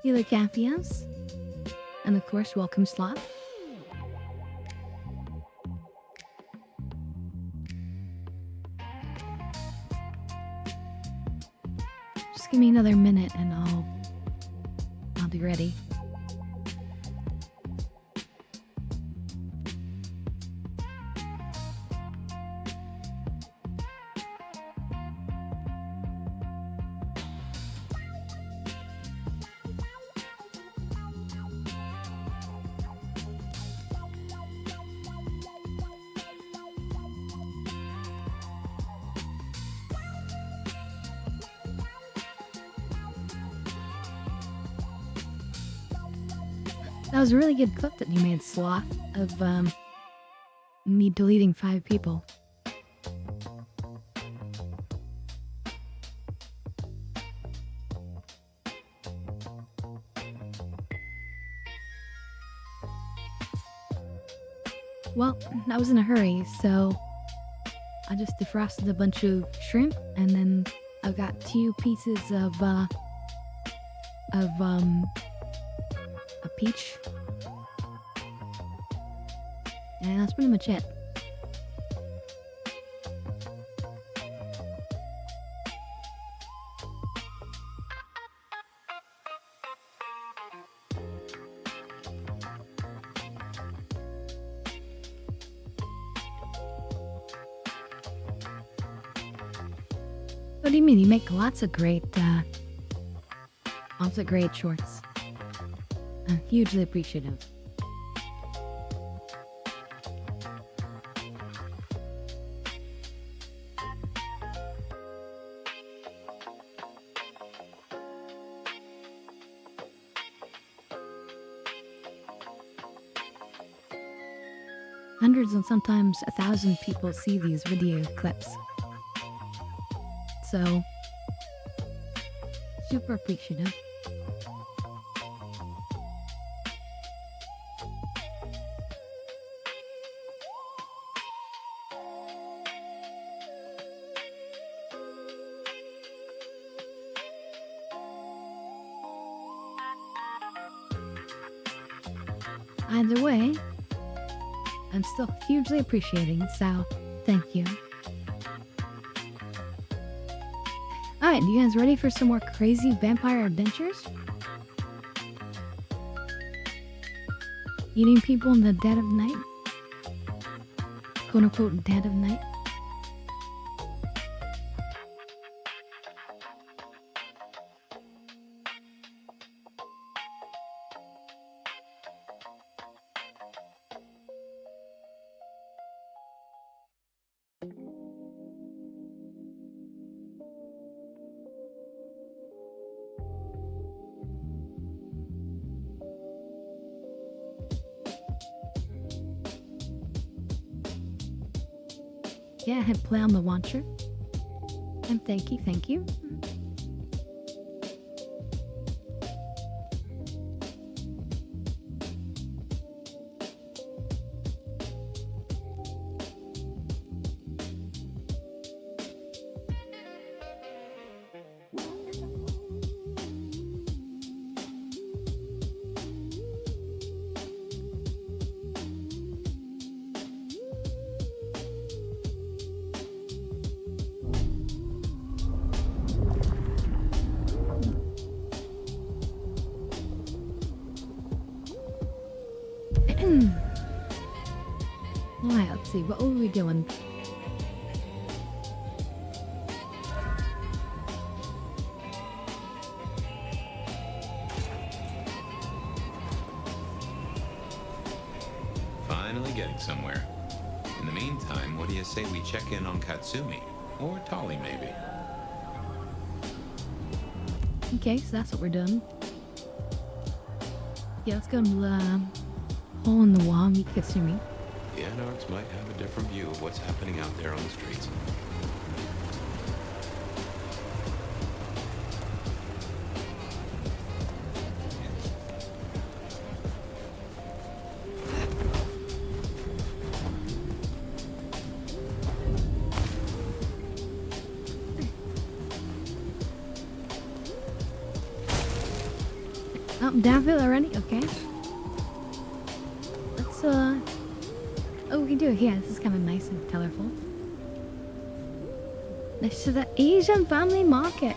Healer Capias. And of course, welcome Slot. Just give me another minute and I'll be ready. That was a really good clip that you made, Sloth, of me deleting 5 people. Well, I was in a hurry, so I just defrosted a bunch of shrimp, and then I've got 2 pieces of a peach. And that's pretty much it. What do you mean? You make lots of great shorts. Hugely appreciative. Hundreds and sometimes 1,000 people see these video clips. So, super appreciative. Either way, I'm still hugely appreciating, so thank you. Alright, you guys ready for some more crazy vampire adventures? Eating people in the dead of night? Quote unquote dead of night? Yeah, hit play on the launcher. And thank you, thank you. Alright, let's see, what were we doing? Finally getting somewhere. In the meantime, what do you say we check in on Katsumi? Or Tali, maybe? Okay, so that's what we're doing. Yeah, let's go to the hole in the wall, meet Katsumi. The Anarchs might have a different view of what's happening out there on the streets. Oh, downfield already? Okay. Let's, oh, we can do it here. This is kind of nice and colorful. Next to the Asian Family Market.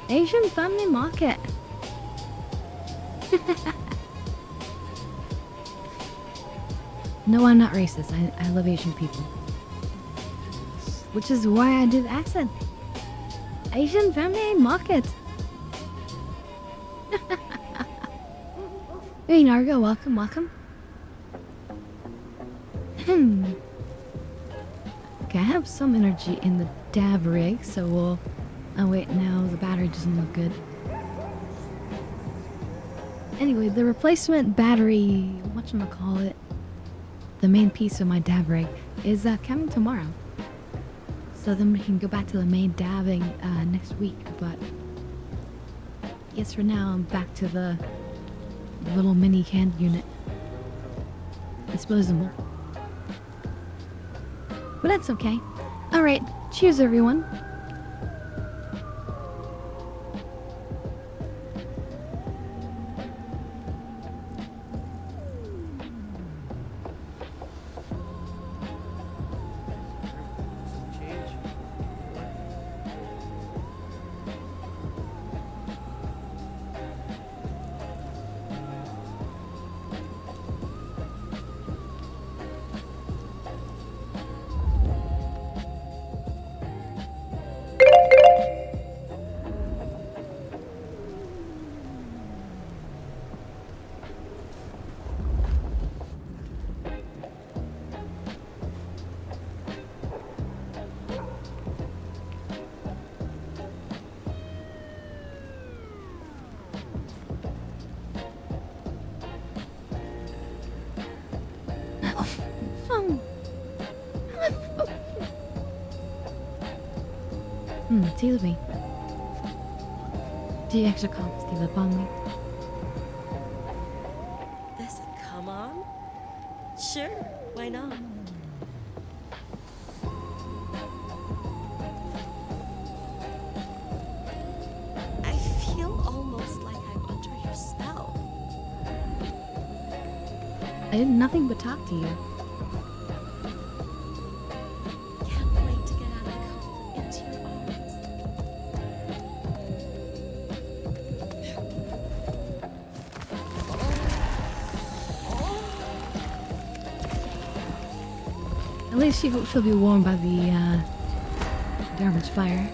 Asian Family Market. No, I'm not racist. I love Asian people. Which is why I did the accent. Asian Family Market. Hey, Nargo, welcome, welcome. Okay, I have some energy in the Dav rig, so we'll... Oh wait, no, the battery doesn't look good. Anyway, the replacement battery, whatchamacallit, the main piece of my Dav rig, is coming tomorrow. So then we can go back to the main dabbing next week, but... Yes, for now, I'm back to the little mini hand unit. Disposable. But that's okay. Alright, cheers everyone. Excuse me. Do you extra call Steve up on me? This come on? Sure, why not? I feel almost like I'm under your spell. I did nothing but talk to you. Can't wait to get out of the cold into your arms. At least she'll be warmed by the garbage fire.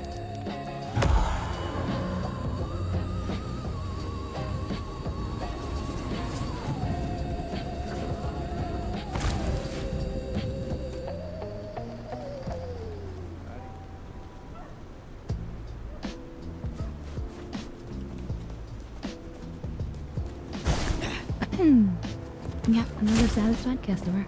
Yep, another satisfied customer.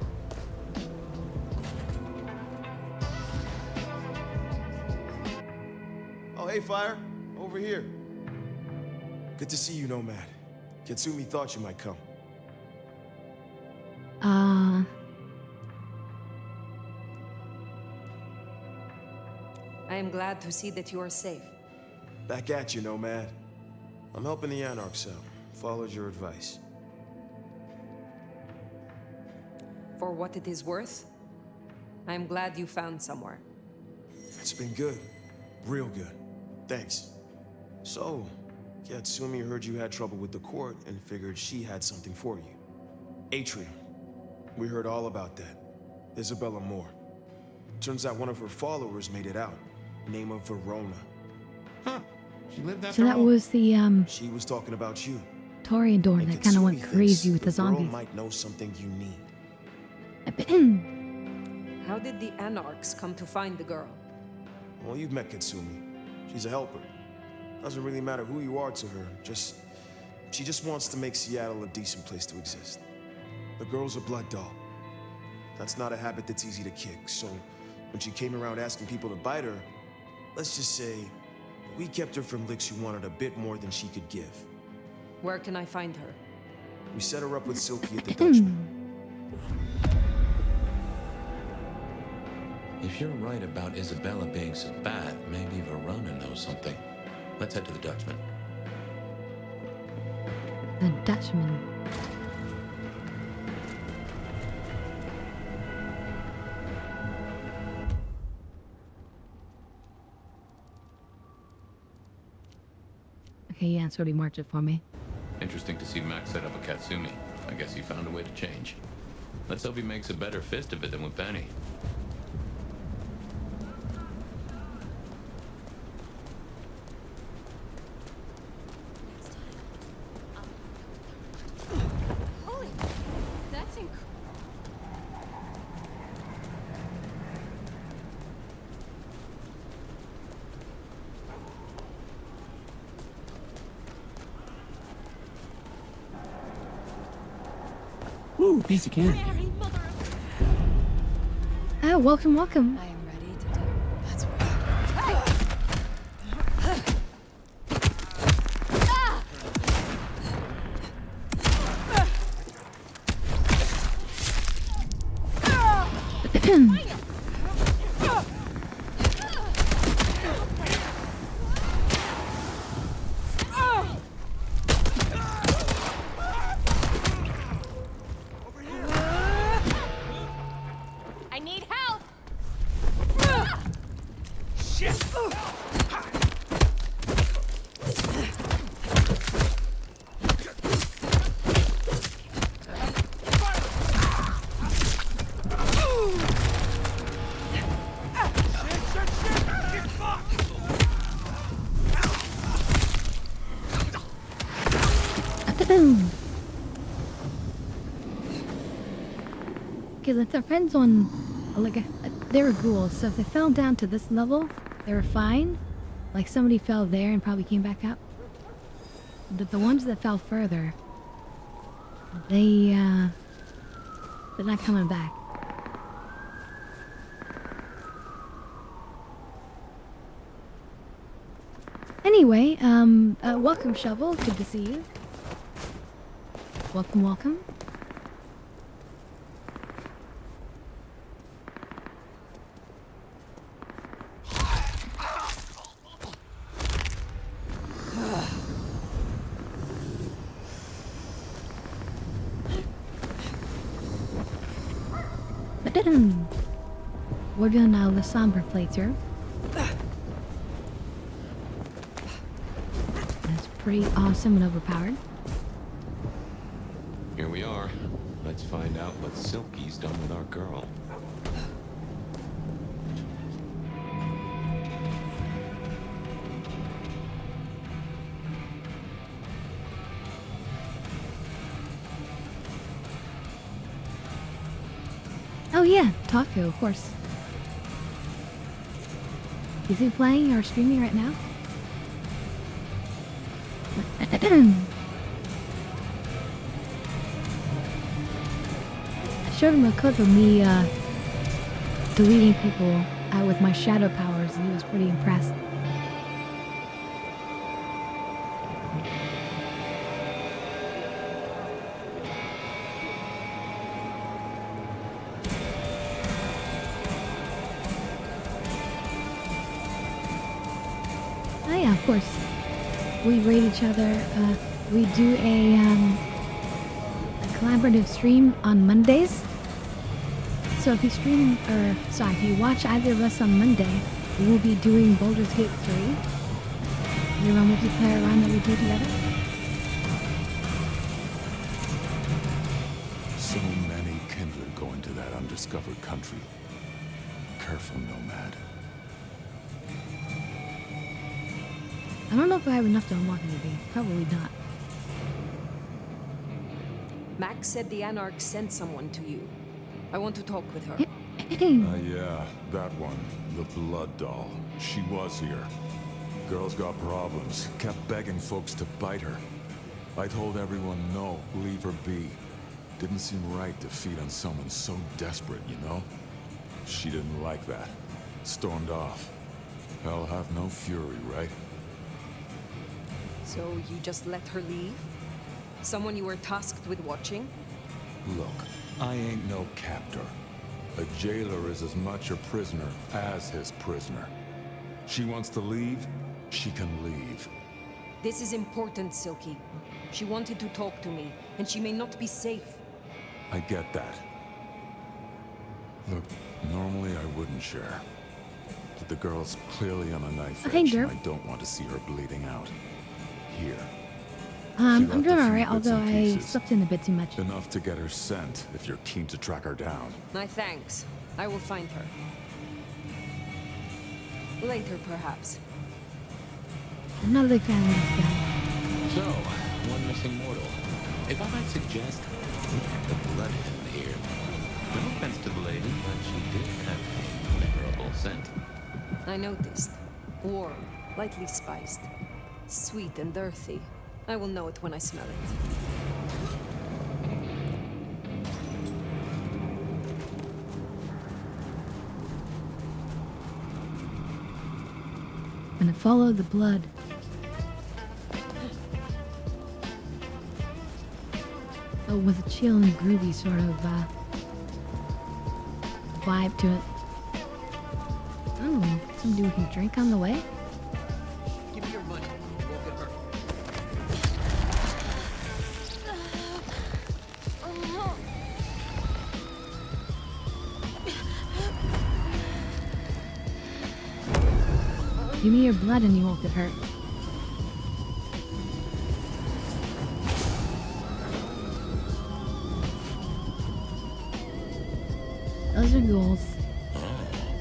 Oh, hey, Fire. Over here. Good to see you, Nomad. Katsumi thought you might come. I am glad to see that you are safe. Back at you, Nomad. I'm helping the Anarchs out. Followed your advice. For what it is worth, I am glad you found somewhere. It's been good. Real good. Thanks. So, Katsumi heard you had trouble with the court and figured she had something for you. Atrium. We heard all about that. Isabella Moore. Turns out one of her followers made it out. Name of Verona. Huh. She lived after So that all. was the She was talking about you. Toreador And that kind of went Katsumi crazy thinks with the girl zombies. might know something you need. How did the Anarchs come to find the girl? Well, you've met Katsumi. She's a helper. Doesn't really matter who you are to her. She just wants to make Seattle a decent place to exist. The girl's a blood doll. That's not a habit that's easy to kick, so when she came around asking people to bite her, let's just say, we kept her from licks who wanted a bit more than she could give. Where can I find her? We set her up with Silky at the Dutchman. If you're right about Isabella being so bad, maybe Verona knows something. Let's head to the Dutchman. The Dutchman. Okay, yeah, so he marked it for me. Interesting to see Max set up a Katsumi. I guess he found a way to change. Let's hope he makes a better fist of it than with Benny. Holy, that's incredible. Ooh, piece of candy. Mary, mother of... Ah, welcome, welcome. I am ready to do. That's right. I need help. Okay, it depends on, like, they were ghouls, so if they fell down to this level, they were fine. Like, somebody fell there and probably came back up. The ones that fell further, they're not coming back. Anyway, welcome, Shovel. Good to see you. Welcome, welcome. We're doing a Lasambra playthrough. That's pretty awesome and overpowered. Here we are. Let's find out what Silky's done with our girl. Oh yeah, Taco, of course. Is he playing or streaming right now? I showed him a clip of me deleting people with my shadow powers, and he was pretty impressed. Oh yeah, of course. We rate each other. We do a collaborative stream on Mondays. So if you stream, or sorry, if you watch either of us on Monday, we will be doing Baldur's Gate 3. The multiplayer run that we do together. So many kindred going to that undiscovered country. Careful, nomad. I don't know if I have enough to unlock anything. Probably not. Max said the Anarch sent someone to you. I want to talk with her. Yeah, that one. The blood doll. She was here. Girl's got problems. Kept begging folks to bite her. I told everyone no, leave her be. Didn't seem right to feed on someone so desperate, you know? She didn't like that. Stormed off. Hell have no fury, right? So you just let her leave? Someone you were tasked with watching? Look, I ain't no captor. A jailer is as much a prisoner as his prisoner. She wants to leave, she can leave. This is important, Silky. She wanted to talk to me, and she may not be safe. I get that. Look, normally I wouldn't share. But the girl's clearly on a knife Hey, edge, girl. and I don't want to see her bleeding out. Here. I'm left doing a few alright, bits although and I pieces. slept in a bit too much. Enough to get her scent, if you're keen to track her down. My thanks. I will find her. Later, perhaps. I'm not a big fan of this guy. So, one missing mortal. If I might suggest, we have the bloodhound here. No offense to the lady, but she did have a memorable scent. I noticed. Warm, lightly spiced. Sweet and earthy. I will know it when I smell it. I'm gonna follow the blood. Oh, with a chill and groovy sort of vibe to it. Oh, somebody we can drink on the way? Give me your money. You won't get hurt. Give me your blood and you won't get hurt. Those are goals. Oh,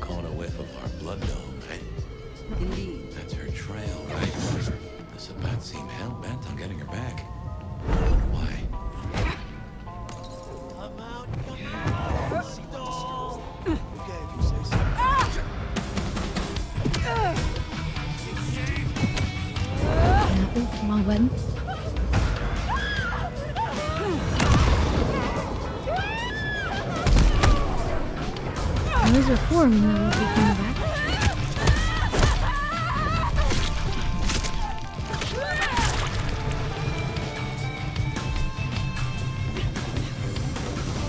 caught a whiff of our blood dome, right? Indeed. That's her trail, right? The Sabat seem hell-bent on getting her back. Why? I'm out. See those? Okay, if you say so. Oops, wrong button. And those are four of them that will be coming back.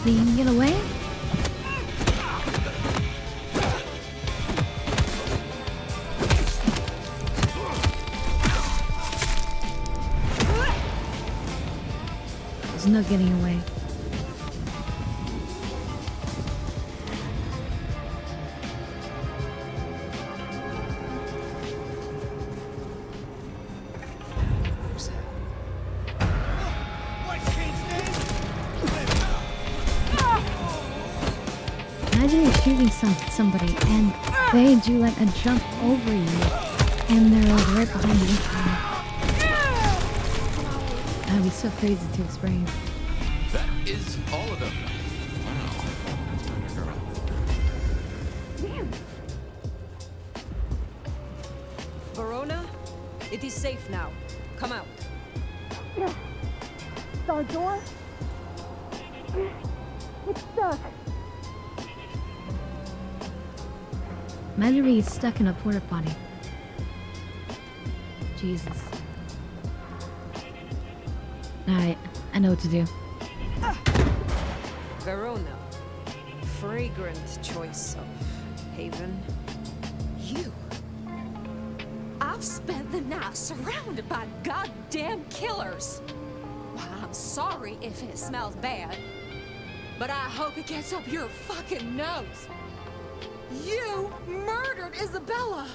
Think you can get away? There's no getting away. Imagine you're shooting somebody and they do like a jump over you and they're like right behind you. That'd be so crazy to experience. That is all of them. Wow, that's not a girl. Verona, it is safe now. Come out. The door? It's stuck. Imagine being stuck in a porta potty. Jesus. Alright, I know what to do. Verona. Fragrant choice of haven. You. I've spent the night surrounded by goddamn killers. Well, I'm sorry if it smells bad, but I hope it gets up your fucking nose. You murdered Isabella.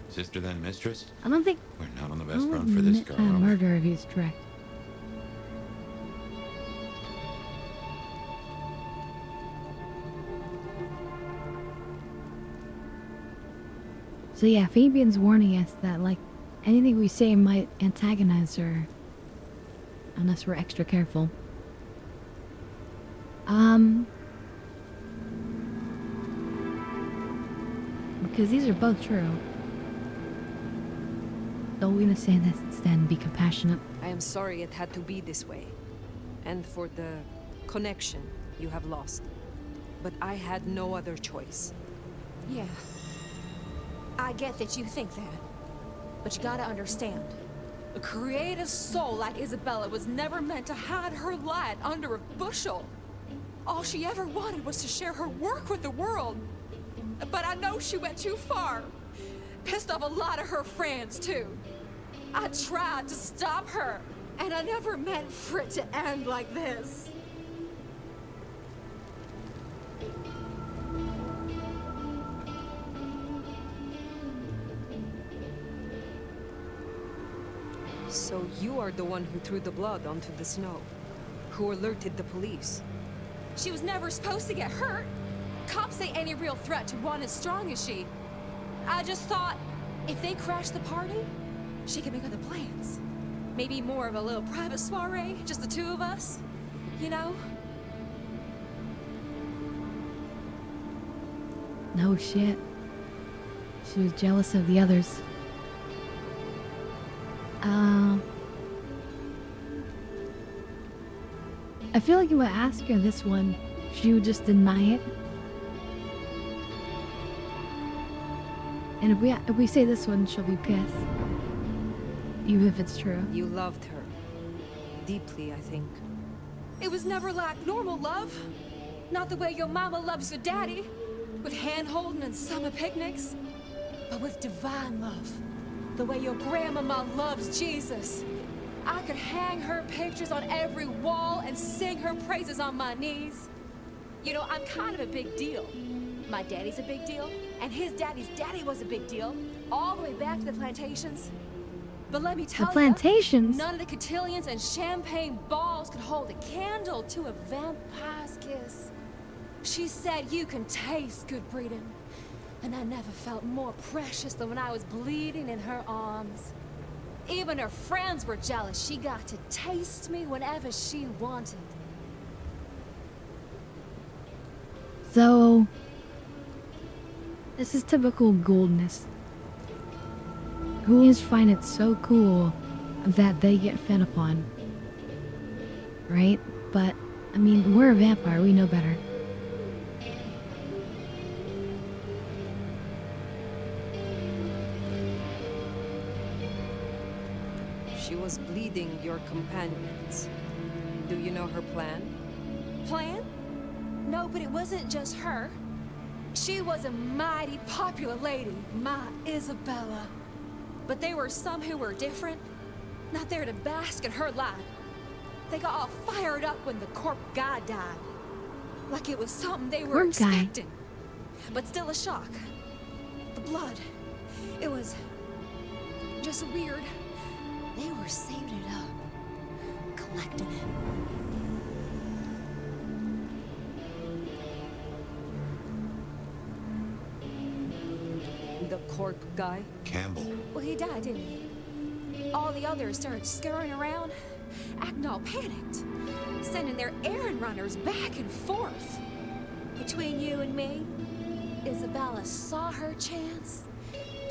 Sister then mistress? I don't think We're not on the I best would run for this admit girl. a are we? murder if he's direct. So yeah, Fabian's warning us that like anything we say might antagonize her unless we're extra careful. Because these are both true. So we're gonna say this instead and be compassionate. I am sorry it had to be this way. And for the connection you have lost. But I had no other choice. Yeah. I get that you think that. But you gotta understand. A creative soul like Isabella was never meant to hide her light under a bushel. All she ever wanted was to share her work with the world. But I know she went too far. Pissed off a lot of her friends, too. I tried to stop her, and I never meant for it to end like this. So you are the one who threw the blood onto the snow, who alerted the police. She was never supposed to get hurt. Cops ain't any real threat to one as strong as she. I just thought, if they crashed the party, she could make other plans. Maybe more of a little private soiree, just the two of us, you know? No shit. She was jealous of the others. I feel like if I ask her this one, she would just deny it. And if we say this one, she'll be pissed. Even if it's true. You loved her. Deeply, I think. It was never like normal love. Not the way your mama loves your daddy, with hand-holding and summer picnics. But with divine love. The way your grandmama loves Jesus. I could hang her pictures on every wall and sing her praises on my knees. You know, I'm kind of a big deal. My daddy's a big deal, and his daddy's daddy was a big deal, all the way back to the plantations. But let me tell you, The plantations? none of the cotillions and champagne balls could hold a candle to a vampire's kiss. She said you can taste good breeding, and I never felt more precious than when I was bleeding in her arms. Even her friends were jealous. She got to taste me whenever she wanted. So, this is typical Gouldness. Ghouls find it so cool that they get fed upon. Right? But, I mean, we're a vampire, we know better. She was bleeding your companions. Do you know her plan? Plan? No, but it wasn't just her. She was a mighty popular lady, my Isabella. But there were some who were different, not there to bask in her light. They got all fired up when the corp guy died. Like it was something they were Corp guy? expecting. But still a shock. The blood. It was just weird. They were saving it up, collecting it. The corp guy? Campbell. Well, he died, didn't he? All the others started scurrying around, acting all panicked, sending their errand runners back and forth. Between you and me, Isabella saw her chance.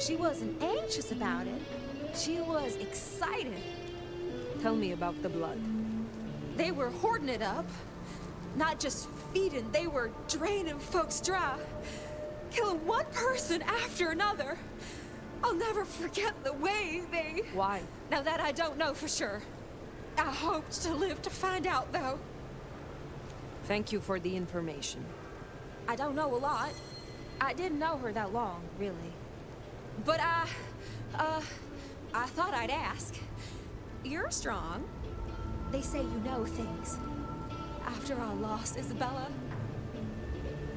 She wasn't anxious about it. She was excited. Tell me about the blood. They were hoarding it up. Not just feeding, they were draining folks dry. Killing one person after another. I'll never forget the way they... Why? Now that I don't know for sure. I hoped to live to find out, though. Thank you for the information. I don't know a lot. I didn't know her that long, really. But I thought I'd ask. You're strong. They say you know things. After I lost Isabella,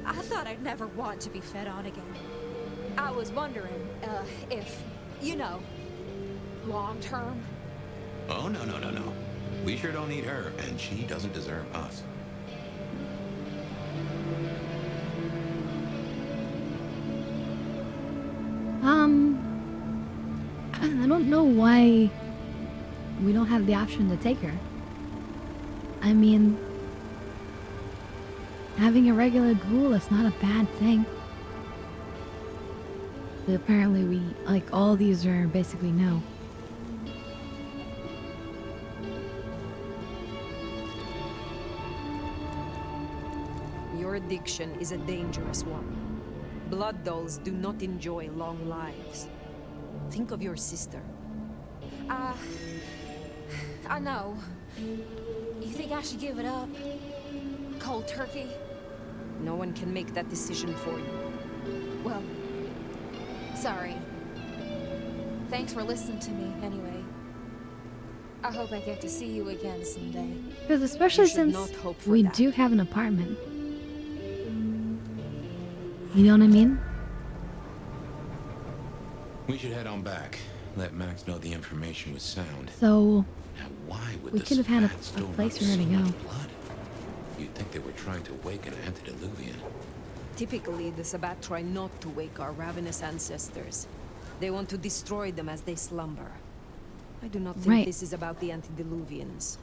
I thought I'd never want to be fed on again. I was wondering, if, you know, long term. Oh, no. We sure don't need her, and she doesn't deserve us. I don't know why we don't have the option to take her. I mean, having a regular ghoul is not a bad thing. But apparently we, like, all these are basically no. Your addiction is a dangerous one. Blood dolls do not enjoy long lives. Think of your sister. I know. You think I should give it up? Cold turkey? No one can make that decision for you. Well, sorry. Thanks for listening to me, anyway. I hope I get to see you again someday. Because especially You should since not hope for we that. do have an apartment. You know what I mean? We should head on back. Let Max know the information was sound. So Now, why would we the could have had a Sabbat store place run for her to so go. much blood? You'd think they were trying to wake an antediluvian. Typically, the Sabbat try not to wake our ravenous ancestors. They want to destroy them as they slumber. I do not think Right. this is about the antediluvians.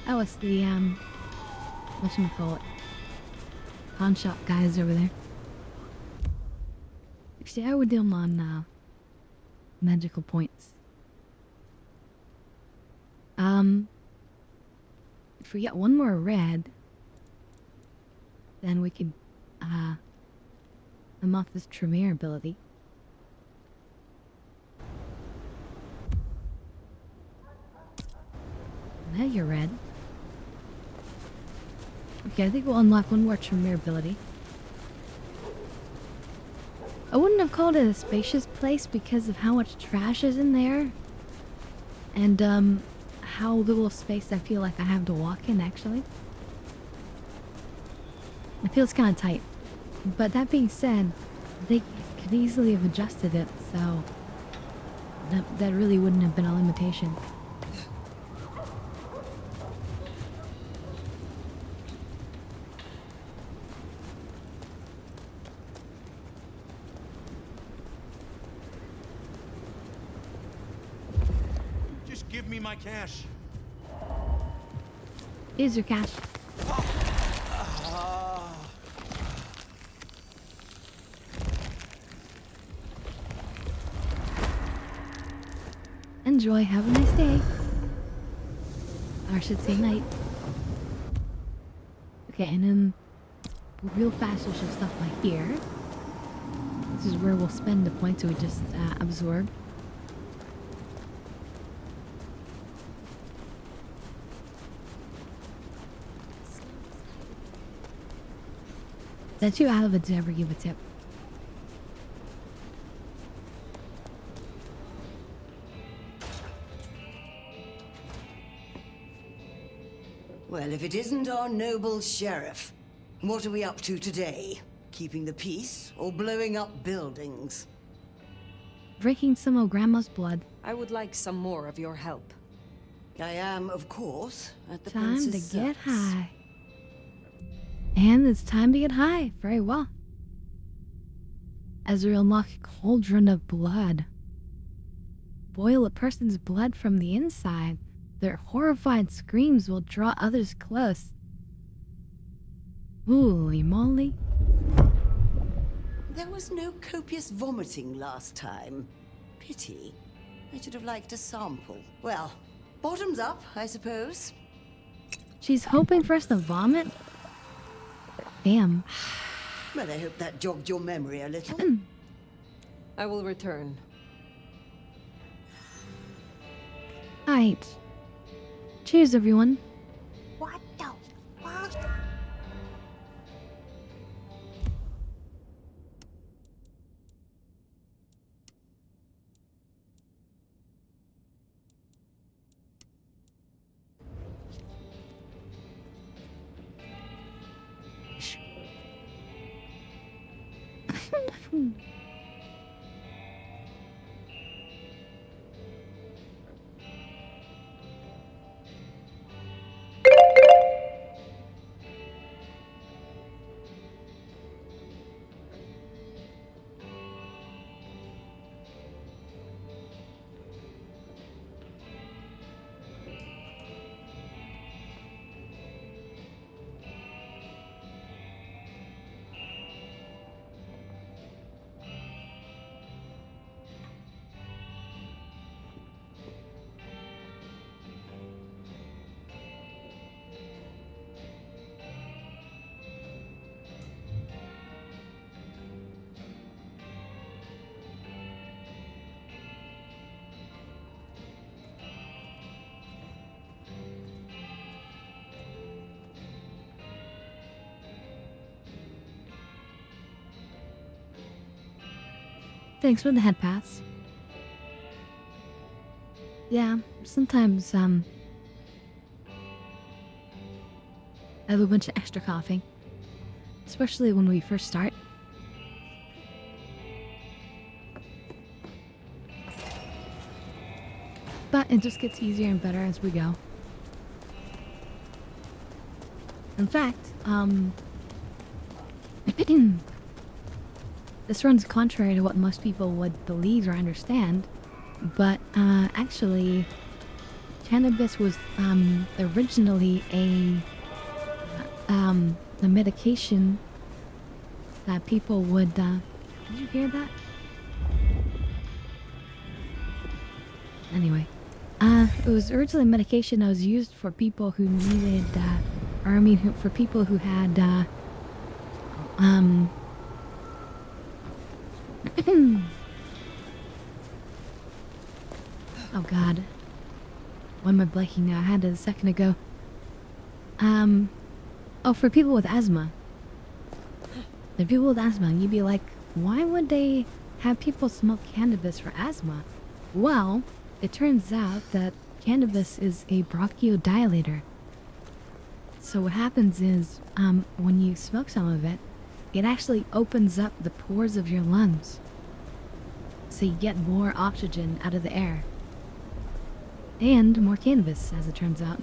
That was the whatchamacallit, pawn shop guys over there. Actually, I would do them on magical points. If we get one more red, then we could unlock this Tremere ability. Now you're red. Okay, I think we'll unlock one more Tremere ability. I wouldn't have called it a spacious place because of how much trash is in there. And, how little space I feel like I have to walk in, actually. It feels kind of tight. But that being said, they could easily have adjusted it, so that really wouldn't have been a limitation. Just give me my cash. Here's your cash. Enjoy, have a nice day. Or I should say night. Okay, and then real fast we'll show stuff like here. This is where we'll spend the points that we just absorbed. That you out of it to ever give a tip. Well, if it isn't our noble sheriff, what are we up to today? Keeping the peace or blowing up buildings? Drinking some of Grandma's blood. I would like some more of your help. I am, of course, at the Time to prince's get service. high. And it's time to get high. Very well. As we unlock Cauldron of Blood. Boil a person's blood from the inside. Their horrified screams will draw others close. Holy moly. There was no copious vomiting last time. Pity. I should have liked a sample. Well, bottoms up, I suppose. She's hoping for us to vomit? Damn. Well, I hope that jogged your memory a little. I will return. Alright. Cheers, everyone. What the fuck? thanks for the head pass. Yeah, sometimes, I have a bunch of extra coughing. Especially when we first start. But it just gets easier and better as we go. In fact, this runs contrary to what most people would believe or understand, but actually, cannabis was originally a medication that people would. Did you hear that? Anyway, it was originally a medication that was used for people who needed, for people who had, oh god. Why am I blanking now? I had it a second ago. Oh, for people with asthma. The people with asthma, you'd be like, why would they have people smoke cannabis for asthma? Well, it turns out that cannabis is a bronchodilator. So what happens is, when you smoke some of it, it actually opens up the pores of your lungs. So you get more oxygen out of the air. And more cannabis, as it turns out.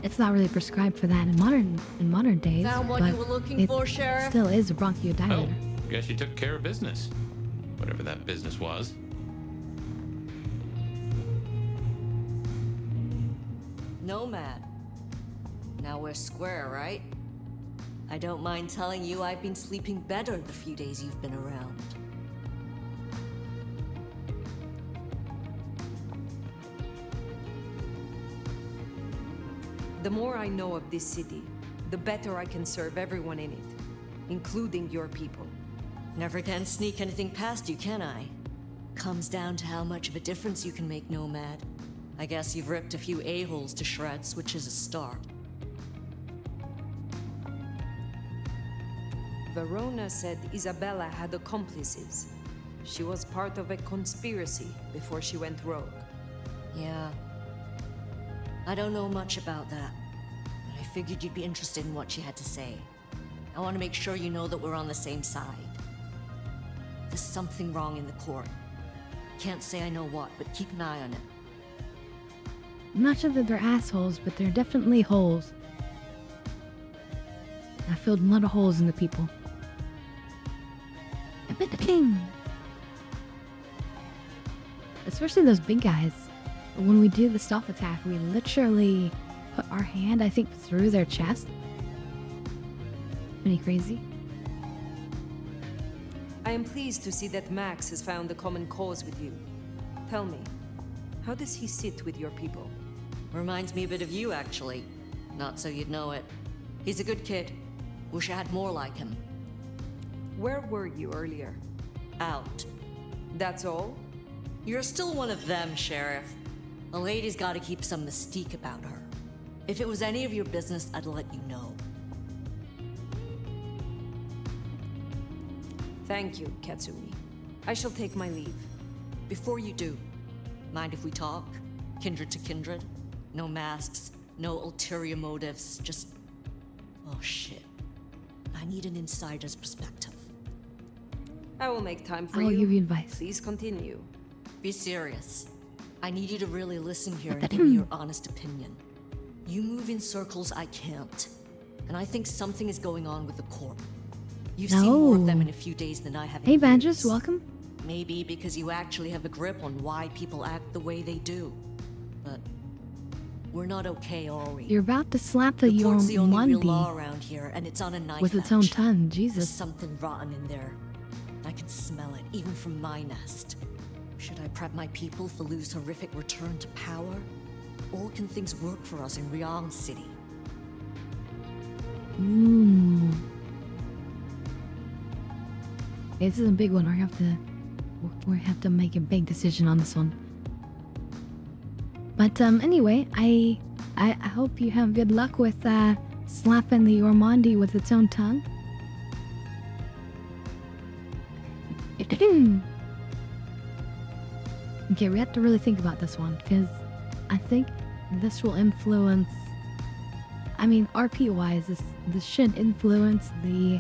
It's not really prescribed for that in modern days, Found what but you were looking it for, Sheriff? still is a Oh, bronchodilator. guess you took care of business. Whatever that business was. Nomad. Now we're square, right? I don't mind telling you I've been sleeping better the few days you've been around. The more I know of this city, the better I can serve everyone in it, including your people. Never can sneak anything past you, can I? Comes down to how much of a difference you can make, Nomad. I guess you've ripped a few a-holes to shreds, which is a start. Verona said Isabella had accomplices. She was part of a conspiracy before she went rogue. Yeah. I don't know much about that, but I figured you'd be interested in what she had to say. I want to make sure you know that we're on the same side. There's something wrong in the court. Can't say I know what, but keep an eye on it. I'm not sure that they're assholes, but they're definitely holes. I filled a lot of holes in the people. Especially those big guys. When we do the stealth attack, we literally put our hand, I think, through their chest. Pretty crazy. I am pleased to see that Max has found a common cause with you. Tell me, how does he sit with your people? Reminds me a bit of you, actually. Not so you'd know it. He's a good kid. Wish I had more like him. Where were you earlier? Out. That's all? You're still one of them, Sheriff. A lady's gotta keep some mystique about her. If it was any of your business, I'd let you know. Thank you, Katsumi. I shall take my leave. Before you do, mind if we talk? Kindred to kindred? No masks, no ulterior motives, just... Oh shit. I need an insider's perspective. I will make time for I will you. give you advice. Please continue. Be serious. I need you to really listen here and give me your honest opinion. You move in circles I can't. And I think something is going on with the Corp. You've seen more of them in a few days than I have in Hey, Badgers, years. welcome. Maybe because you actually have a grip on why people act the way they do. But we're not okay, are we? You're about to slap the Court's the only real law Yomundi around here, and it's on a knife with its own edge. tongue. There's Jesus. something rotten in there. I can smell it, even from my nest. Should I prep my people for Lu's horrific return to power? Or can things work for us in Ryong City? Ooh. This is a big one. We have to make a big decision on this one. But But anyway, I hope you have good luck with slapping the Ormondi with its own tongue. Okay, we have to really think about this one, because I think this will influence... I mean, RP-wise, this should influence the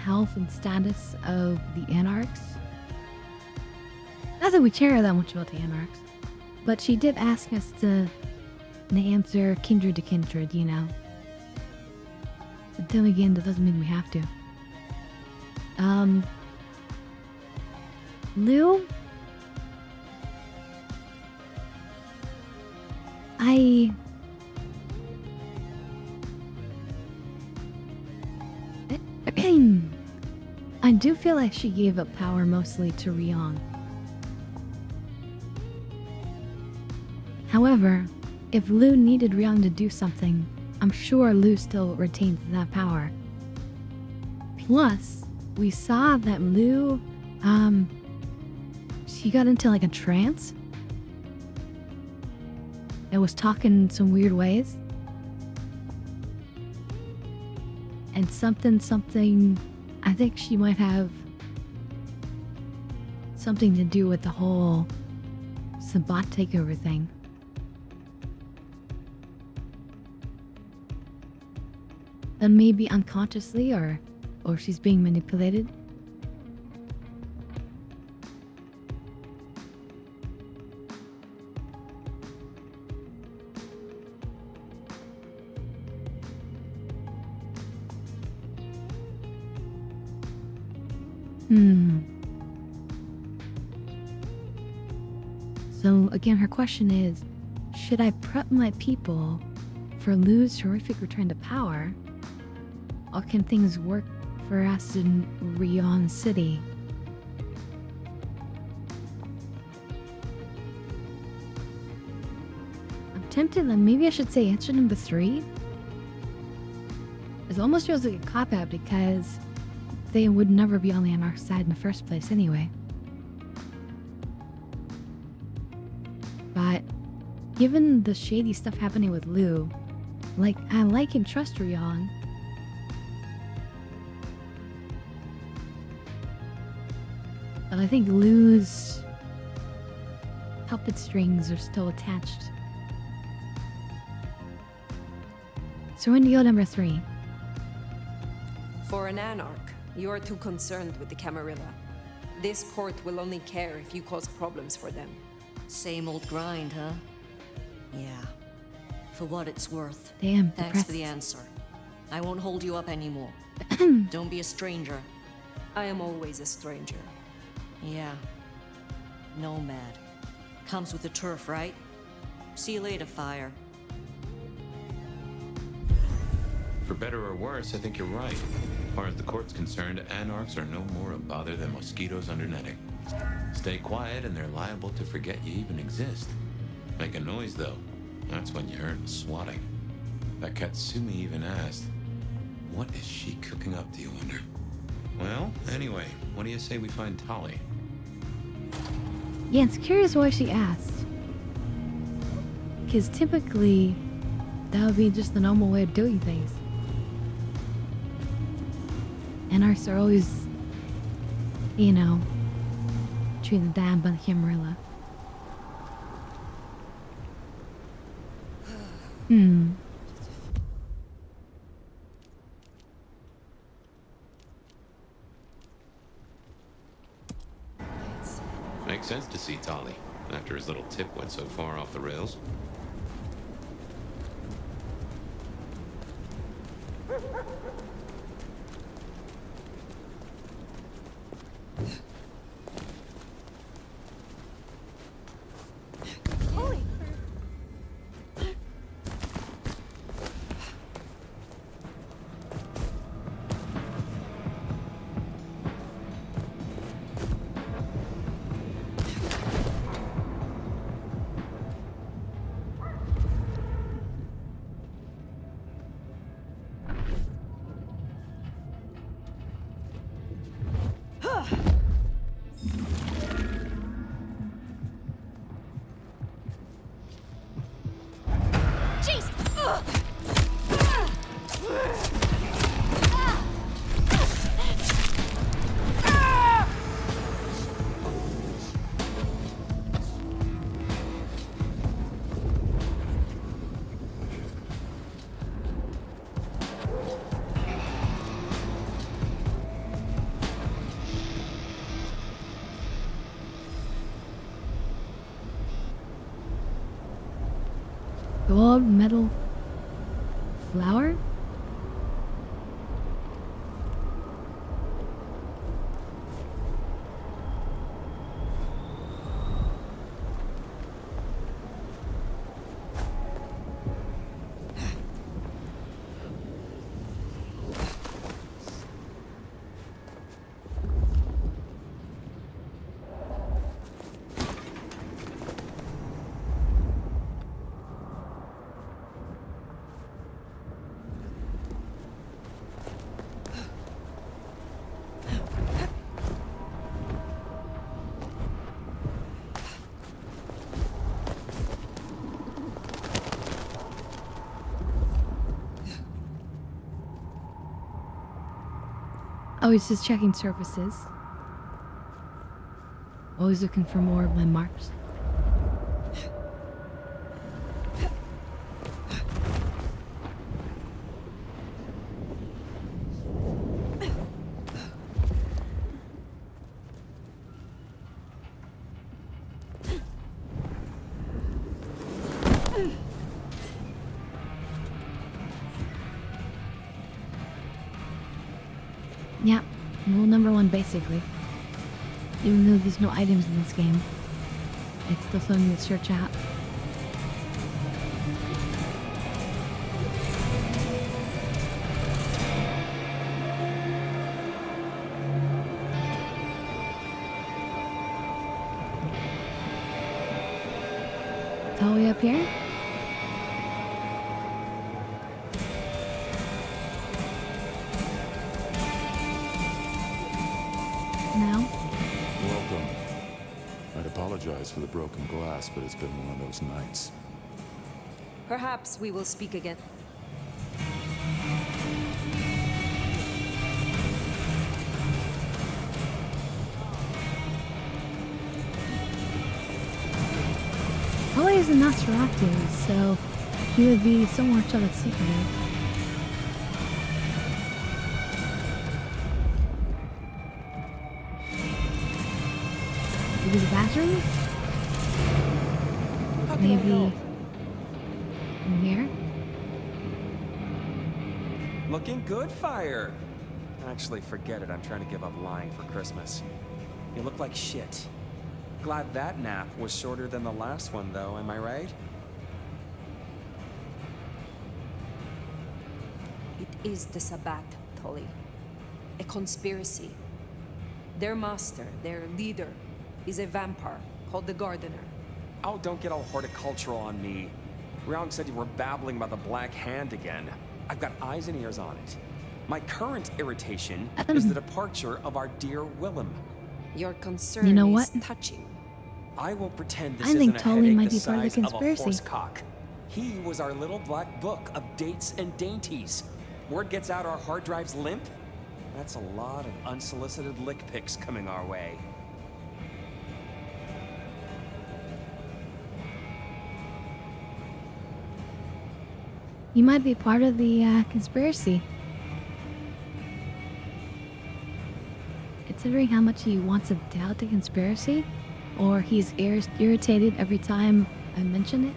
health and status of the Anarchs. Not that we care that much about the Anarchs, but she did ask us to answer kindred to kindred, you know. But then again, that doesn't mean we have to. Lou? I do feel like she gave up power mostly to Ryong. However, if Lou needed Ryong to do something, I'm sure Lou still retains that power. Plus, we saw that Lou, she got into like a trance. It was talking in some weird ways. And something, I think she might have something to do with the whole Sabat takeover thing. And maybe unconsciously, or she's being manipulated. So again, her question is, should I prep my people for Lou's horrific return to power? Or can things work for us in Ryong City? I'm tempted that maybe I should say answer number 3. It almost feels like a cop-out because they would never be on the Anarch side in the first place anyway. But given the shady stuff happening with Lou, like, I like and trust Ryong. But I think Lou's puppet strings are still attached. So we're gonna go number 3. For an Anarch, you are too concerned with the Camarilla. This court will only care if you cause problems for them. Same old grind, huh? Yeah. For what it's worth. Damn, Thanks for the answer. I won't hold you up anymore. Don't be a stranger. I am always a stranger. Yeah. Nomad. Comes with the turf, right? See you later, Fire. For better or worse, I think you're right. As far as the court's concerned, Anarchs are no more a bother than mosquitoes under netting. Stay quiet and they're liable to forget you even exist. Make a noise, though. That's when you earn swatting. That Katsumi even asked, what is she cooking up, do you wonder? Well, anyway, what do you say we find Tali? Yeah, it's curious why she asked. Because typically, that would be just the normal way of doing things. Anarchs are always, you know, treated down by the Camarilla. Makes sense to see Tali, after his little tip went so far off the rails. gold metal flower? Always just checking surfaces. Always looking for more landmarks. Yeah, rule number one basically. Even though there's no items in this game, it's still something to search out. It's all the way up here? Apologize for the broken glass, but it's been one of those nights. Perhaps we will speak again. Holly is a Nosferatu, so he would be somewhere to the secret. Maybe the bathrooms? Maybe in here? Looking good, Fire. Actually, forget it. I'm trying to give up lying for Christmas. You look like shit. Glad that nap was shorter than the last one, though, am I right? It is the Sabbat, Tully. A conspiracy. Their master, their leader, is a vampire called the Gardener. Oh, don't get all horticultural on me. Ryong said you were babbling about the Black Hand again. I've got eyes and ears on it. My current irritation is the departure of our dear Willem. Your concern is touching. I won't pretend this I think isn't a Tully headache might the be part of the size of a conspiracy. horse cock. He was our little black book of dates and dainties. Word gets out our hard drive's limp. That's a lot of unsolicited lick pics coming our way. You might be part of the conspiracy. Considering how much he wants to doubt the conspiracy, or he's irritated every time I mention it.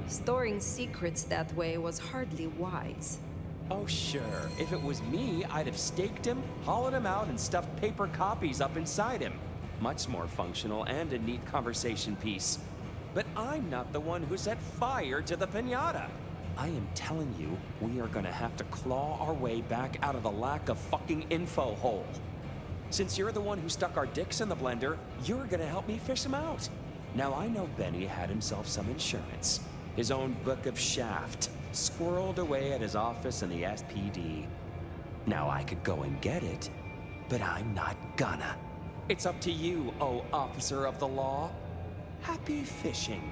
Storing secrets that way was hardly wise. Oh, sure. If it was me, I'd have staked him, hollowed him out, and stuffed paper copies up inside him. Much more functional and a neat conversation piece. But I'm not the one who set fire to the piñata. I am telling you, we are gonna have to claw our way back out of the lack of fucking info hole. Since you're the one who stuck our dicks in the blender, you're gonna help me fish them out. Now, I know Benny had himself some insurance. His own book of Shaft, squirreled away at his office in the SPD. Now I could go and get it, but I'm not gonna. It's up to you, oh officer of the law. Happy fishing.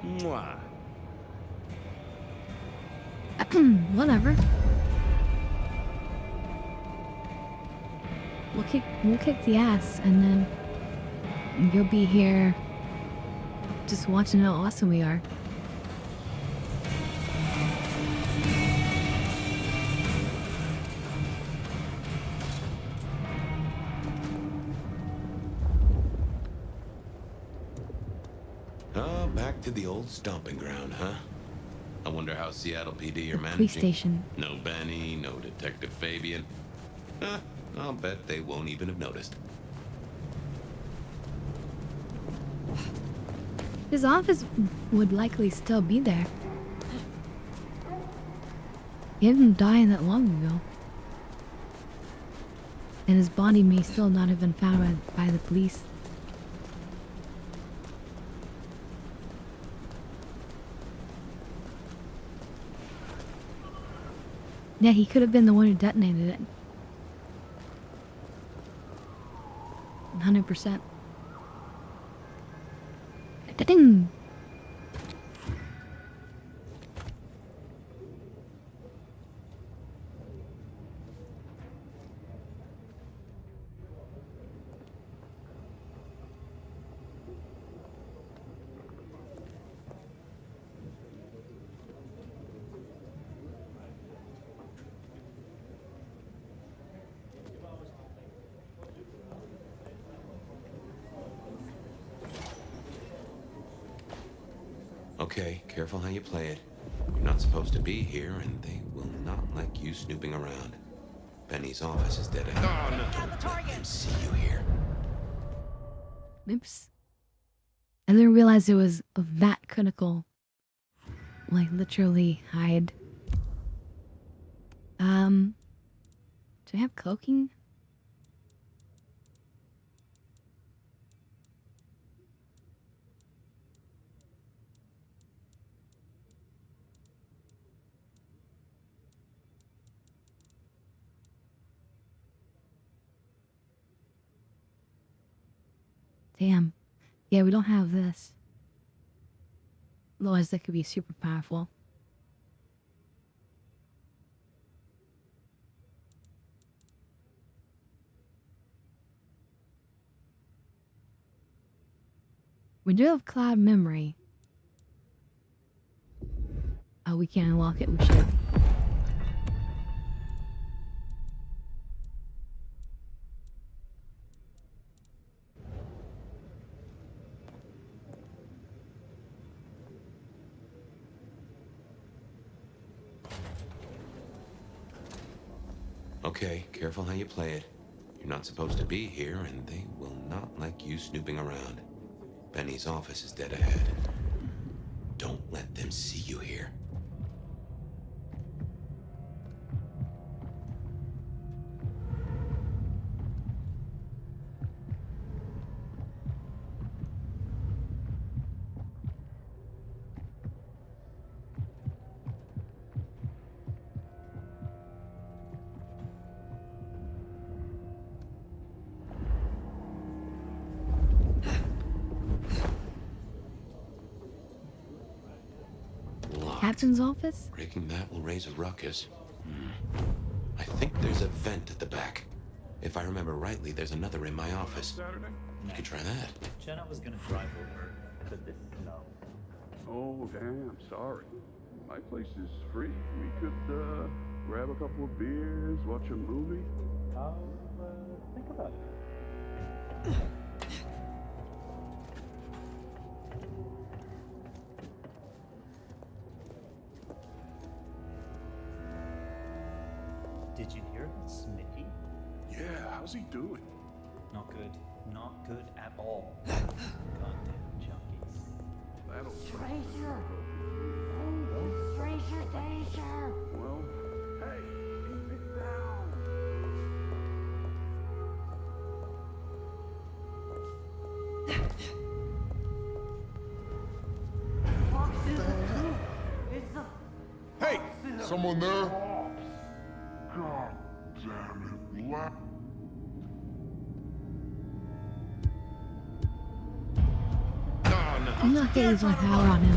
Mwah. Whatever. We'll kick the ass, and then you'll be here just watching how awesome we are. Oh, back to the old stomping ground, huh? I wonder how Seattle PD are managing. Police station. No Benny, no Detective Fabian. I'll bet they won't even have noticed. His office would likely still be there. He didn't die that long ago. And his body may still not have been found by the police. Yeah, he could have been the one who detonated it. 100%. Da-ding! Okay, careful how you play it. You're not supposed to be here, and they will not like you snooping around. Benny's office is dead ahead. Oh, no. Don't let them see you here. Oops. I didn't realize it was that critical. Like, literally hide. Do I have cloaking? Damn. Yeah, we don't have this. Otherwise, that could be super powerful. We do have cloud memory. Oh, we can't unlock it. We should. Okay, careful how you play it. You're not supposed to be here, and they will not like you snooping around. Benny's office is dead ahead. Don't let them see you here. Captain's office? Breaking that will raise a ruckus. I think there's a vent at the back. If I remember rightly, there's another in my office. You could try that. Jenna was gonna drive over, but this no. Oh, damn, sorry. My place is free. We could, grab a couple of beers, watch a movie. I'll, think about it. Did you hear about Smitty? Yeah, how's he doing? Not good. Not good at all. Goddamn junkies. That'll... Stranger! Oh, stranger danger! Well, hey, keep it down! Hey! Someone there? God damn it. I'm not gonna use my power on him.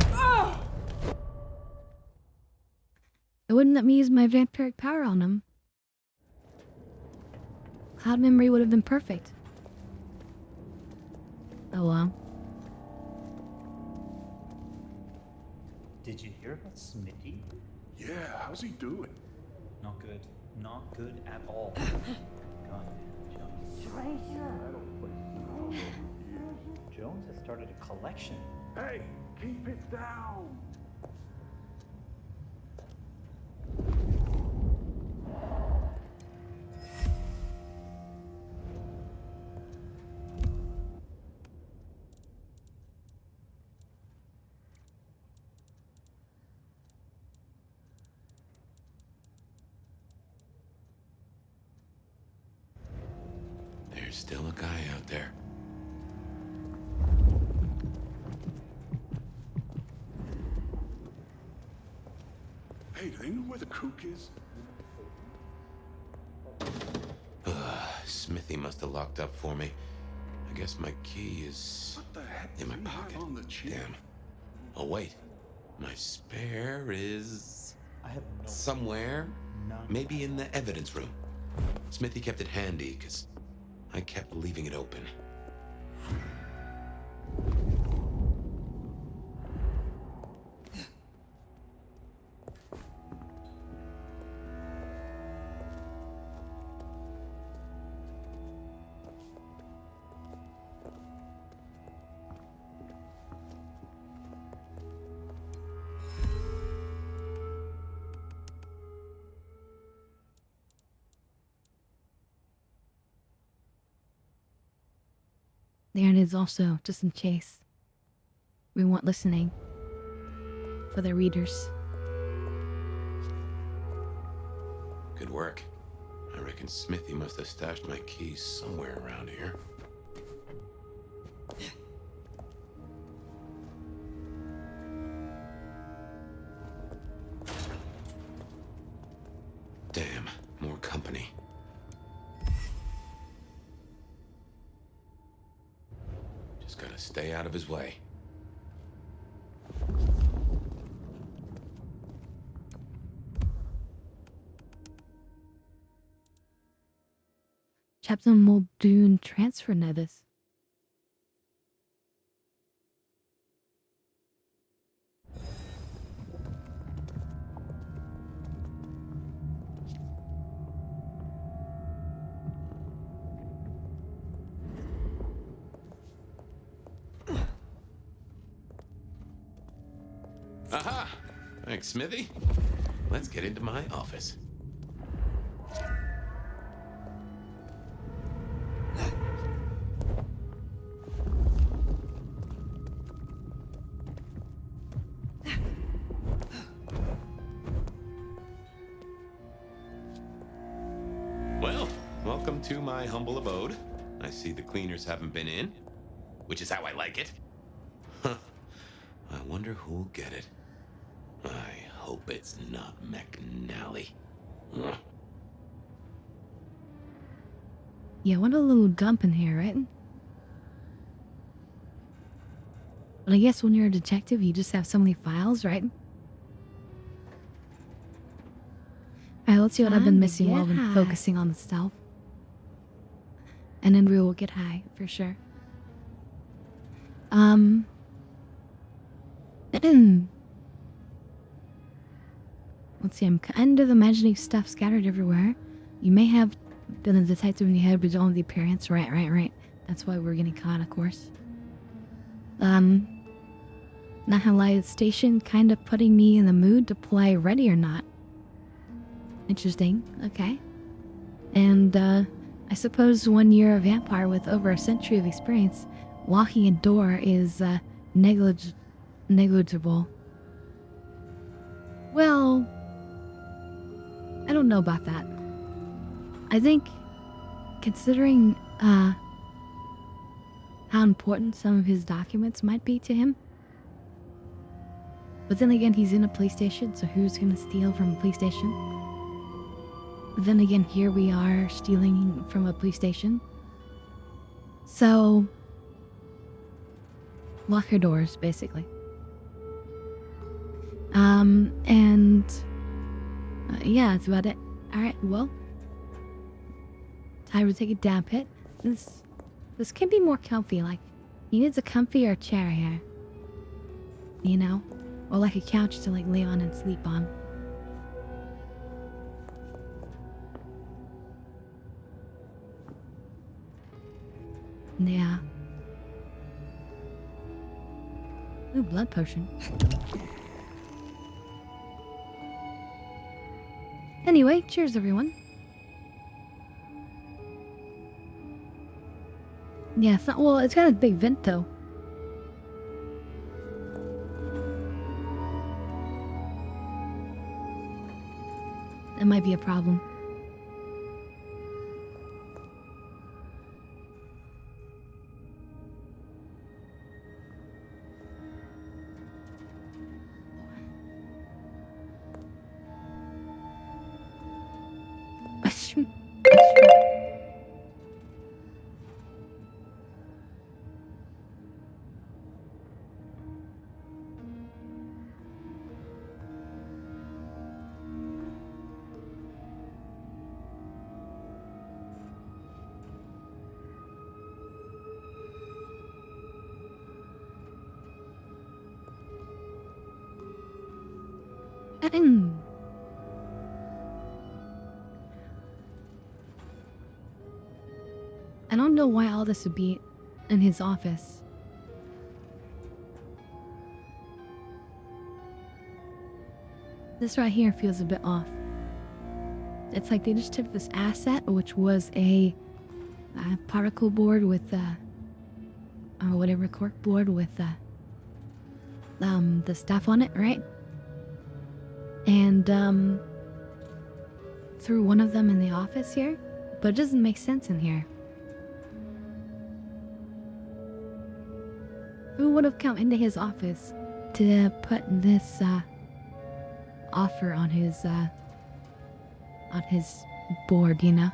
It wouldn't let me use my vampiric power on him. Cloud memory would have been perfect. Oh well. Did you hear about Smitty? Yeah, how's he doing? Not good. Not good at all. God, Jones. Treasure. Jones has started a collection. Hey, keep it down! There's still a guy out there. Hey, do they know where the kook is? Smithy must have locked up for me. I guess my key is What the heck in my do you have pocket. on the chip? Damn. Oh wait, my spare is I have no somewhere. none. Maybe in the evidence room. Smithy kept it handy because I kept leaving it open. There it is also, just in case we weren't listening, for the readers. Good work. I reckon Smithy must have stashed my keys somewhere around here. Damn, more company. Just gotta stay out of his way. Chapter Muldoon transfer notice. Aha! Thanks, Smithy. Let's get into my office. Well, welcome to my humble abode. I see the cleaners haven't been in, which is how I like it. Huh. I wonder who'll get it. I hope it's not McNally. Ugh. Yeah, what a little dump in here, right? But I guess when you're a detective, you just have so many files, right? Alright, let's see what I've been missing while I've been focusing on the stealth. And then we will get high, for sure. Let's see, I'm kind of imagining stuff scattered everywhere. You may have been a detective in your head, but don't have the appearance. Right. That's why we're getting caught, of course. Nahalai Station kind of putting me in the mood to play Ready or Not. Interesting, okay. And, I suppose when you're a vampire with over a century of experience, locking a door is, negligible. Well, I don't know about that. I think, considering, how important some of his documents might be to him. But then again, he's in a police station, so who's gonna steal from a police station? But then again, here we are stealing from a police station. So, lock your doors, basically. Yeah, that's about it. Alright, well. Time to take a damp hit. This can be more comfy, like, he needs a comfier chair here. You know? Or like a couch to like lay on and sleep on. Yeah. Ooh, blood potion. Anyway, cheers everyone. Yeah, it's not, well, it's got a big vent though. That might be a problem. I don't know why all this would be in his office. This right here feels a bit off. It's like they just took this asset, which was a particle board with or whatever, cork board with the stuff on it, right? And threw one of them in the office here, but it doesn't make sense in here. Who would have come into his office to put this offer on his board, you know?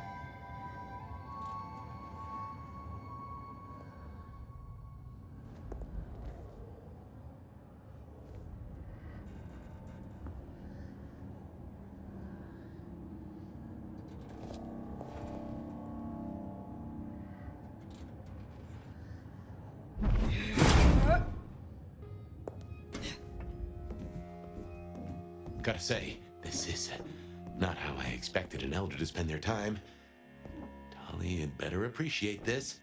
Gotta say, this is not how I expected an elder to spend their time. Dolly, you'd better appreciate this.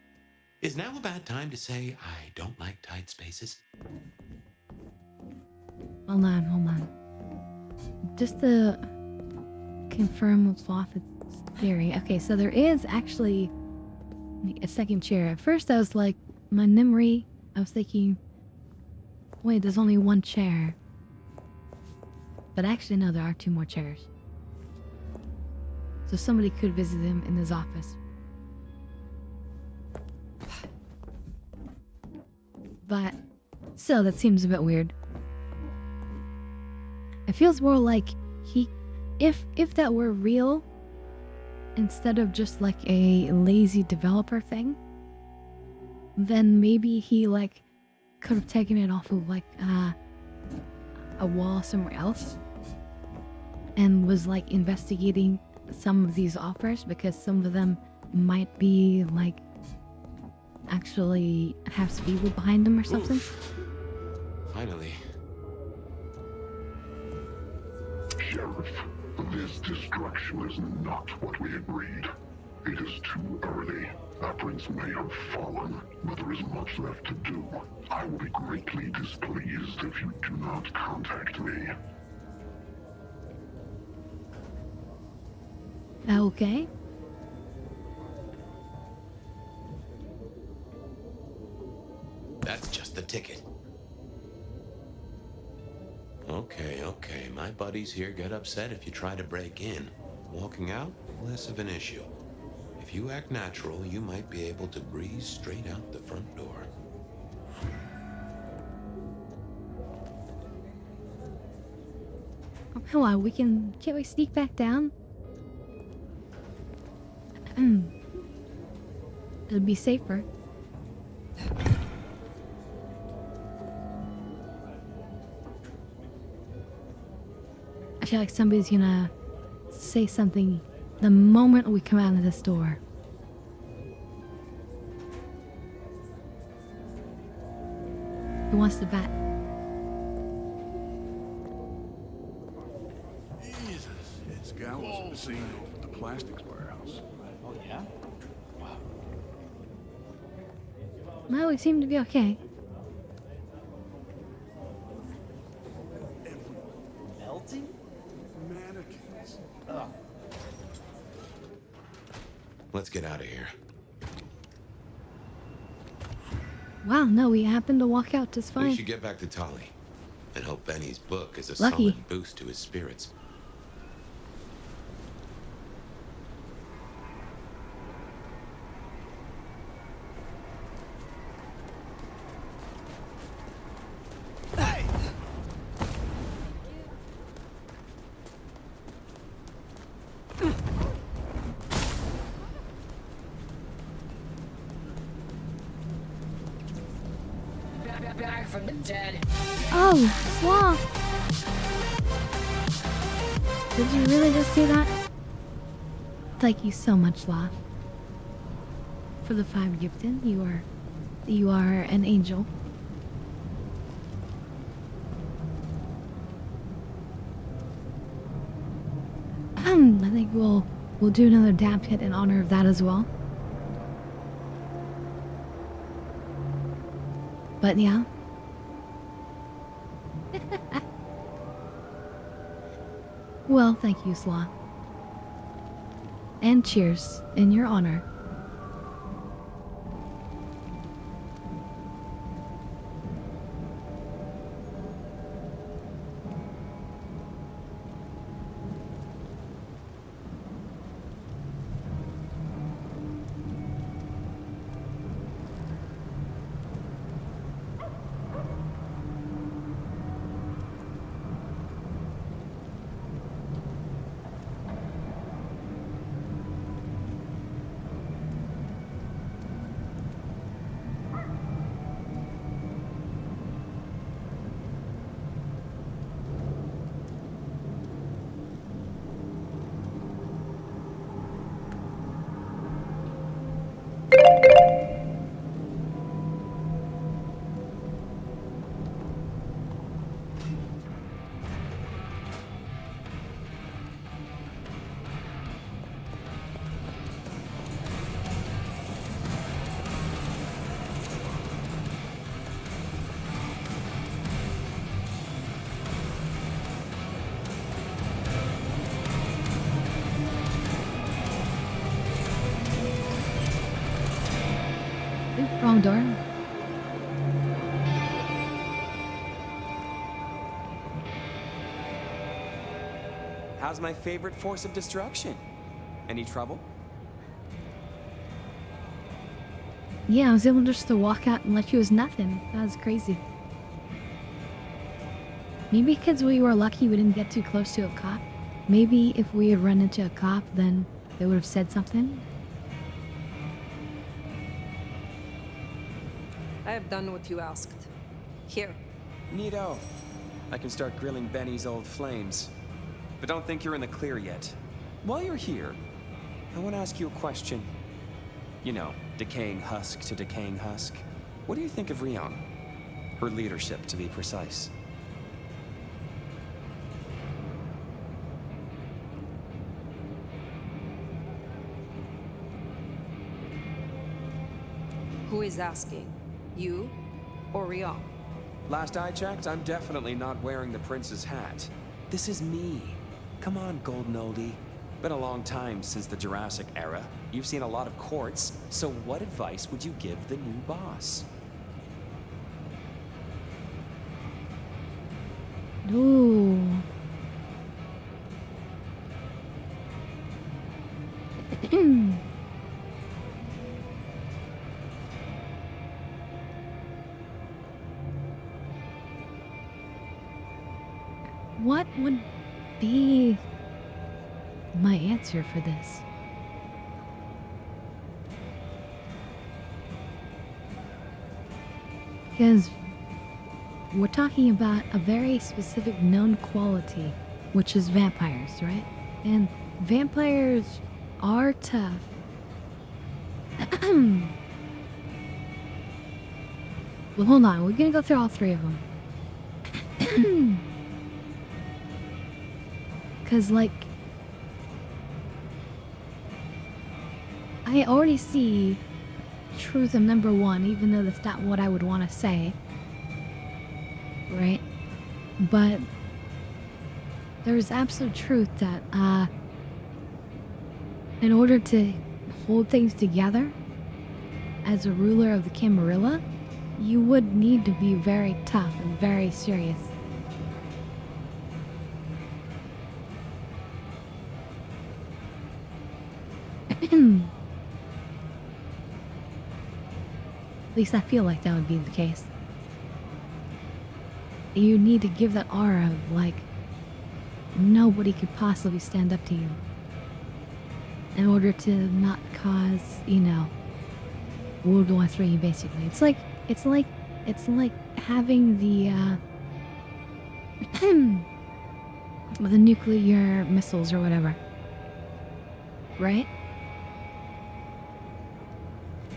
Is now a bad time to say I don't like tight spaces? Hold on. Just to confirm Sloth's theory. Okay, so there is actually a second chair. At first I was like, my memory, I was thinking, wait, there's only one chair. But actually, no, there are 2 more chairs. So somebody could visit him in his office. But still, that seems a bit weird. It feels more like if that were real, instead of just like a lazy developer thing, then maybe he like could have taken it off of like a wall somewhere else and was like investigating some of these offers, because some of them might be like actually have some people behind them or something. Oof. Finally. Sheriff, this destruction is not what we agreed. It is too early. Our prince may have fallen, but there is much left to do. I will be greatly displeased if you do not contact me. Okay. That's just the ticket. Okay. My buddies here get upset if you try to break in. Walking out, less of an issue. If you act natural, you might be able to breeze straight out the front door. Oh, come on, can't we sneak back down? It'd be safer. I feel like somebody's gonna say something the moment we come out of this door. Who wants to bat? gallows at the scene over at the plastics warehouse. Oh, yeah? Wow. No, we seem to be okay. Melting? Mannequins. Ugh. Let's get out of here. Wow, no, we happened to walk out just We fine. should get back to Tolly and hope Benny's book is a Lucky. solid boost to his spirits. Back from the dead. Oh, Slaw! Did you really just do that? Thank you so much, Slaw. For the 5 Gipton, you are an angel. I think we'll do another dab hit in honor of that as well. But yeah. Well, thank you, Slaw. And cheers in your honor. Wrong door. How's my favorite force of destruction? Any trouble? Yeah, I was able just to walk out and like it was nothing. That was crazy. Maybe because we were lucky we didn't get too close to a cop. Maybe if we had run into a cop, then they would have said something. I have done what you asked. Here. Neato. I can start grilling Benny's old flames. But don't think you're in the clear yet. While you're here, I want to ask you a question. You know, decaying husk to decaying husk. What do you think of Rion? Her leadership, to be precise. Who is asking? You or Rion? Last I checked, I'm definitely not wearing the prince's hat. This is me. Come on, golden oldie. Been a long time since the Jurassic era. You've seen a lot of courts, so what advice would you give the new boss? Ooh. What would be my answer for this? Because we're talking about a very specific known quality, which is vampires, right? And vampires are tough. Well, hold on. We're gonna go through all 3 of them. Because, like, I already see truth of number one, even though that's not what I would want to say. Right? But there's absolute truth that, in order to hold things together as a ruler of the Camarilla, you would need to be very tough and very serious. At least I feel like that would be the case. You need to give that aura of, like, nobody could possibly stand up to you. In order to not cause, you know, World War III, basically. It's like having the, the nuclear missiles or whatever. Right?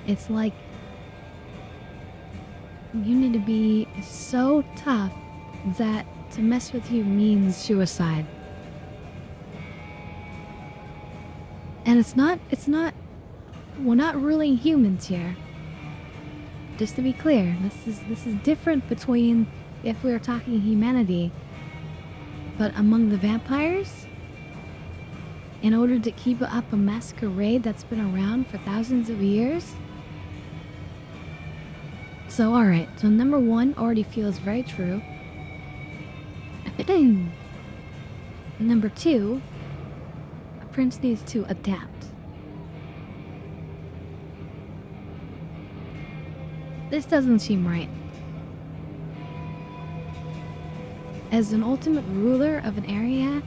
It's like you need to be so tough that to mess with you means suicide. And we're not ruling humans here. Just to be clear, this is different between if we were talking humanity. But among the vampires, in order to keep up a masquerade that's been around for thousands of years. So alright, so number one already feels very true. Number two, a prince needs to adapt. This doesn't seem right. As an ultimate ruler of an area,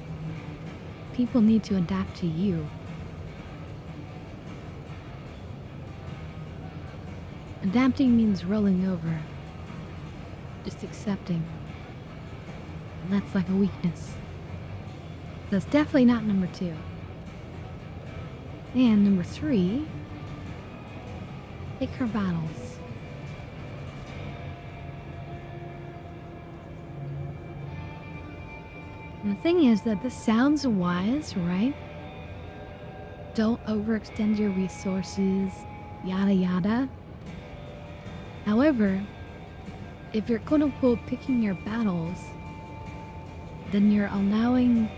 people need to adapt to you. Adapting means rolling over. Just accepting. And that's like a weakness. That's definitely not number two. And number three, pick her battles. And the thing is that this sounds wise, right? Don't overextend your resources, yada yada. However, if you're quote-unquote picking your battles, then you're allowing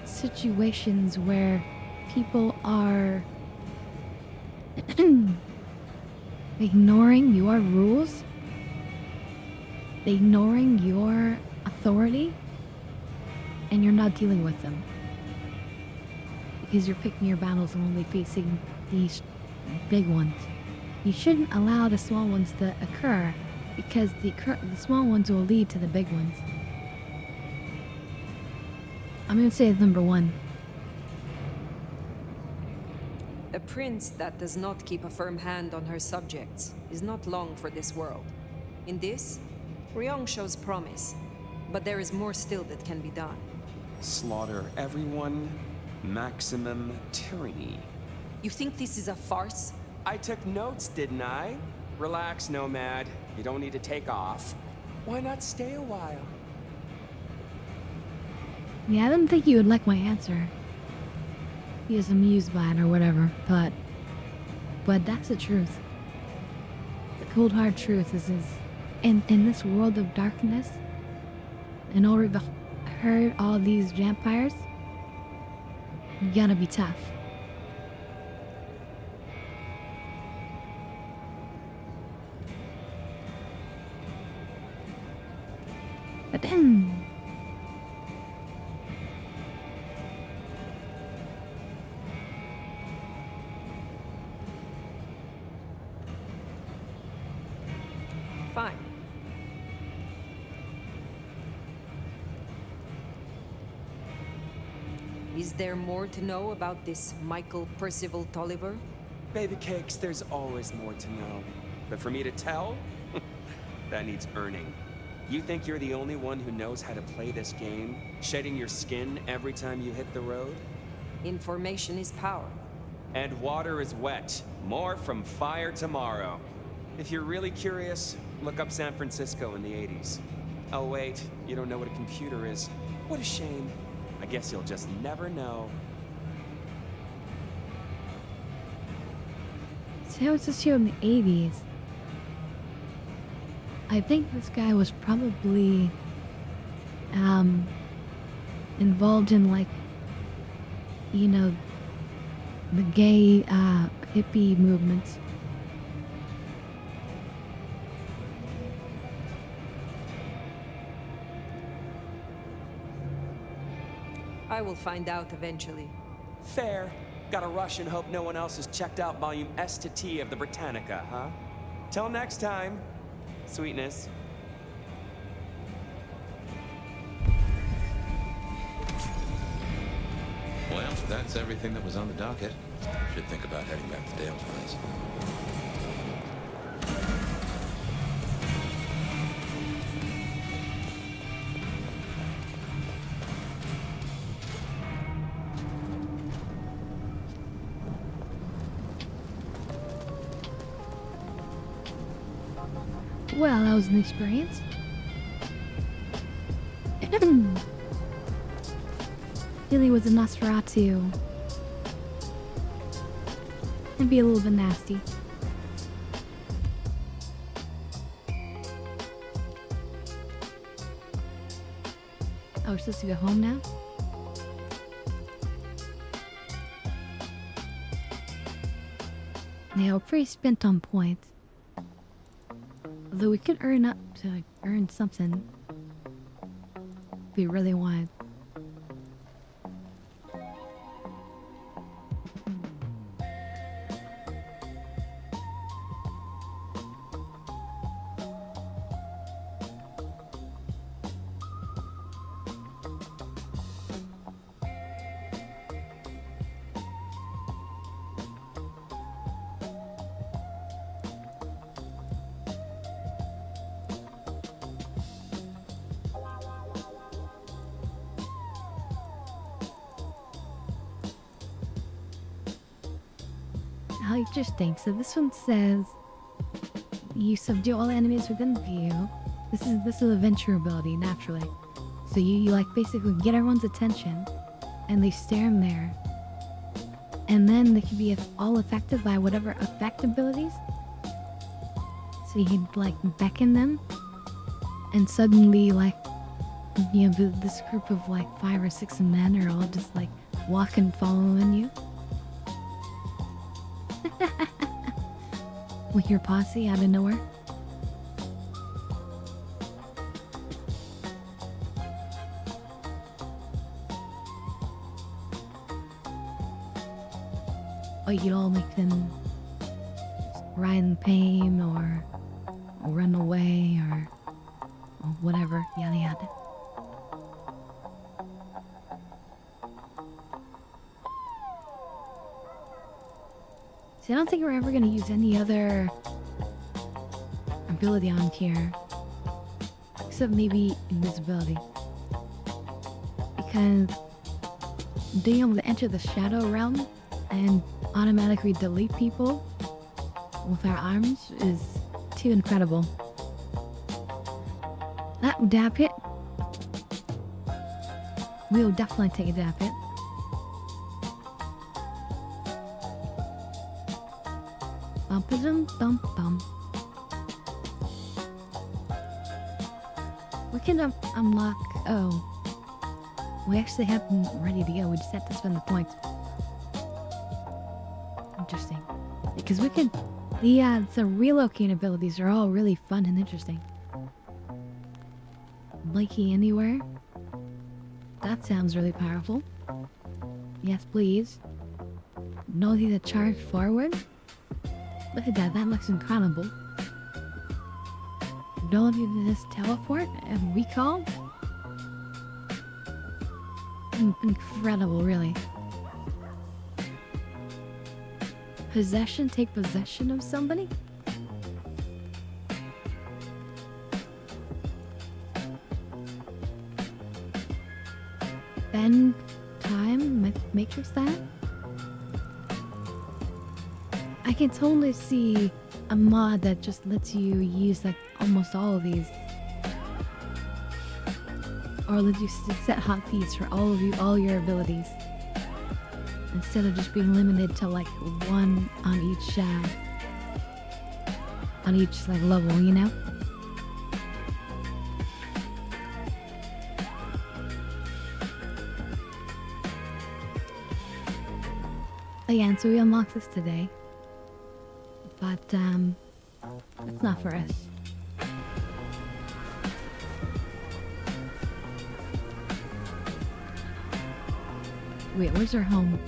situations where people are ignoring your rules, ignoring your authority, and you're not dealing with them. Because you're picking your battles and only facing these big ones. You shouldn't allow the small ones to occur, because the small ones will lead to the big ones. I'm gonna say number one. A prince that does not keep a firm hand on her subjects is not long for this world. In this, Ryong shows promise, but there is more still that can be done. Slaughter everyone, maximum tyranny. You think this is a farce? I took notes, didn't I? Relax, Nomad. You don't need to take off. Why not stay a while? Yeah, I didn't think you would like my answer. He was amused by it or whatever, but that's the truth. The cold hard truth is in this world of darkness, in order to hurt all these vampires, you gotta be tough. But then fine. Is there more to know about this Michael Percival Tolliver? Baby cakes, there's always more to know. But for me to tell, that needs earning. You think you're the only one who knows how to play this game? Shedding your skin every time you hit the road? Information is power. And water is wet. More from fire tomorrow. If you're really curious, look up San Francisco in the 80s. Oh wait, you don't know what a computer is. What a shame. I guess you'll just never know. Sam was just here in the 80s. I think this guy was probably involved in, like, you know, the gay hippie movements. I will find out eventually. Fair. Gotta rush and hope no one else has checked out volume S to T of the Britannica, huh? Till next time, sweetness. Well, that's everything that was on the docket. Should think about heading back to Dale's place. Well, that was an experience. Billy was a Nosferatu. It'd be a little bit nasty. Oh, we're supposed to go home now? Yeah, we're pretty spent on points. Although we could earn up to earn something if we really wanted. How interesting. So this one says you subdue all enemies within view. This is a venture ability, naturally. So you like basically get everyone's attention and they stare them there. And then they can be all affected by whatever effect abilities. So you can like beckon them and suddenly like, you know, this group of like 5 or 6 men are all just like walking, following you. With your posse out of nowhere. Or you'd all make them ride in pain or run away or whatever, yada yada. I don't think we're ever going to use any other ability on here. Except maybe invisibility. Because being able to enter the shadow realm and automatically delete people with our arms is too incredible. That dab hit. We'll definitely take a dab hit. Bum bum. We can unlock. Oh, we actually have them ready to go. We just have to spend the points. Interesting, because we can. The relocate abilities are all really fun and interesting. Blakey anywhere. That sounds really powerful. Yes, please. No need to charge forward. Look at that, that looks incredible. Don't need to just teleport and recall? Incredible, really. Possession, take possession of somebody? Bend time, matrix that? I can totally see a mod that just lets you use like almost all of these. Or lets you set hotkeys for all your abilities. Instead of just being limited to like one on each shaft. on each like level, you know? Again, so we unlocked this today. But it's not for us. Wait, where's our home?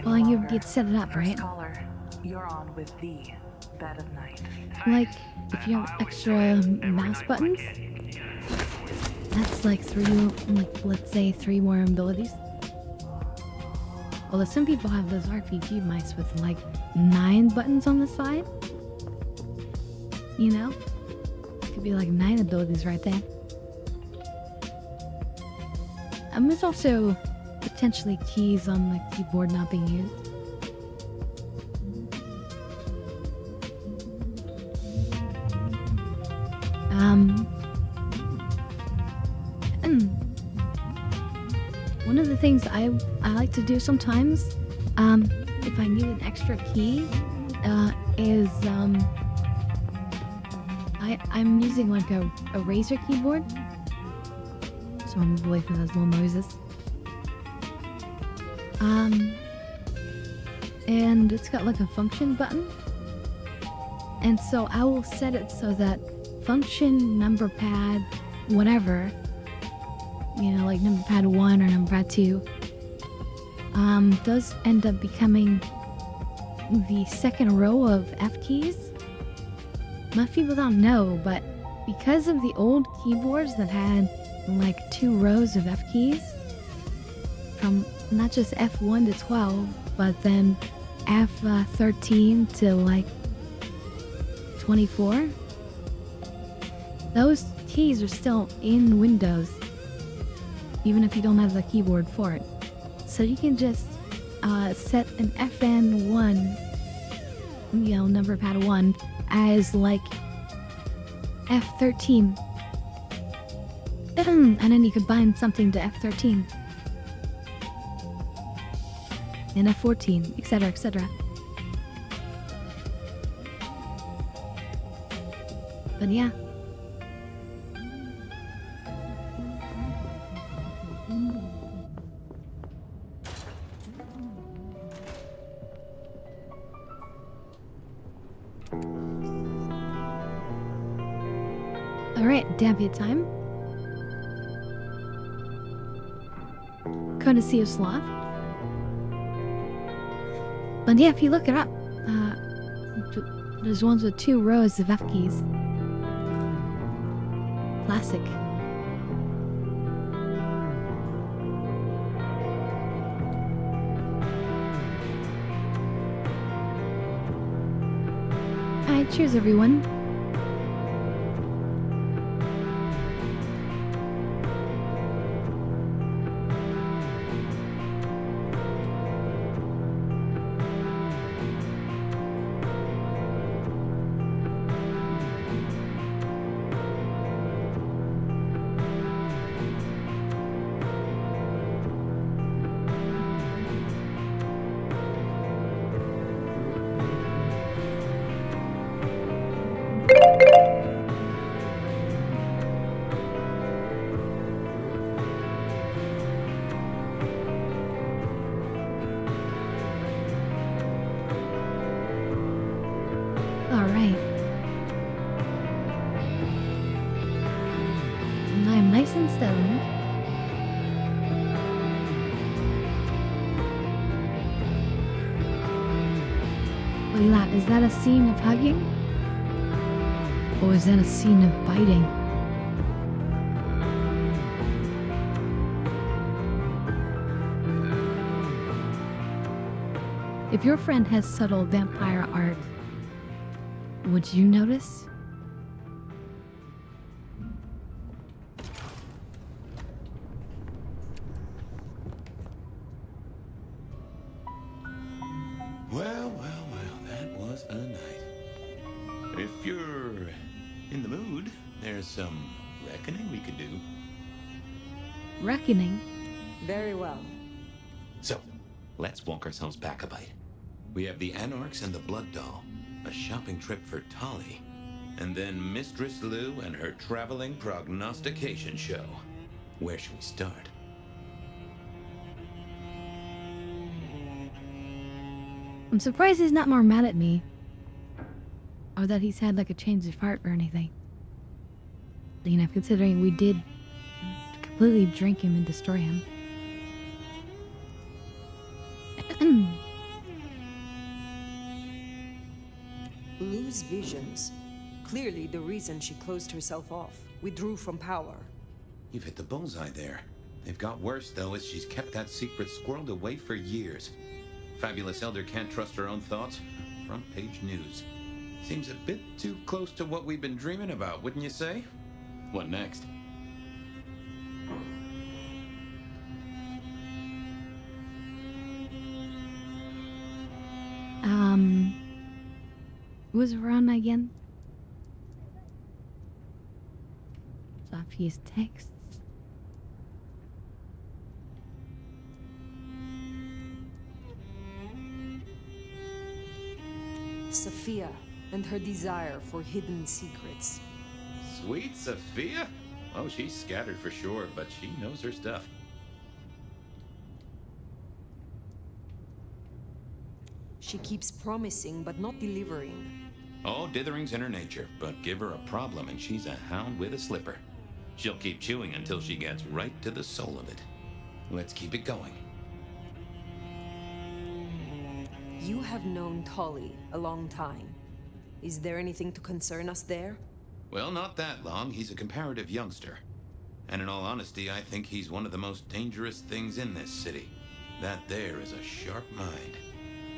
Well, you'd set it up, right? You're on with the bed of night. Like, if you have extra mouse buttons, that's like let's say 3 more abilities. Although some people have those RPG mice with like 9 buttons on the side. You know? Could be like 9 abilities right there. There's also potentially keys on the keyboard not being used. One of the things I like to do sometimes, if I need an extra key, is I'm using like a Razer keyboard. So I'm away from those little noises. And it's got like a function button. And so I will set it so that function, number pad, whatever, you know, like number pad 1 or number pad 2, does end up becoming the second row of F keys. Most people don't know, but because of the old keyboards that had like 2 rows of F keys, from not just F1 to 12, but then F13 to like 24, those keys are still in Windows, even if you don't have the keyboard for it. So you can just set an FN1, you know, number pad 1, as like F13. And then you could bind something to F13. And F14, etc., etc. But yeah. Alright, Dampier time. Courtesy of Sloth. But yeah, if you look it up, there's ones with 2 rows of F keys. Classic. Alright, cheers everyone. Is that a scene of hugging? Or is that a scene of biting? If your friend has subtle vampire art, would you notice? Well, that was a night. If you're in the mood, there's some reckoning we could do. Reckoning? Very well. So, let's walk ourselves back a bite. We have the Anarchs and the Blood Doll, a shopping trip for Tolly, and then Mistress Lou and her traveling prognostication show. Where should we start? I'm surprised he's not more mad at me. Or that he's had like a change of heart or anything. You know, considering we did completely drink him and destroy him. Lou's visions. Clearly the reason she closed herself off. Withdrew from power. You've hit the bullseye there. They've got worse, though, as she's kept that secret squirreled away for years. Fabulous Elder can't trust her own thoughts. Front page news. Seems a bit too close to what we've been dreaming about, wouldn't you say? What next? Who's around again? Sophia's texts. Sophia and her desire for hidden secrets. Sweet Sophia? Oh, she's scattered for sure, but she knows her stuff. She keeps promising but not delivering. Oh, dithering's in her nature, but give her a problem and she's a hound with a slipper. She'll keep chewing until she gets right to the soul of it. Let's keep it going. You have known Tolly a long time. Is there anything to concern us there? Well, not that long. He's a comparative youngster. And in all honesty, I think he's one of the most dangerous things in this city. That there is a sharp mind.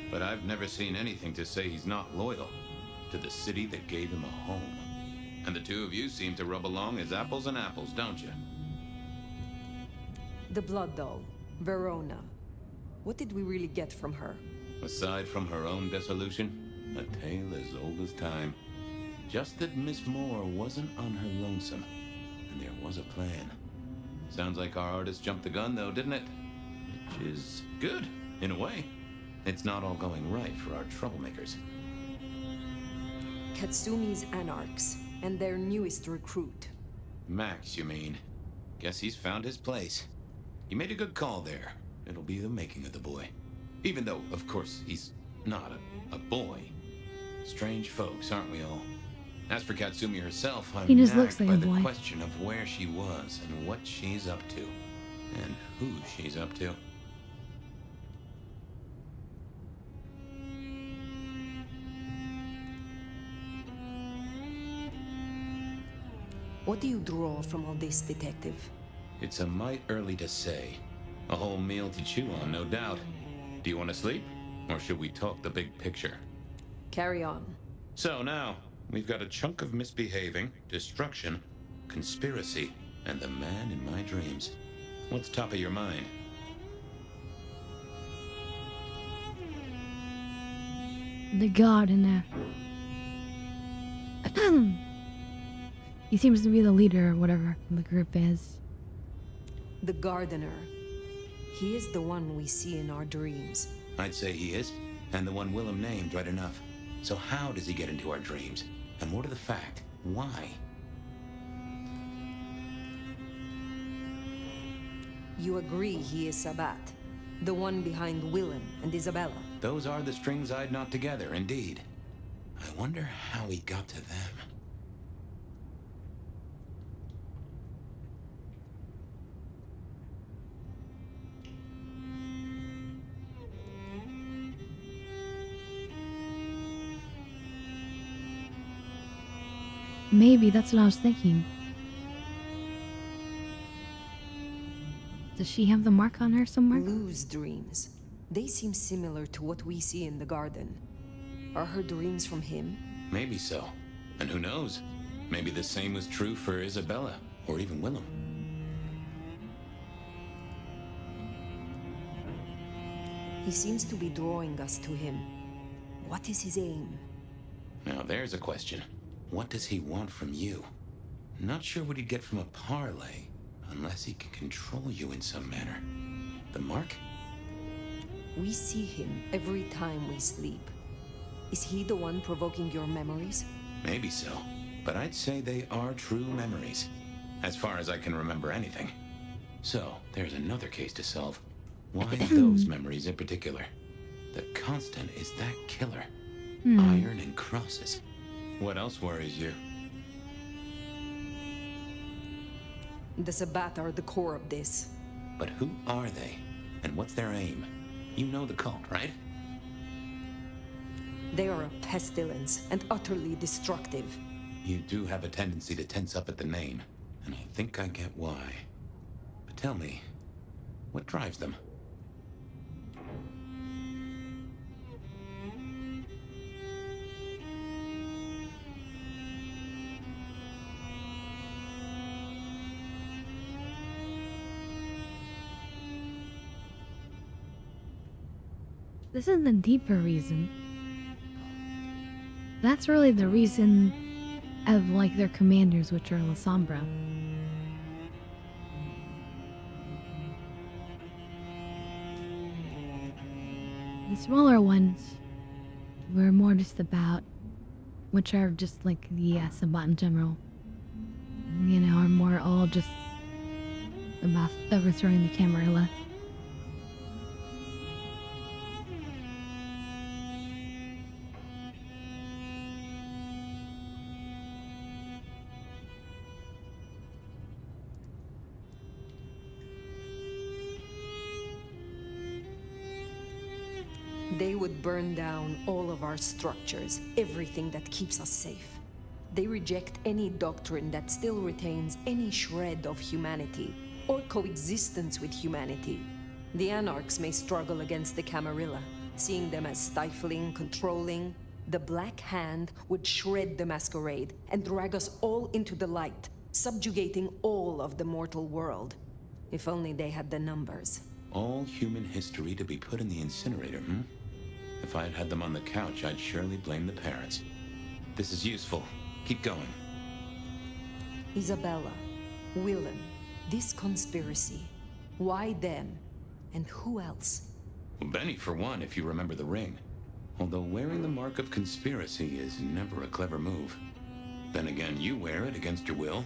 But I've never seen anything to say he's not loyal to the city that gave him a home. And the two of you seem to rub along as apples and apples, don't you? The Blood Doll, Verona. What did we really get from her? Aside from her own dissolution, a tale as old as time. Just that Miss Moore wasn't on her lonesome, and there was a plan. Sounds like our artist jumped the gun, though, didn't it? Which is good, in a way. It's not all going right for our troublemakers. Katsumi's Anarchs, and their newest recruit. Max, you mean? Guess he's found his place. You made a good call there. It'll be the making of the boy. Even though, of course, he's not a boy. Strange folks, aren't we all? As for Katsumi herself, I'm he just nagged looks like by a the boy. question of where she was and what she's up to. And who she's up to. What do you draw from all this, Detective? It's a mite early to say. A whole meal to chew on, no doubt. Do you want to sleep? Or should we talk the big picture? Carry on. So now, we've got a chunk of misbehaving, destruction, conspiracy, and the man in my dreams. What's top of your mind? The gardener. He seems to be the leader or whatever the group is. The gardener. He is the one we see in our dreams. I'd say he is, and the one Willem named right enough. So how does he get into our dreams? And more to the fact, why? You agree he is Sabat, the one behind Willem and Isabella. Those are the strings I'd knot together, indeed. I wonder how he got to them. Maybe that's what I was thinking. Does she have the mark on her somewhere? Lou's dreams. They seem similar to what we see in the garden. Are her dreams from him? Maybe so. And who knows? Maybe the same was true for Isabella, or even Willem. He seems to be drawing us to him. What is his aim? Now there's a question. What does he want from you? Not sure what he'd get from a parlay, unless he can control you in some manner. The mark? We see him every time we sleep. Is he the one provoking your memories? Maybe so, but I'd say they are true memories, as far as I can remember anything. So, there's another case to solve. Why those memories in particular? The constant is that killer. Iron and crosses. What else worries you? The Sabbat are the core of this. But who are they? And what's their aim? You know the cult, right? They are a pestilence and utterly destructive. You do have a tendency to tense up at the name, and I think I get why. But tell me, what drives them? This is the deeper reason. That's really the reason of, like, their commanders, which are Lasambra. The smaller ones were more just about, which are just like the Sabbat in general. You know, are more all just about overthrowing the Camarilla. They would burn down all of our structures, everything that keeps us safe. They reject any doctrine that still retains any shred of humanity, or coexistence with humanity. The Anarchs may struggle against the Camarilla, seeing them as stifling, controlling. The Black Hand would shred the Masquerade and drag us all into the light, subjugating all of the mortal world. If only they had the numbers. All human history to be put in the incinerator, hmm? If I had had them on the couch, I'd surely blame the parents. This is useful. Keep going. Isabella, Willem, this conspiracy. Why them? And who else? Well, Benny, for one, if you remember the ring. Although wearing the mark of conspiracy is never a clever move. Then again, you wear it against your will.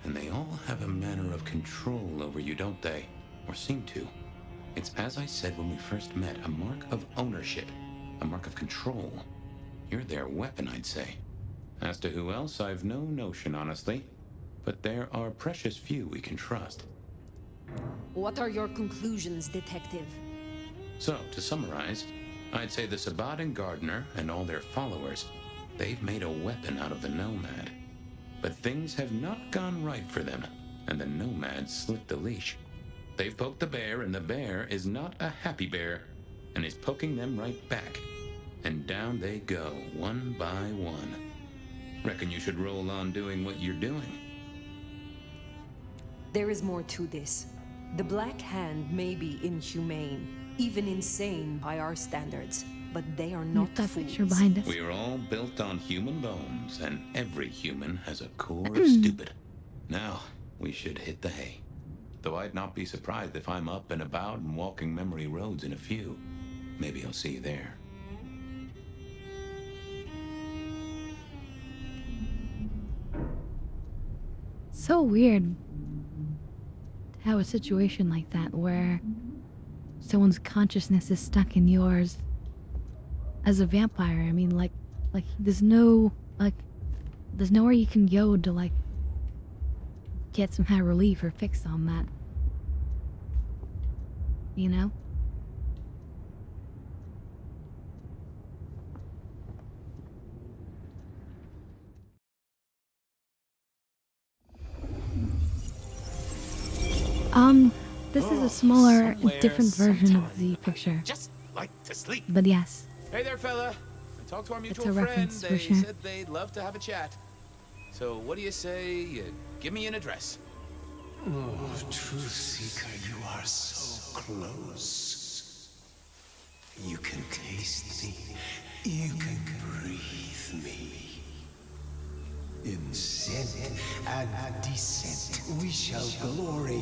And they all have a manner of control over you, don't they? Or seem to. It's as I said when we first met, a mark of ownership. A mark of control. You're their weapon, I'd say. As to who else, I've no notion, honestly. But there are precious few we can trust. What are your conclusions, Detective? So, to summarize, I'd say the Sabbat and Gardner and all their followers, they've made a weapon out of the Nomad. But things have not gone right for them, and the Nomad slipped the leash. They've poked the bear, and the bear is not a happy bear, and is poking them right back. And down they go, one by one. Reckon you should roll on doing what you're doing. There is more to this. The Black Hand may be inhumane, even insane by our standards, but they are not that fools. picture behind us. We are all built on human bones, and every human has a core of stupid. Now, we should hit the hay. Though I'd not be surprised if I'm up and about and walking memory roads in a few. Maybe I'll see you there. So weird to have a situation like that where someone's consciousness is stuck in yours. As a vampire, I mean, like there's nowhere you can go to, like, get some kind of relief or fix on that. You know? This is a smaller, different version of the picture. Just like to sleep. But yes, Hey there, fella. I talked to our it's mutual a friend. reference for They sure. said they'd love to have a chat. So what do you say you give me an address? Oh, Truth Seeker, you are so close. You can taste me. You can breathe me. In scent and descent, we shall glory,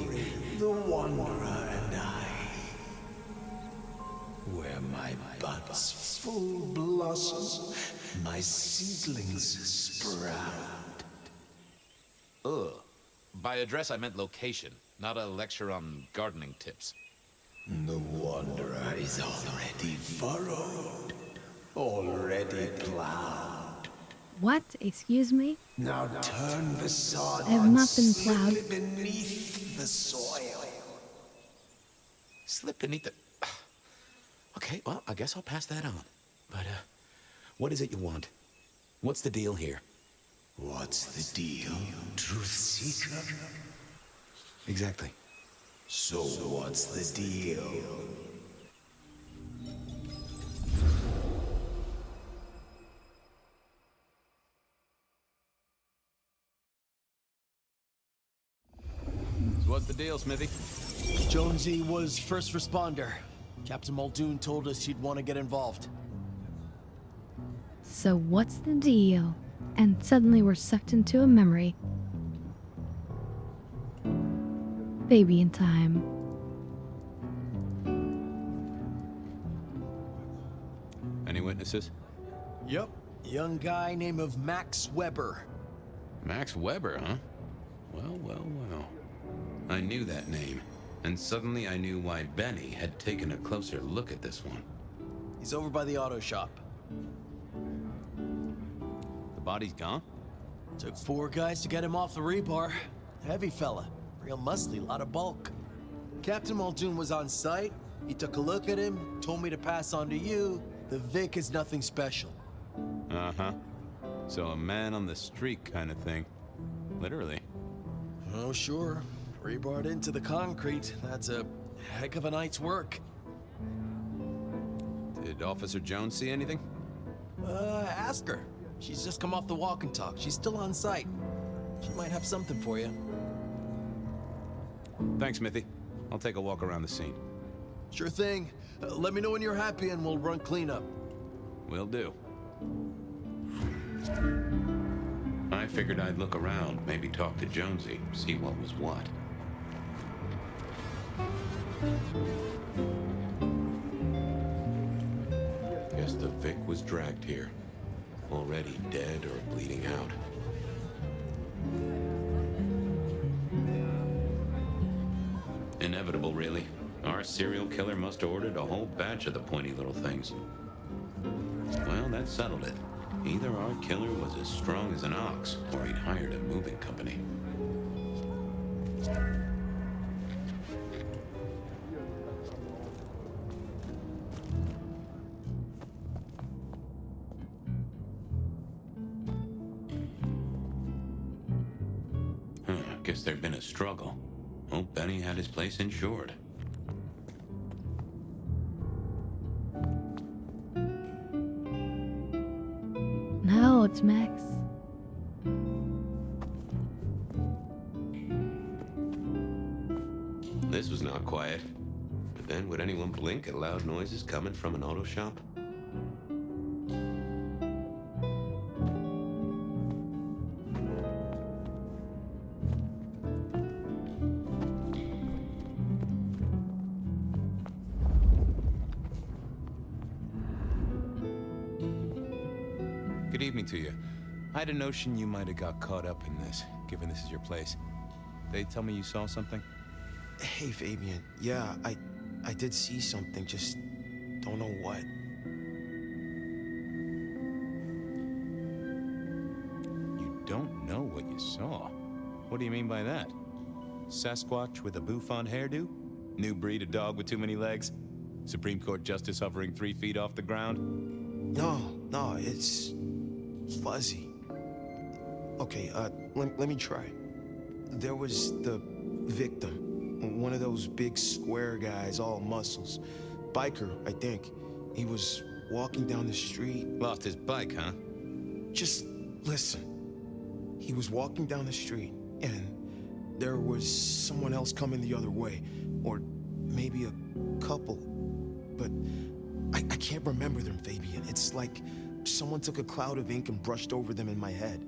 the Wanderer and I. Where my buds full blossom, my seedlings sprout. Ugh. By address, I meant location, not a lecture on gardening tips. The Wanderer is already furrowed, already plowed. What? Excuse me? Now turn the sod I have and not been slip plowed. it beneath the soil. Slip beneath the... Okay, well, I guess I'll pass that on. But, what is it you want? What's the deal here? What's the deal, Truth Seeker? Exactly. So what's the deal? So what's the deal, Smithy? Jonesy was first responder. Captain Muldoon told us he'd want to get involved. So what's the deal? And suddenly we're sucked into a memory. Baby in time. Any witnesses? Yep. Young guy named of Max Weber. Max Weber, huh? Well, well, well. I knew that name, and suddenly I knew why Benny had taken a closer look at this one. He's over by the auto shop. The body's gone? Took 4 guys to get him off the rebar. Heavy fella. Real muscly, lot of bulk. Captain Muldoon was on site. He took a look at him, told me to pass on to you. The Vic is nothing special. Uh-huh. So a man on the street kind of thing. Literally. Oh, sure. Rebarred into the concrete. That's a heck of a night's work. Did Officer Jones see anything? Ask her. She's just come off the walk and talk. She's still on site. She might have something for you. Thanks, Smithy. I'll take a walk around the scene. Sure thing. Let me know when you're happy and we'll run cleanup. Will do. I figured I'd look around, maybe talk to Jonesy, see what was what. Guess the Vic was dragged here. Already dead or bleeding out. Inevitable, really. Our serial killer must have ordered a whole batch of the pointy little things. Well, that settled it. Either our killer was as strong as an ox, or he'd hired a moving company. Guess there'd been a struggle. Hope Benny had his place insured. No, it's Max. This was not quiet. But then, would anyone blink at loud noises coming from an auto shop? Good evening to you. I had a notion you might have got caught up in this, given this is your place. They tell me you saw something? Hey, Fabian. Yeah, I did see something, just don't know what. You don't know what you saw? What do you mean by that? Sasquatch with a bouffant hairdo? New breed of dog with too many legs? Supreme Court justice hovering 3 feet off the ground? No, it's fuzzy. Okay, let me try. There was the victim, one of those big square guys, all muscles. Biker, I think. He was walking down the street. Lost his bike, huh? Just listen. He was walking down the street, and there was someone else coming the other way. Or maybe a couple. But I can't remember them, Fabian. It's like someone took a cloud of ink and brushed over them in my head.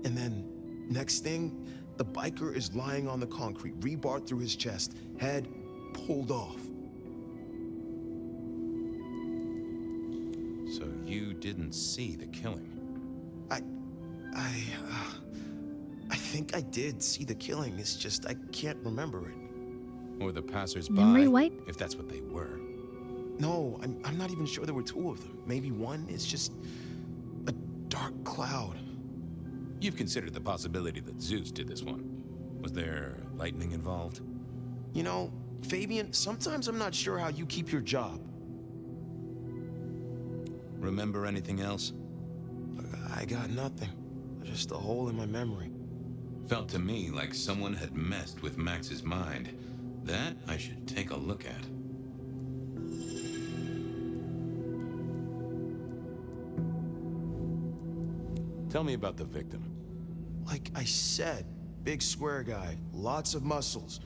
And then, next thing, the biker is lying on the concrete, rebar through his chest, head pulled off. So you didn't see the killing? I think I did see the killing. It's just I can't remember it. Or the passersby, Memory wipe? if that's what they were. No, I'm not even sure there were two of them. Maybe one is just a dark cloud. You've considered the possibility that Zeus did this one. Was there lightning involved? You know, Fabian, sometimes I'm not sure how you keep your job. Remember anything else? I got nothing. Just a hole in my memory. Felt to me like someone had messed with Max's mind. That I should take a look at. Tell me about the victim. Like I said, big square guy, lots of muscles.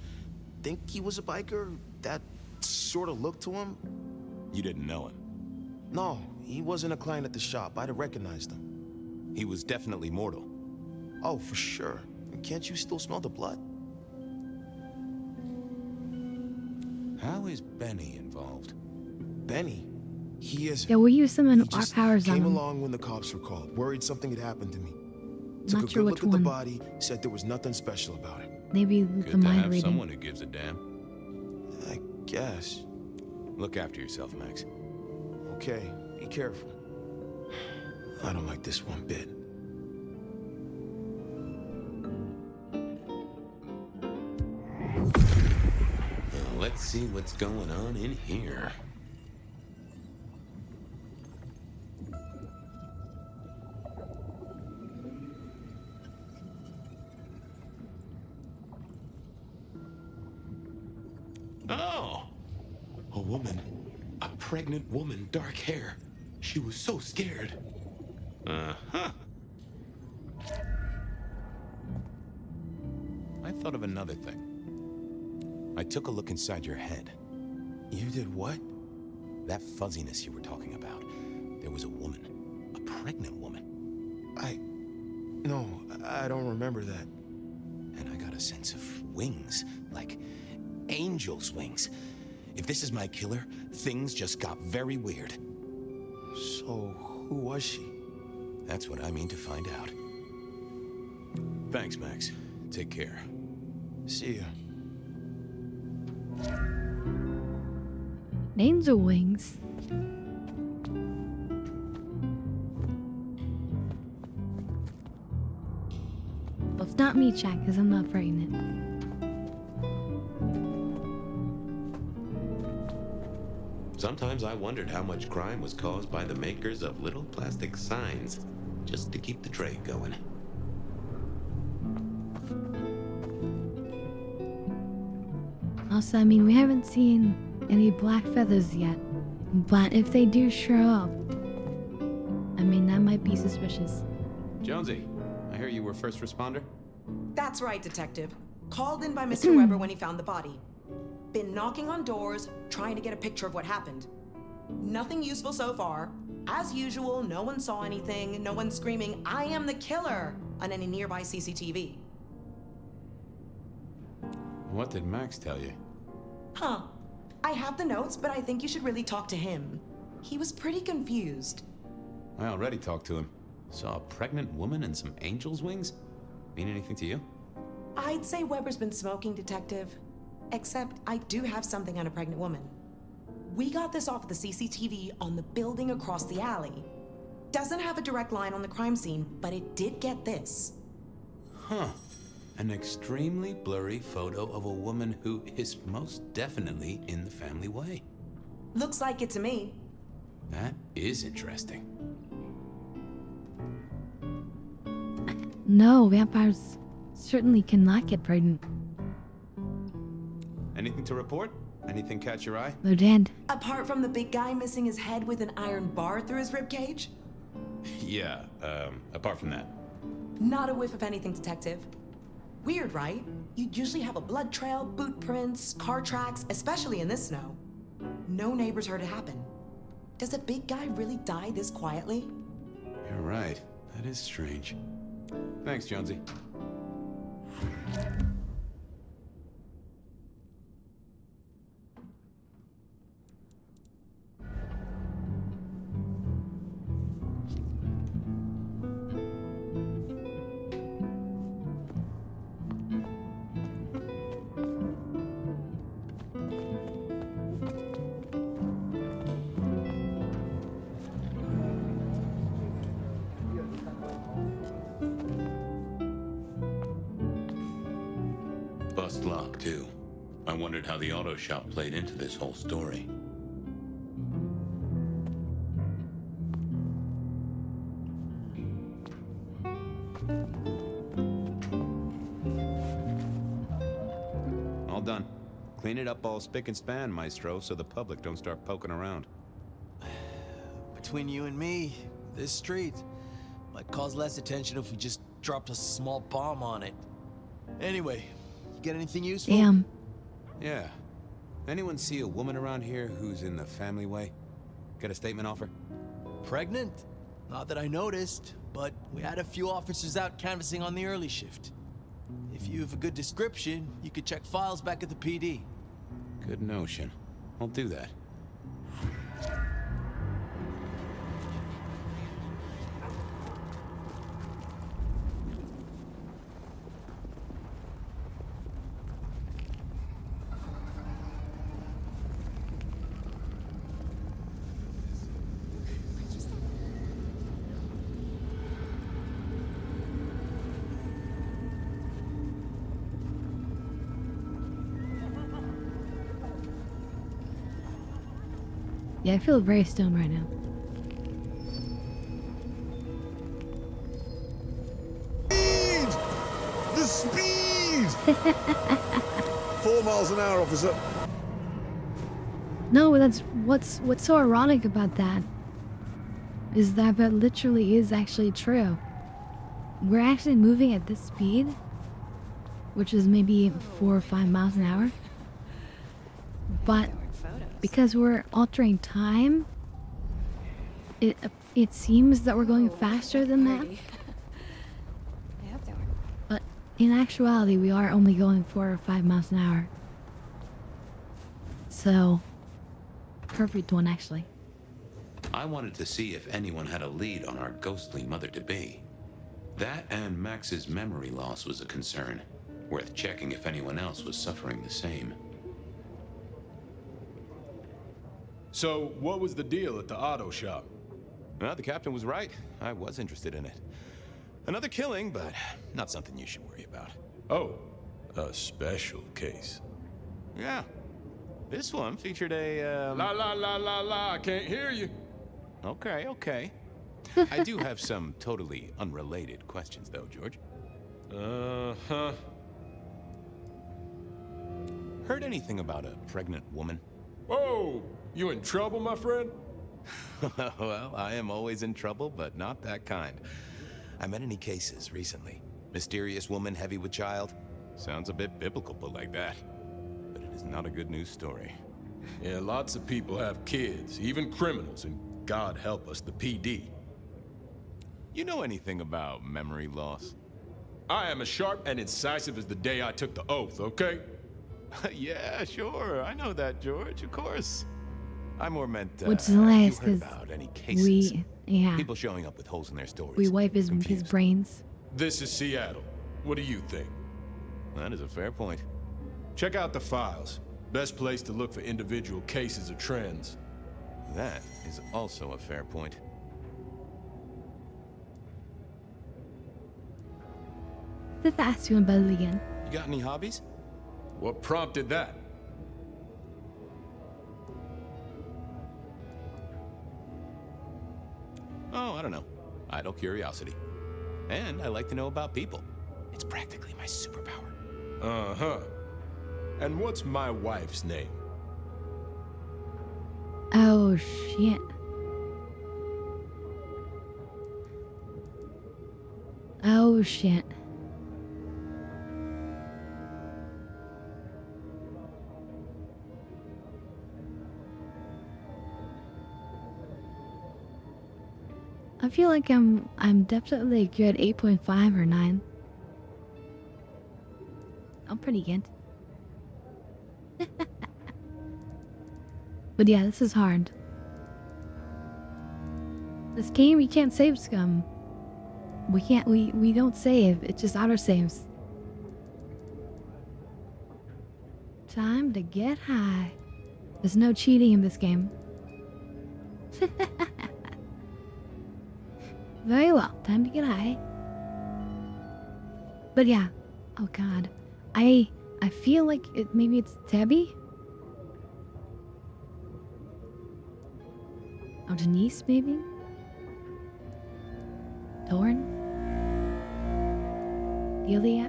Think he was a biker? That sort of looked to him? You didn't know him? No, he wasn't a client at the shop. I'd have recognized him. He was definitely mortal. Oh, for sure. Can't you still smell the blood? How is Benny involved? Benny? He is. Yeah, we use some of our just powers on came him. along when the cops were called. Worried something had happened to me. Took Not a sure good which look at one. the body, said there was nothing special about it. Maybe the Good to mind have reading. someone who gives a damn. I guess. Look after yourself, Max. Okay, be careful. I don't like this one bit. Well, let's see what's going on in here. Oh! A woman. A pregnant woman, dark hair. She was so scared. Uh-huh. I thought of another thing. I took a look inside your head. You did what? That fuzziness you were talking about. There was a woman. A pregnant woman. No, I don't remember that. And I got a sense of wings. Like angel's wings. If this is my killer, things just got very weird. So, who was she? That's what I mean to find out. Thanks, Max. Take care. See ya. Angel wings. Well, it's not me, Jack, because I'm not pregnant. Sometimes I wondered how much crime was caused by the makers of little plastic signs, just to keep the trade going. Also, I mean, we haven't seen any black feathers yet, but if they do show up, I mean, that might be suspicious. Jonesy, I hear you were first responder? That's right, Detective. Called in by Mr. Weber when he found the body. Been knocking on doors, trying to get a picture of what happened. Nothing useful so far. As usual, no one saw anything, no one screaming, "I am the killer!" on any nearby CCTV. What did Max tell you? Huh. I have the notes, but I think you should really talk to him. He was pretty confused. I already talked to him. Saw a pregnant woman and some angel's wings? Mean anything to you? I'd say Weber's been smoking, Detective. Except I do have something on a pregnant woman. We got this off of the CCTV on the building across the alley. Doesn't have a direct line on the crime scene, but it did get this. Huh. An extremely blurry photo of a woman who is most definitely in the family way. Looks like it to me. That is interesting. No, vampires certainly cannot get pregnant. Anything to report? Anything catch your eye? Lieutenant. Apart from the big guy missing his head with an iron bar through his ribcage? Yeah, apart from that. Not a whiff of anything, Detective. Weird, right? You'd usually have a blood trail, boot prints, car tracks, especially in this snow. No neighbors heard it happen. Does a big guy really die this quietly? You're right. That is strange. Thanks, Jonesy. Bust lock, too. I wondered how the auto shop played into this whole story. All done. Clean it up all spick and span, Maestro, so the public don't start poking around. Between you and me, this street might cause less attention if we just dropped a small bomb on it. Anyway, you get anything useful? Damn. Yeah. Anyone see a woman around here who's in the family way? Get a statement off her? Pregnant? Not that I noticed, but we had a few officers out canvassing on the early shift. If you have a good description, you could check files back at the PD. Good notion. I'll do that. Yeah, I feel very stoned right now. The speed! 4 miles an hour, officer. No, that's what's so ironic about that is that literally is actually true. We're actually moving at this speed, which is maybe 4 or 5 miles an hour. But because we're altering time, it seems that we're going faster than that. But in actuality, we are only going 4 or 5 miles an hour. So, perfect one actually. I wanted to see if anyone had a lead on our ghostly mother-to-be. That and Max's memory loss was a concern, worth checking if anyone else was suffering the same. So, what was the deal at the auto shop? Well, the captain was right. I was interested in it. Another killing, but not something you should worry about. Oh, a special case. Yeah. This one featured a, La la la la la, I can't hear you. Okay, okay. I do have some totally unrelated questions, though, George. Uh-huh. Heard anything about a pregnant woman? Whoa! You in trouble, my friend? Well, I am always in trouble, but not that kind. I met any cases recently? Mysterious woman heavy with child? Sounds a bit biblical put like that. But it is not a good news story. Yeah, lots of people have kids, even criminals, and God help us, the PD. You know anything about memory loss? I am as sharp and incisive as the day I took the oath, okay? Yeah, sure. I know that, George, of course. I more meant, which is hilarious because because any cases? yeah, People showing up with holes in their stories. we wipe his brains. This is Seattle. What do you think? That is a fair point. Check out the files. Best place to look for individual cases or trends. That is also a fair point. Did I ask you about it again? You got any hobbies? What prompted that? Oh, I don't know. Idle curiosity. And I like to know about people. It's practically my superpower. Uh-huh. And what's my wife's name? Oh, shit. Oh, shit. I feel like I'm definitely a good 8.5 or 9. I'm pretty good. But yeah, this is hard. This game, you can't save scum. We don't save, it just auto saves. Time to get high. There's no cheating in this game. Very well, time to get high. But yeah, oh god. I feel like maybe it's Debbie? Oh, Denise, maybe? Torn? Delia?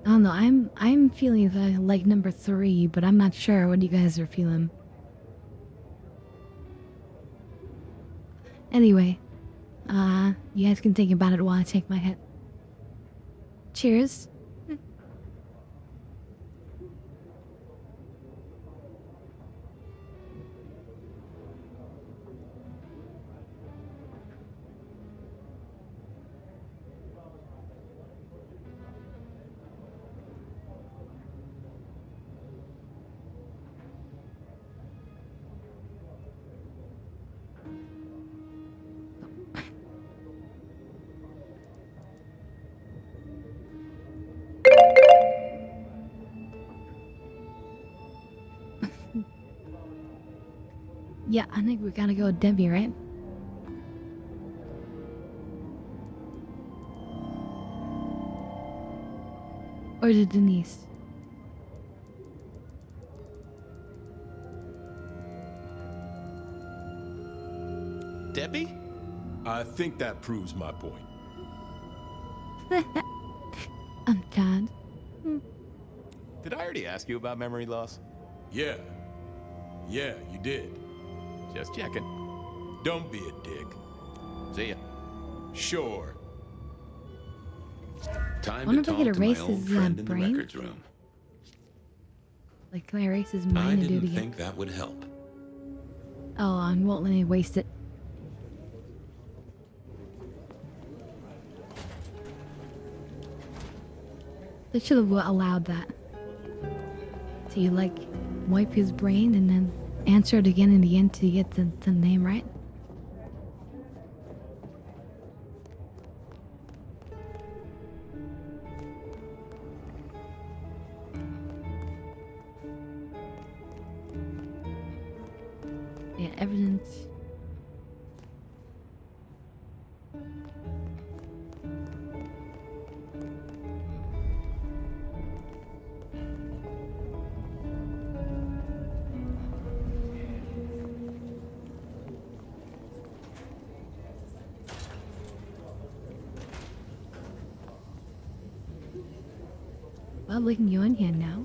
I don't know, I'm feeling like number 3, but I'm not sure what you guys are feeling. Anyway, you guys can think about it while I take my hit. Cheers. Yeah, I think we gotta go with Debbie, right? Or is it Denise? Debbie? I think that proves my point. I'm Todd. Did I already ask you about memory loss? Yeah. Yeah, you did. Just checking. Don't be a dick. See ya. Sure. Time to talk to my old friend in the brain? records room. Like, can I erase his I mind and do it didn't again? think that would help. Oh, I won't let me waste it. They should have allowed that. So you, like, wipe his brain and then answer it again in the end to get the name right. Yeah, evidence. Well, we can go in here now.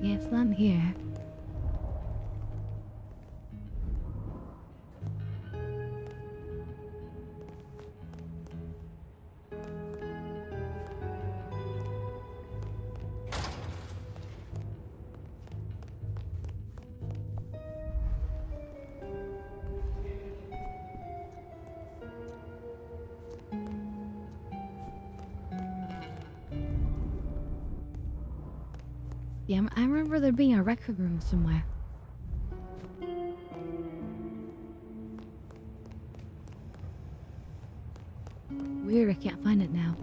Yes, I'm here. Yeah, I remember there being a record room somewhere. Weird, I can't find it now.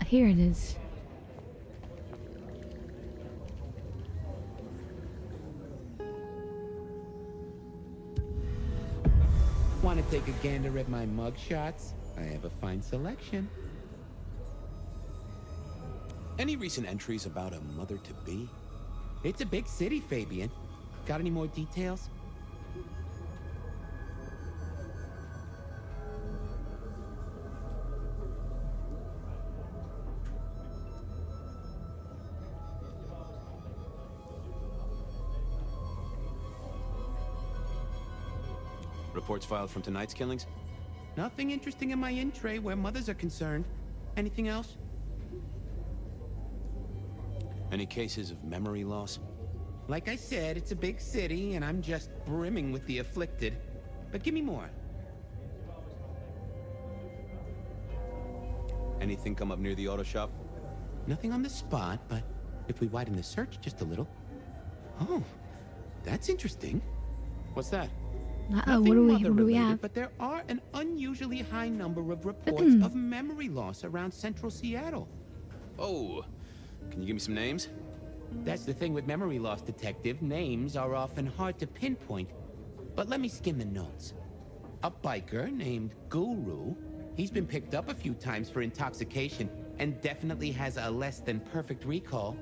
Here it is. Want to take a gander at my mugshots? I have a fine selection. Any recent entries about a mother-to-be? It's a big city, Fabian. Got any more details? Reports filed from tonight's killings? Nothing interesting in my in-tray where mothers are concerned. Anything else? Any cases of memory loss? Like I said, it's a big city, and I'm just brimming with the afflicted. But give me more. Anything come up near the auto shop? Nothing on the spot, but if we widen the search just a little... Oh, that's interesting. What's that? Uh-oh, what do we have? But there are an unusually high number of reports of memory loss around central Seattle. Oh, can you give me some names? That's the thing with memory loss, Detective. Names are often hard to pinpoint. But let me skim the notes. A biker named Guru. He's been picked up a few times for intoxication and definitely has a less than perfect recall.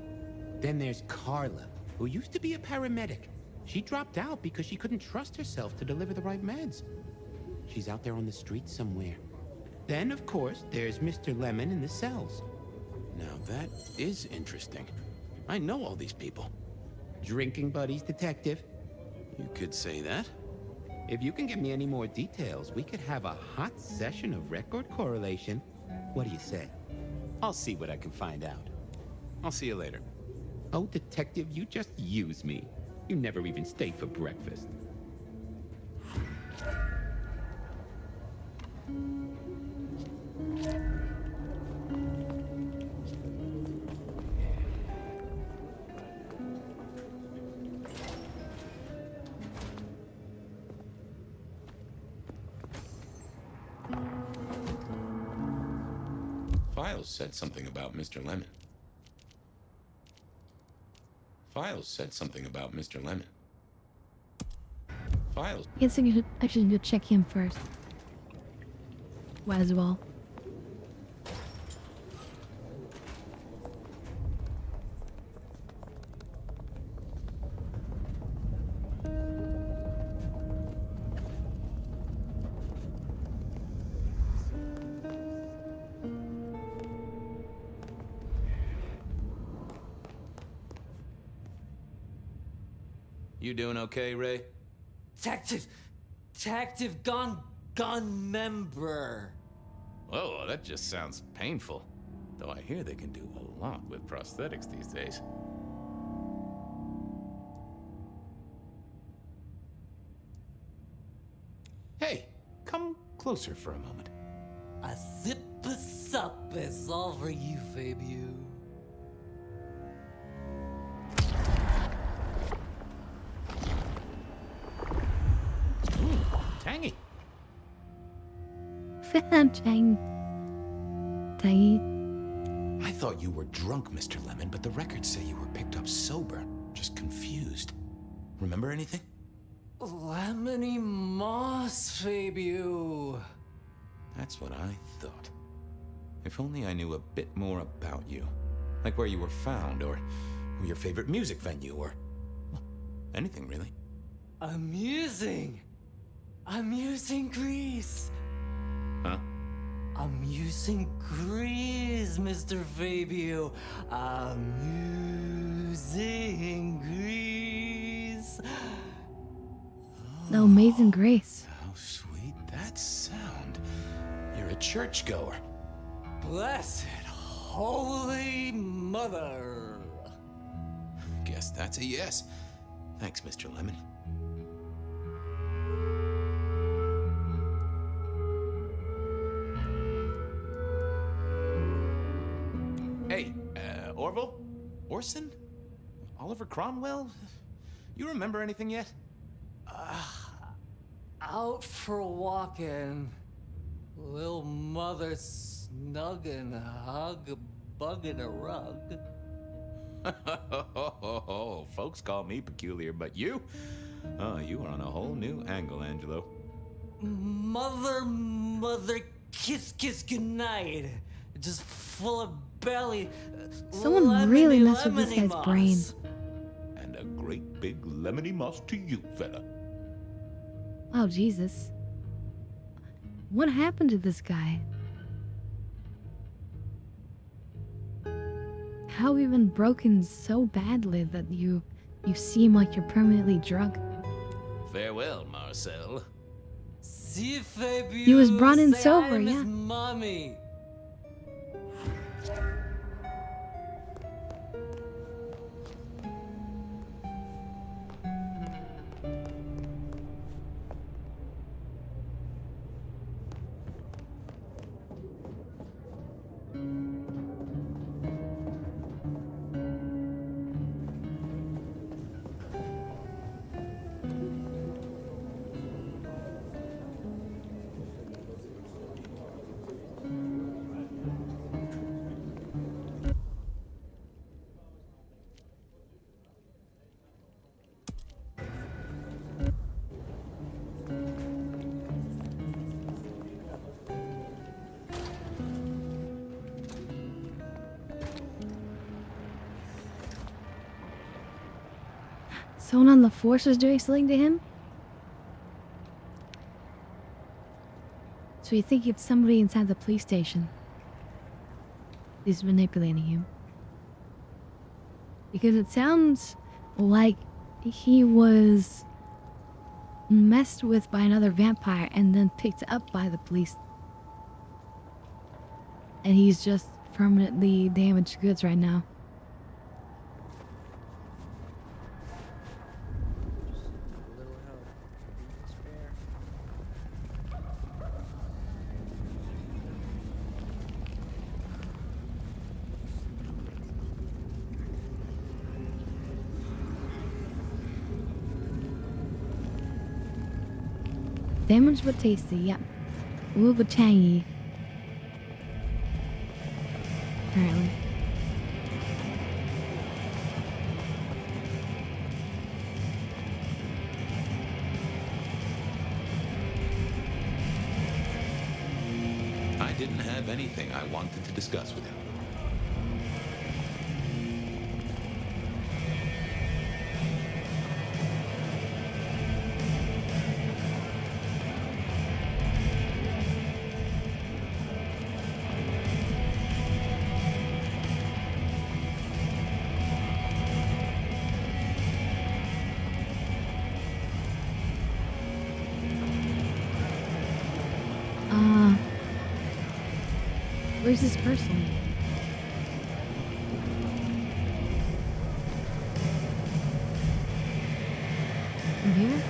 Then there's Carla, who used to be a paramedic. She dropped out because she couldn't trust herself to deliver the right meds. She's out there on the street somewhere. Then, of course, there's Mr. Lemon in the cells. Now that is interesting. I know all these people. Drinking buddies, Detective. You could say that. If you can give me any more details, we could have a hot session of record correlation. What do you say? I'll see what I can find out. I'll see you later. Oh, Detective, you just use me. You never even stay for breakfast. Files said something about Mr. Lemon. Files said something about Mr. Lemon. Files. I guess you should actually go check him first. Might as well. You doing okay, Ray? Detective gun member. Whoa, that just sounds painful. Though I hear they can do a lot with prosthetics these days. Hey, come closer for a moment. A zip a sup is all for you, Fabio. Tangy. Tangy. I thought you were drunk, Mr. Lemon, but the records say you were picked up sober. Just confused. Remember anything? Lemony moss, Fabio. That's what I thought. If only I knew a bit more about you. Like where you were found, or your favorite music venue, or well, anything really. Amusing Greece. Huh? Amusing Greece, Mr. Fabio. Amusing Greece. The Amazing Grace. How sweet that sound. You're a churchgoer. Blessed Holy Mother. Guess that's a yes. Thanks, Mr. Lemon. Hey, Orville? Orson? Oliver Cromwell? You remember anything yet? Out for walking. Little mother snug and hug a bug in a rug. Folks call me peculiar, but you? Oh, you are on a whole new angle, Angelo. Mother, kiss goodnight. Just full of belly. Someone really messed with this guy's brain. And a great big lemony moss to you, fella. Oh, Jesus. What happened to this guy? How have you been broken so badly that you seem like you're permanently drunk? Farewell, Marcel. See, Fabio. He was brought in say sober, I miss yeah. Mommy. Someone on the force was doing something to him? So you think it's somebody inside the police station is manipulating him? Because it sounds like he was messed with by another vampire and then picked up by the police. And he's just permanently damaged goods right now. Damaged but tasty, yep. A little bit tangy. Apparently. I didn't have anything I wanted to discuss with him. Where's this person? From here?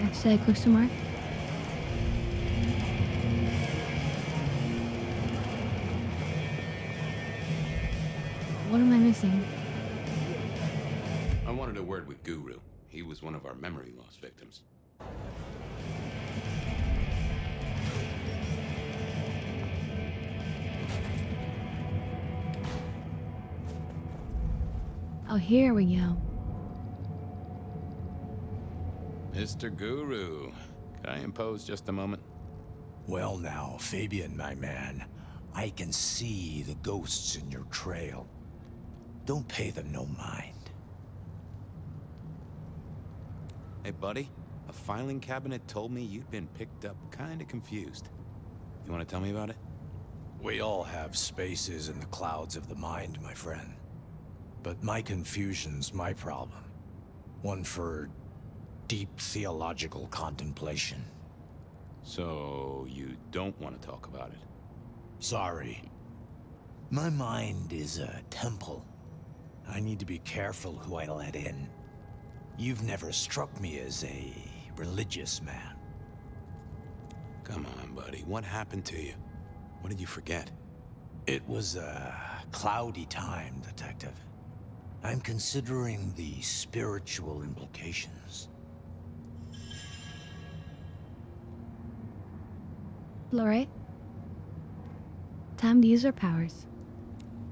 Actually, question mark? What am I missing? I wanted a word with Guru. He was one of our memory loss victims. Oh, here we go. Mr. Guru, can I impose just a moment? Well now, Fabian, my man, I can see the ghosts in your trail. Don't pay them no mind. Hey, buddy, a filing cabinet told me you'd been picked up kinda confused. You wanna tell me about it? We all have spaces in the clouds of the mind, my friend. But my confusion's my problem. One for deep theological contemplation. So, you don't want to talk about it? Sorry. My mind is a temple. I need to be careful who I let in. You've never struck me as a religious man. Come on, buddy. What happened to you? What did you forget? It was a cloudy time, Detective. I'm considering the spiritual implications. Flore? Time to use our powers.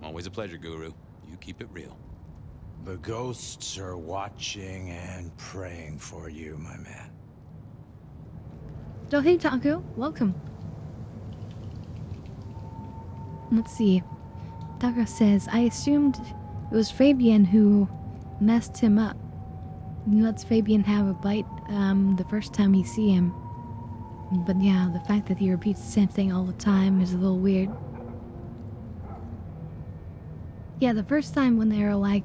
Always a pleasure, Guru. You keep it real. The ghosts are watching and praying for you, my man. Dohei Taku, welcome. Let's see. Taku says, I assumed it was Fabian who messed him up. He lets Fabian have a bite the first time you see him. But yeah, the fact that he repeats the same thing all the time is a little weird. Yeah, the first time when they were like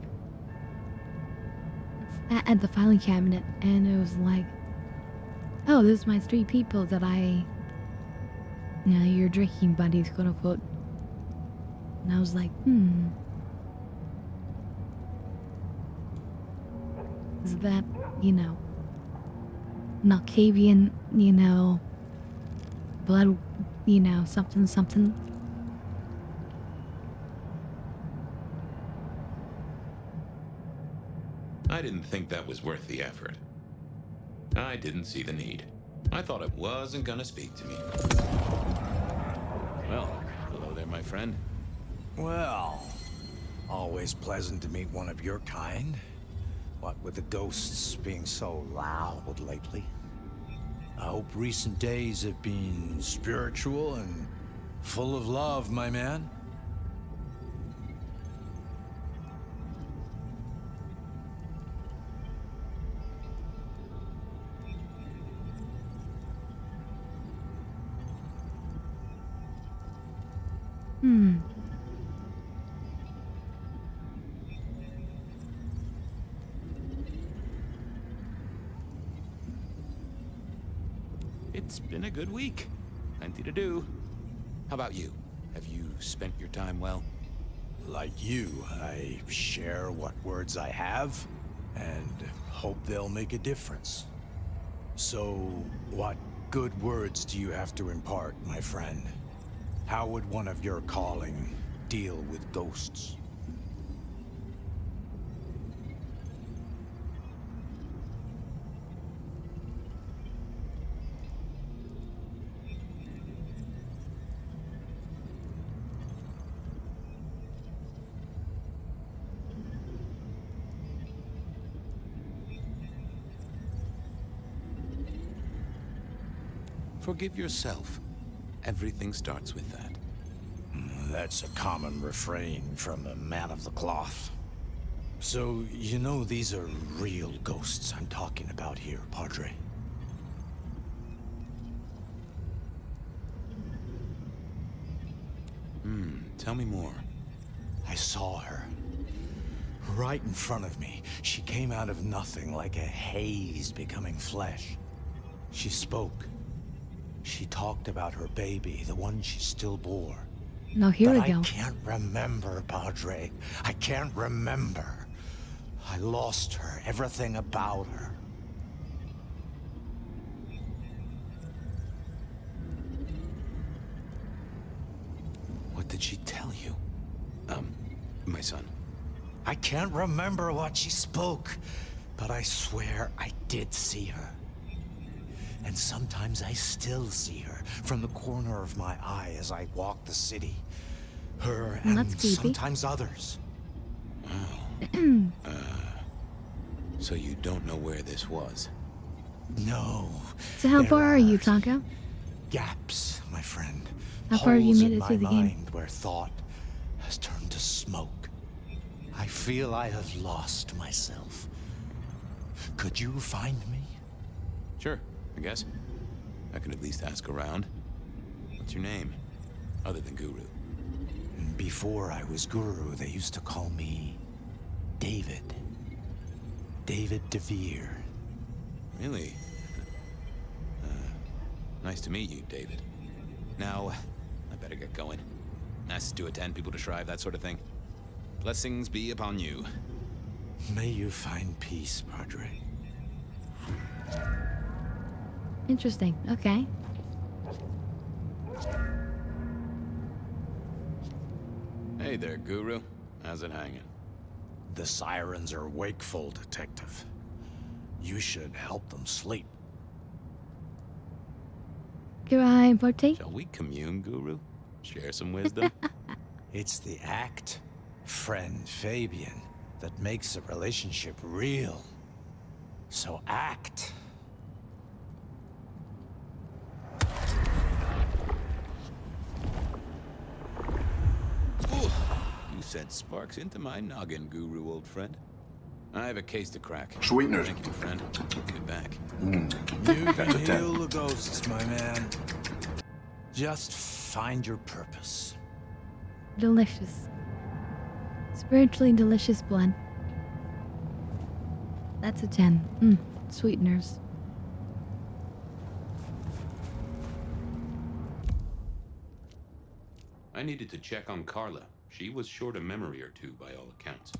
at the filing cabinet, and it was like, oh, this is my 3 people that your drinking buddies, quote unquote. And I was like, is that, Nalkavian, blood, something, something? I didn't think that was worth the effort. I didn't see the need. I thought it wasn't gonna speak to me. Well, hello there, my friend. Well, always pleasant to meet one of your kind. What with the ghosts being so loud lately. I hope recent days have been spiritual and full of love, my man. It's been a good week. Plenty to do. How about you? Have you spent your time well? Like you, I share what words I have, and hope they'll make a difference. So, what good words do you have to impart, my friend? How would one of your calling deal with ghosts? Forgive yourself. Everything starts with that. That's a common refrain from a man of the cloth. So, these are real ghosts I'm talking about here, Padre. Tell me more. I saw her. Right in front of me. She came out of nothing, like a haze becoming flesh. She spoke. She talked about her baby, the one she still bore. Now here we go. I can't remember, Padre. I can't remember. I lost her, everything about her. What did she tell you? My son. I can't remember what she spoke, but I swear I did see her. And sometimes I still see her from the corner of my eye as I walk the city. Her and sometimes others. Wow, So you don't know where this was? No. So how there far are you, Taco? Gaps, my friend. How far have you Holes made in it my through the game? mind where thought has turned to smoke. I feel I have lost myself. Could you find me? Sure, I guess. I can at least ask around. What's your name? Other than Guru. Before I was Guru, they used to call me David. David DeVere. Really? Nice to meet you, David. Now, I better get going. Nice to attend, people to shrive, that sort of thing. Blessings be upon you. May you find peace, Padre. Interesting. Okay. Hey there, Guru. How's it hanging? The sirens are wakeful, Detective. You should help them sleep. Can I partake? Shall we commune, Guru? Share some wisdom? It's the act, friend Fabian, that makes a relationship real. So act. You sent sparks into my noggin, Guru, old friend. I have a case to crack. Sweeteners. Thank you, friend. Get back. You can heal the ghosts, my man. Just find your purpose. Delicious. Spiritually delicious blend. That's a 10. Sweeteners. I needed to check on Carla. She was short a memory or two by all accounts.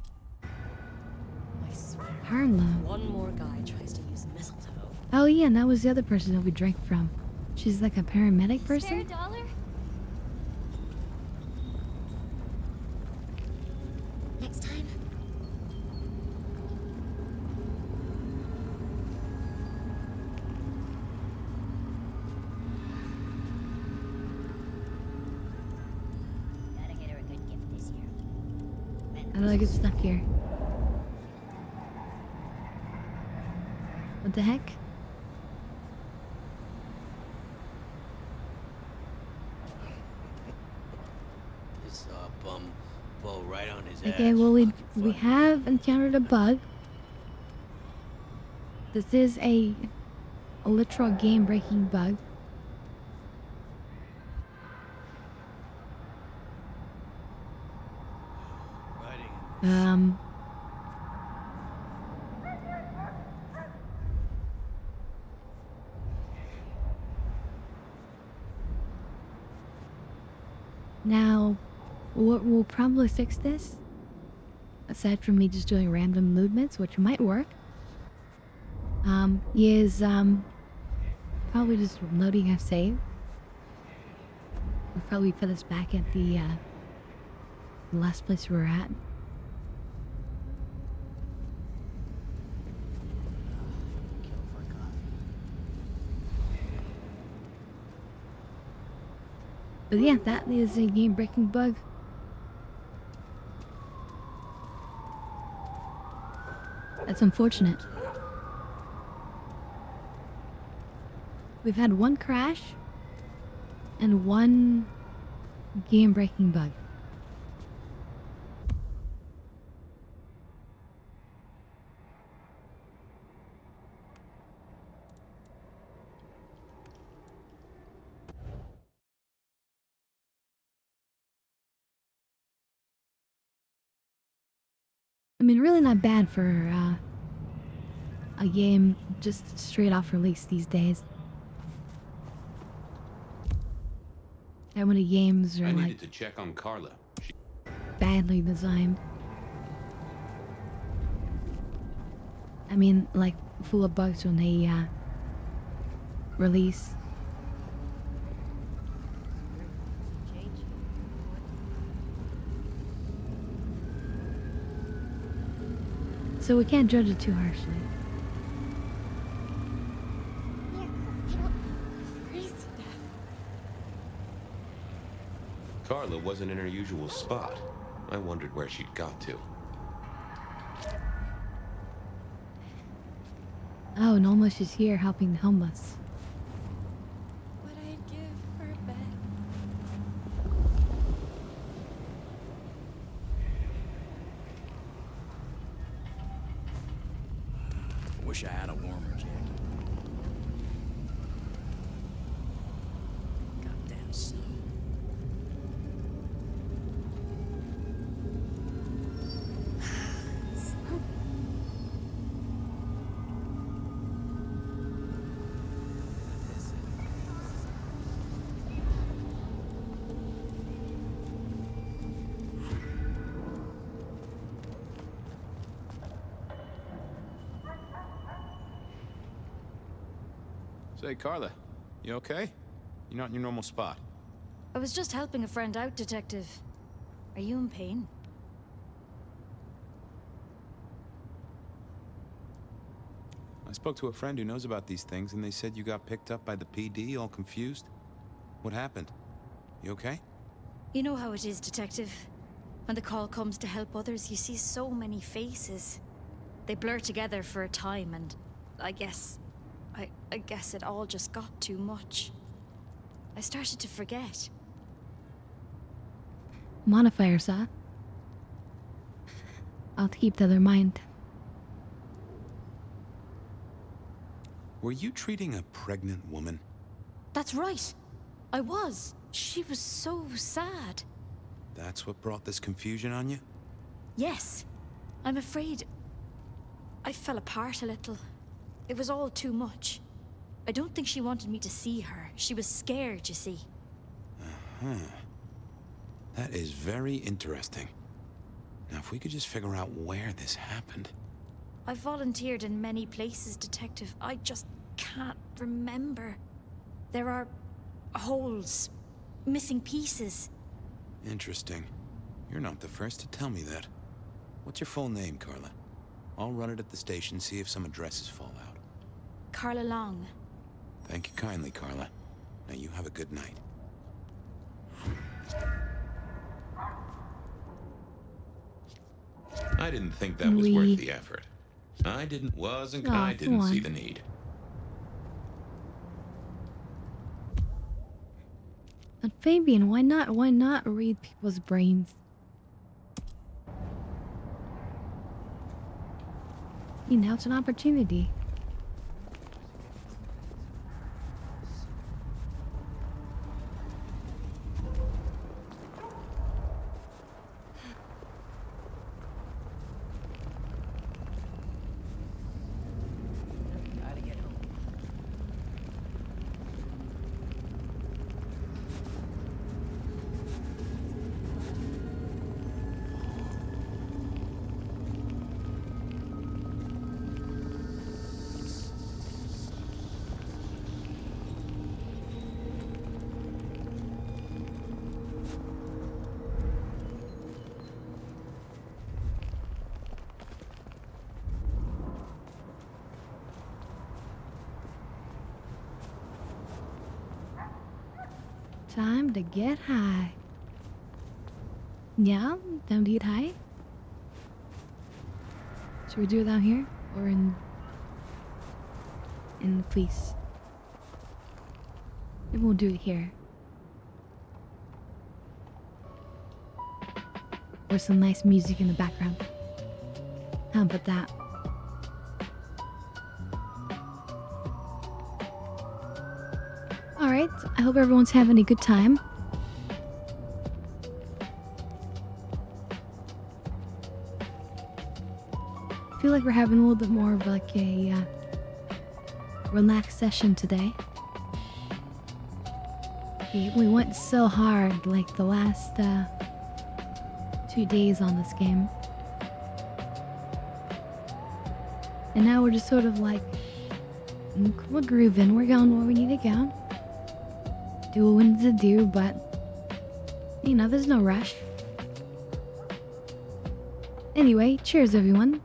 I swear. Carla. One more guy tries to use mistletoe. Oh yeah, and that was the other person that we drank from. She's like a paramedic person? Spare $1? Next time. Gotta get her a good gift this year. How do I get stuck here? What the heck? This bum blow right on his Okay, ass. well we have encountered a bug. This is a literal game-breaking bug. Now, what will probably fix this, aside from me just doing random movements, which might work, is probably just loading a save. We'll probably put us back at the last place we were at. But yeah, that is a game-breaking bug. That's unfortunate. We've had one crash and one game-breaking bug. I mean, really not bad for a game just straight off release these days. How many games are I like needed to check on Carla. badly designed? I mean, like full of bugs when they release. So we can't judge it too harshly. Carla wasn't in her usual spot. I wondered where she'd got to. Oh, and almost is here helping the homeless. What I'd give for a bed. I wish I had a warmer jacket. Goddamn snow. Say, Carla, you okay? You're not in your normal spot. I was just helping a friend out, Detective. Are you in pain? I spoke to a friend who knows about these things, and they said you got picked up by the PD, all confused. What happened? You okay? You know how it is, Detective. When the call comes to help others, you see so many faces. They blur together for a time, and I guess it all just got too much. I started to forget. Modifiers, huh? I'll keep that in mind. Were you treating a pregnant woman? That's right. I was. She was so sad. That's what brought this confusion on you? Yes. I'm afraid I fell apart a little. It was all too much. I don't think she wanted me to see her. She was scared, you see. Huh. That is very interesting. Now, if we could just figure out where this happened. I've volunteered in many places, Detective. I just can't remember. There are holes, missing pieces. Interesting. You're not the first to tell me that. What's your full name, Carla? I'll run it at the station, see if some addresses fall out. Carla Long. Thank you kindly, Carla. Now you have a good night. I didn't think that was worth the effort. I didn't see the need. But Fabian, why not read people's brains? You know, it's an opportunity. Time to get high. Yeah, time to get high. Should we do it down here or in the police? Maybe we'll do it here. With some nice music in the background. How about that? Alright, I hope everyone's having a good time. I feel like we're having a little bit more of like a relaxed session today. We went so hard like the last 2 days on this game. And now we're just sort of like, we're grooving, we're going where we need to go. Do what we need to do, but, you know, there's no rush. Anyway, cheers everyone.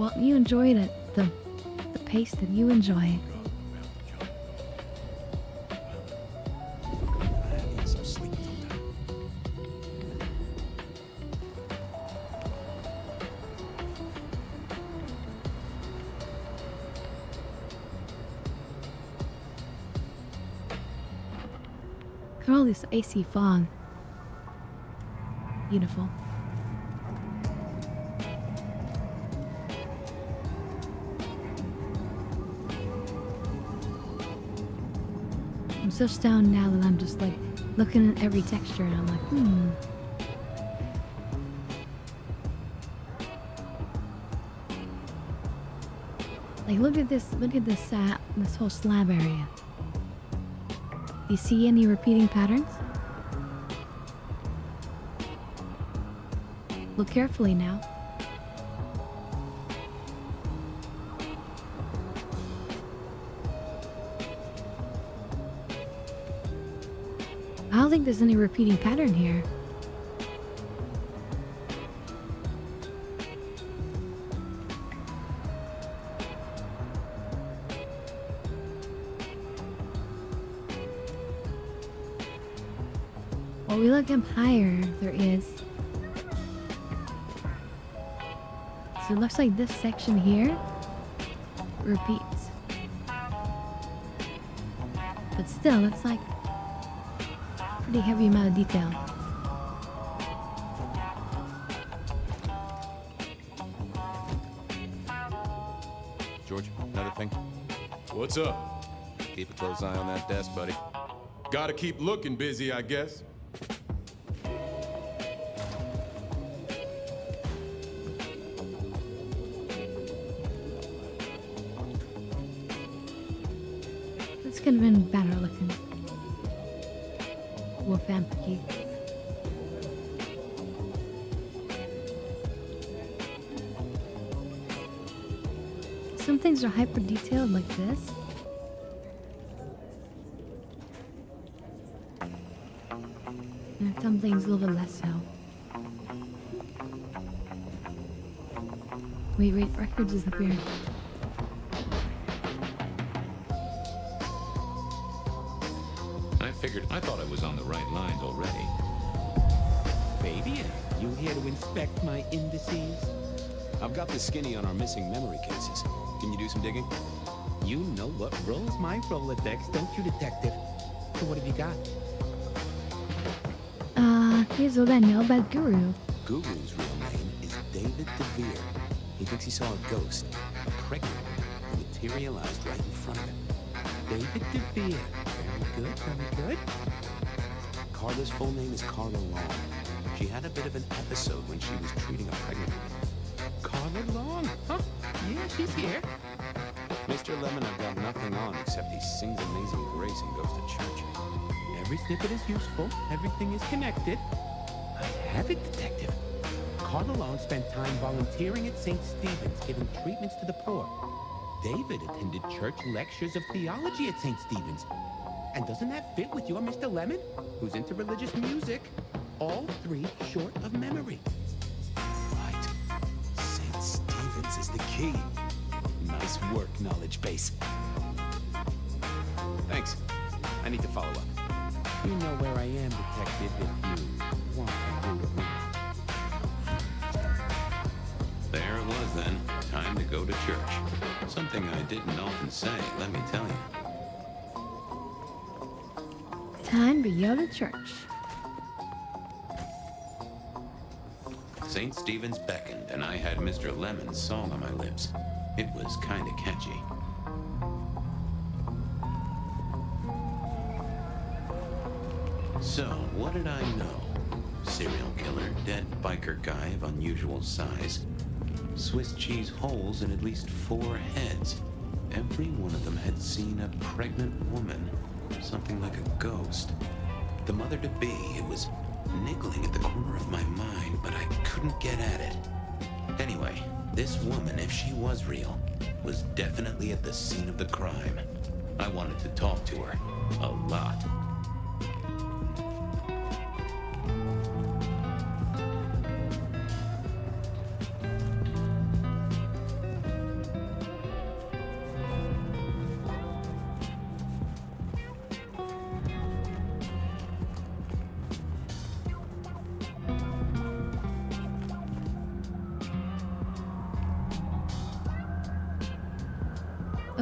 Well, you enjoyed it. The pace that you enjoy. Look at all this icy fog. Beautiful. I'm so stoned now that I'm just like looking at every texture and I'm like, Like look at this this whole slab area. Do you see any repeating patterns? Look carefully now. I don't think there's any repeating pattern here. Well, we look up higher, there is. So it looks like this section here repeats. But still, it's like pretty heavy amount of detail. George, another thing. What's up? Keep a close eye on that desk, buddy. Gotta keep looking busy, I guess. This could have been better looking. With Vamp key. Some things are hyper detailed like this. And some things a little bit less so. Wait, records disappeared. I thought I was on the right lines already. Baby, you here to inspect my indices? I've got the skinny on our missing memory cases. Can you do some digging? You know what rolls my Rolodex, don't you, detective? So what have you got? Here's what I know about Guru. Guru's real name is David DeVere. He thinks he saw a ghost, a pregnant woman, who materialized right in front of him. David DeVere. Very good, very good. Carla's full name is Carla Long. She had a bit of an episode when she was treating a pregnant woman. Carla Long, huh? Yeah, she's here. Mr. Lemon, I've got nothing on except he sings Amazing Grace and goes to church. Every snippet is useful. Everything is connected. I have it, detective. Carla Long spent time volunteering at St. Stephen's, giving treatments to the poor. David attended church lectures of theology at St. Stephen's. And doesn't that fit with your Mr. Lemon, who's into religious music? All three short of memory. Right. St. Stephen's is the key. Nice work, knowledge base. Thanks. I need to follow up. You know where I am, detective, if you want to do with me. There it was then. Time to go to church. Something I didn't often say, let me tell you. Time to go to church. St. Stephen's beckoned, and I had Mr. Lemon's song on my lips. It was kinda catchy. So, what did I know? Serial killer, dead biker guy of unusual size. Swiss cheese holes in at least 4 heads. Every one of them had seen a pregnant woman. Something like a ghost. The mother-to-be, it was niggling at the corner of my mind, but I couldn't get at it. Anyway, this woman, if she was real, was definitely at the scene of the crime. I wanted to talk to her. A lot.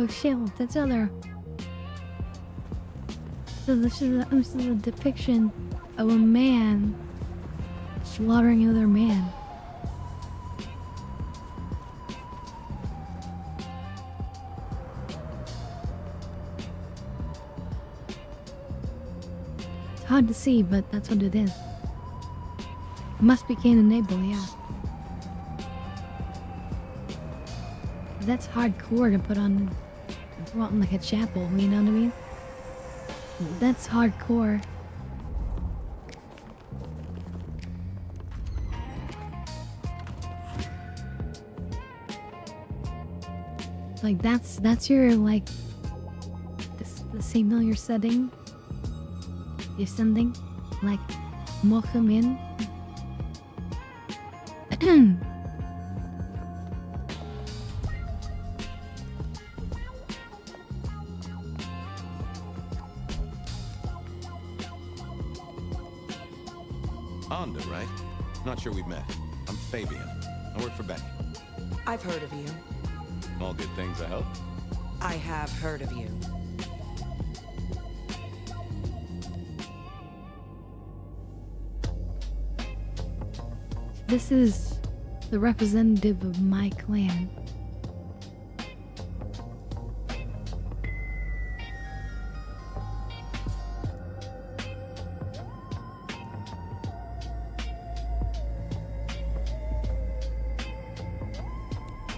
Oh shit, that's other. So this is a depiction of a man slaughtering another man. It's hard to see, but that's what it is. It must be Cain and Abel, yeah. That's hardcore to put on like a chapel, you know what I mean? That's hardcore. Like that's your like the signal you're setting. You're sending like Mohamed. Onda, right? Not sure we've met. I'm Fabian. I work for Becky. I've heard of you. All good things, I hope. I have heard of you. This is the representative of my clan.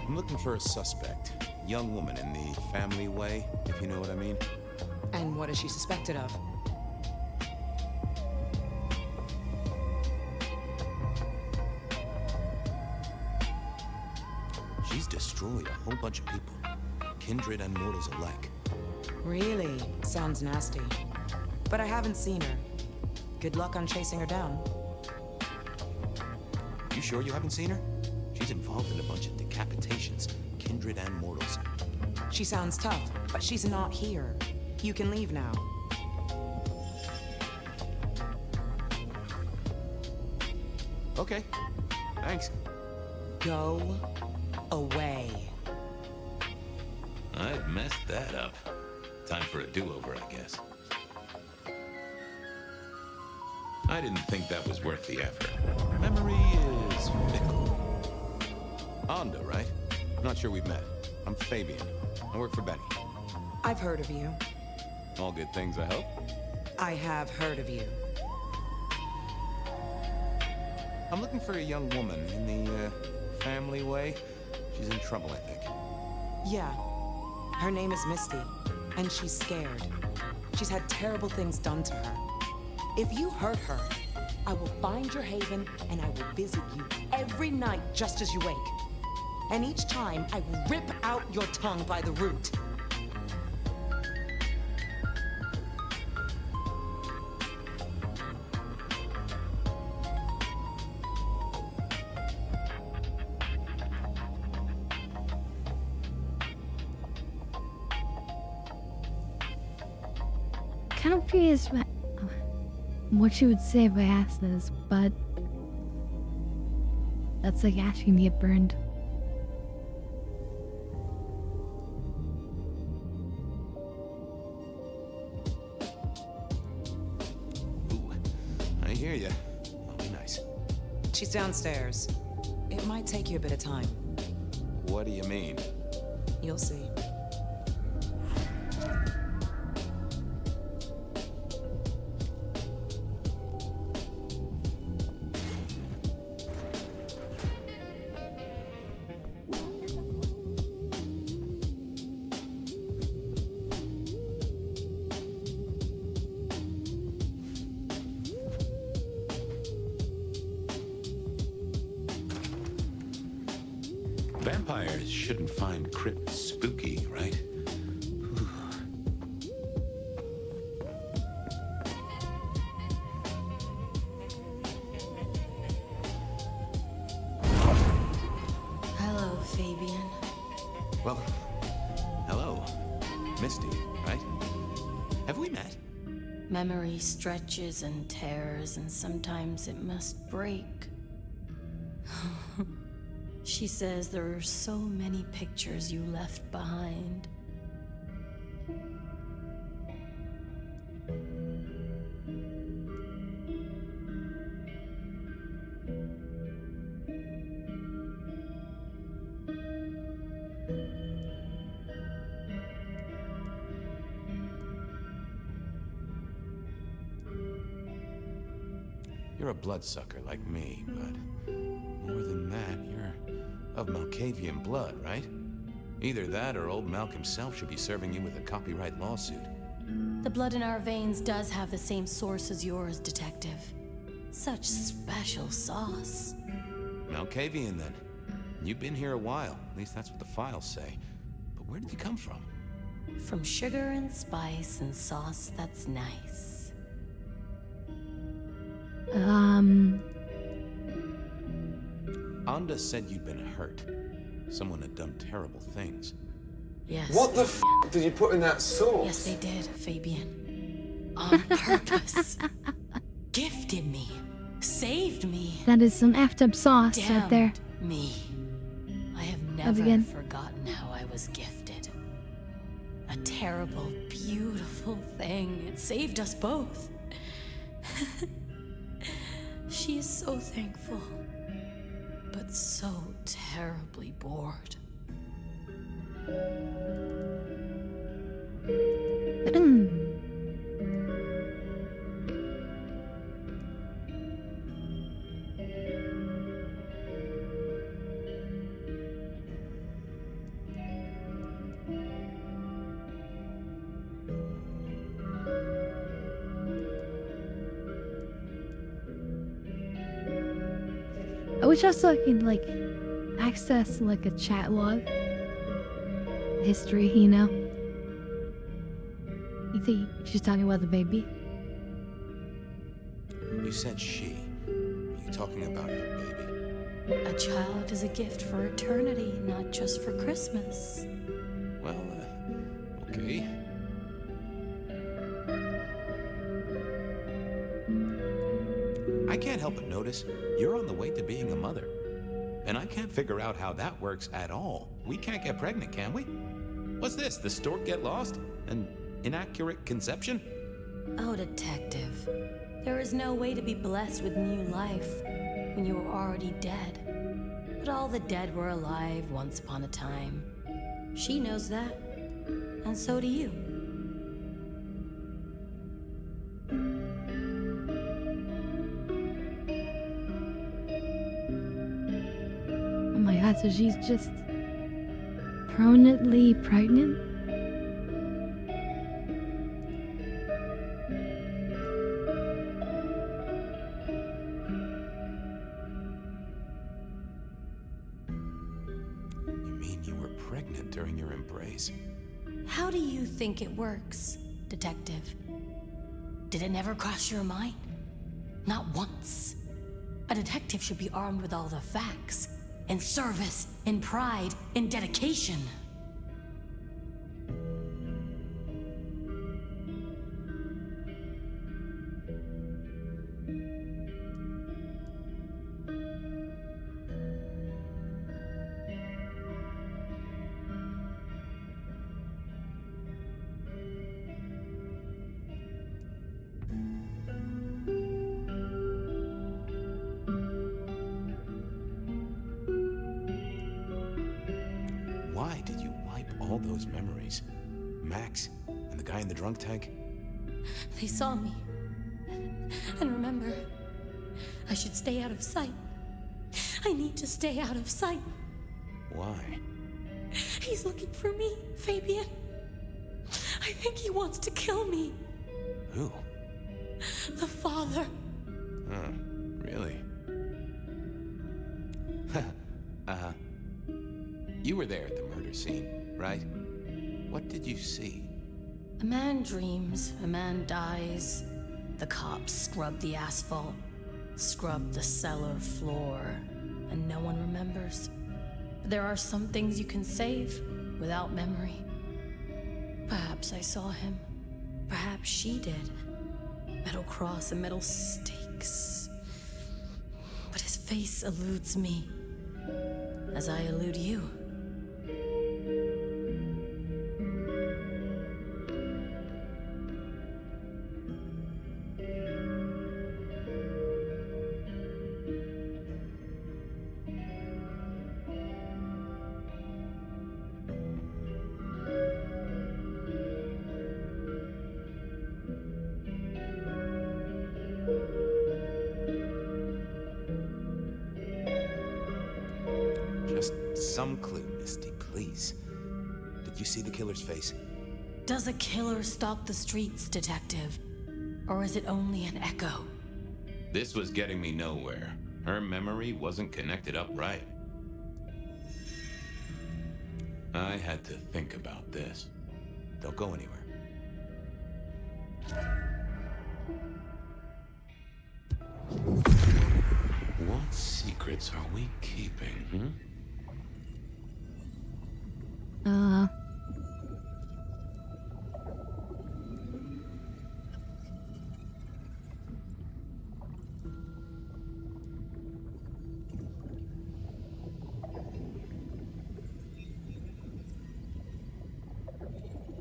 I'm looking for a suspect. Young woman in the family way, if you know what I mean. And what is she suspected of? She's destroyed a whole bunch of people. Kindred and mortals alike. Really? Sounds nasty. But I haven't seen her. Good luck on chasing her down. You sure you haven't seen her? She's involved in a bunch of decapitations. Kindred and mortals. She sounds tough, but she's not here. You can leave now. Okay. Thanks. Go away. I've messed that up. Time for a do-over, I guess. I didn't think that was worth the effort. Memory is fickle. Onda, right? Not sure we've met. I'm Fabian. I work for Betty. I've heard of you. All good things, I hope. I have heard of you. I'm looking for a young woman in the family way. She's in trouble, I think. Yeah. Her name is Misty, and she's scared. She's had terrible things done to her. If you hurt her, I will find your haven and I will visit you every night just as you wake. And each time I will rip out your tongue by the root. Kind of curious what she would say if I asked this, but that's like asking to get burned. Ooh, I hear ya. That'll be nice. She's downstairs. It might take you a bit of time. What do you mean? You'll see. Vampires shouldn't find crypts spooky, right? Hello, Fabian. Well, hello. Misty, right? Have we met? Memory stretches and tears, and sometimes it must break. She says there are so many pictures you left behind. You're a bloodsucker like me, but more than that, you're of Malkavian blood, right? Either that or old Malk himself should be serving you with a copyright lawsuit. The blood in our veins does have the same source as yours, Detective. Such special sauce. Malkavian, then. You've been here a while. At least that's what the files say. But where did you come from? From sugar and spice and sauce that's nice. Anda said you'd been hurt. Someone had done terrible things. Yes. What the f did you put in that sauce? Yes, they did, Fabian. On purpose. Gifted me. Saved me. That is some effed up sauce right there. Damned me. I have Again. never forgotten how I was gifted. A terrible, beautiful thing. It saved us both. She is so thankful, but so terribly bored. I wish also I could like access like a chat log history, you know. You think she's talking about the baby? You said she. Are you talking about your baby? A child is a gift for eternity, not just for Christmas. Well, okay. I can't help but notice you're on the way to being a mother. And I can't figure out how that works at all. We can't get pregnant, can we? What's this? The stork get lost? An inaccurate conception? Oh, Detective. There is no way to be blessed with new life when you are already dead. But all the dead were alive once upon a time. She knows that. And so do you. Oh my god, so she's just permanently pregnant? You mean you were pregnant during your embrace? How do you think it works, Detective? Did it never cross your mind? Not once. A detective should be armed with all the facts. In service, in pride, in dedication. Why did you wipe all those memories? Max and the guy in the drunk tank? They saw me. And remember, I should stay out of sight. I need to stay out of sight. Why? He's looking for me, Fabian. I think he wants to kill me. Who? The father. Huh, really? You were there at the murder scene, right? What did you see? A man dreams, a man dies. The cops scrub the asphalt, scrub the cellar floor, and no one remembers. But there are some things you can save without memory. Perhaps I saw him. Perhaps she did. Metal cross and metal stakes. But his face eludes me, as I elude you. some clue, Misty, please. Did you see the killer's face? Does a killer stalk the streets, Detective? Or is it only an echo? This was getting me nowhere. Her memory wasn't connected up right. I had to think about this. Don't go anywhere. What secrets are we keeping,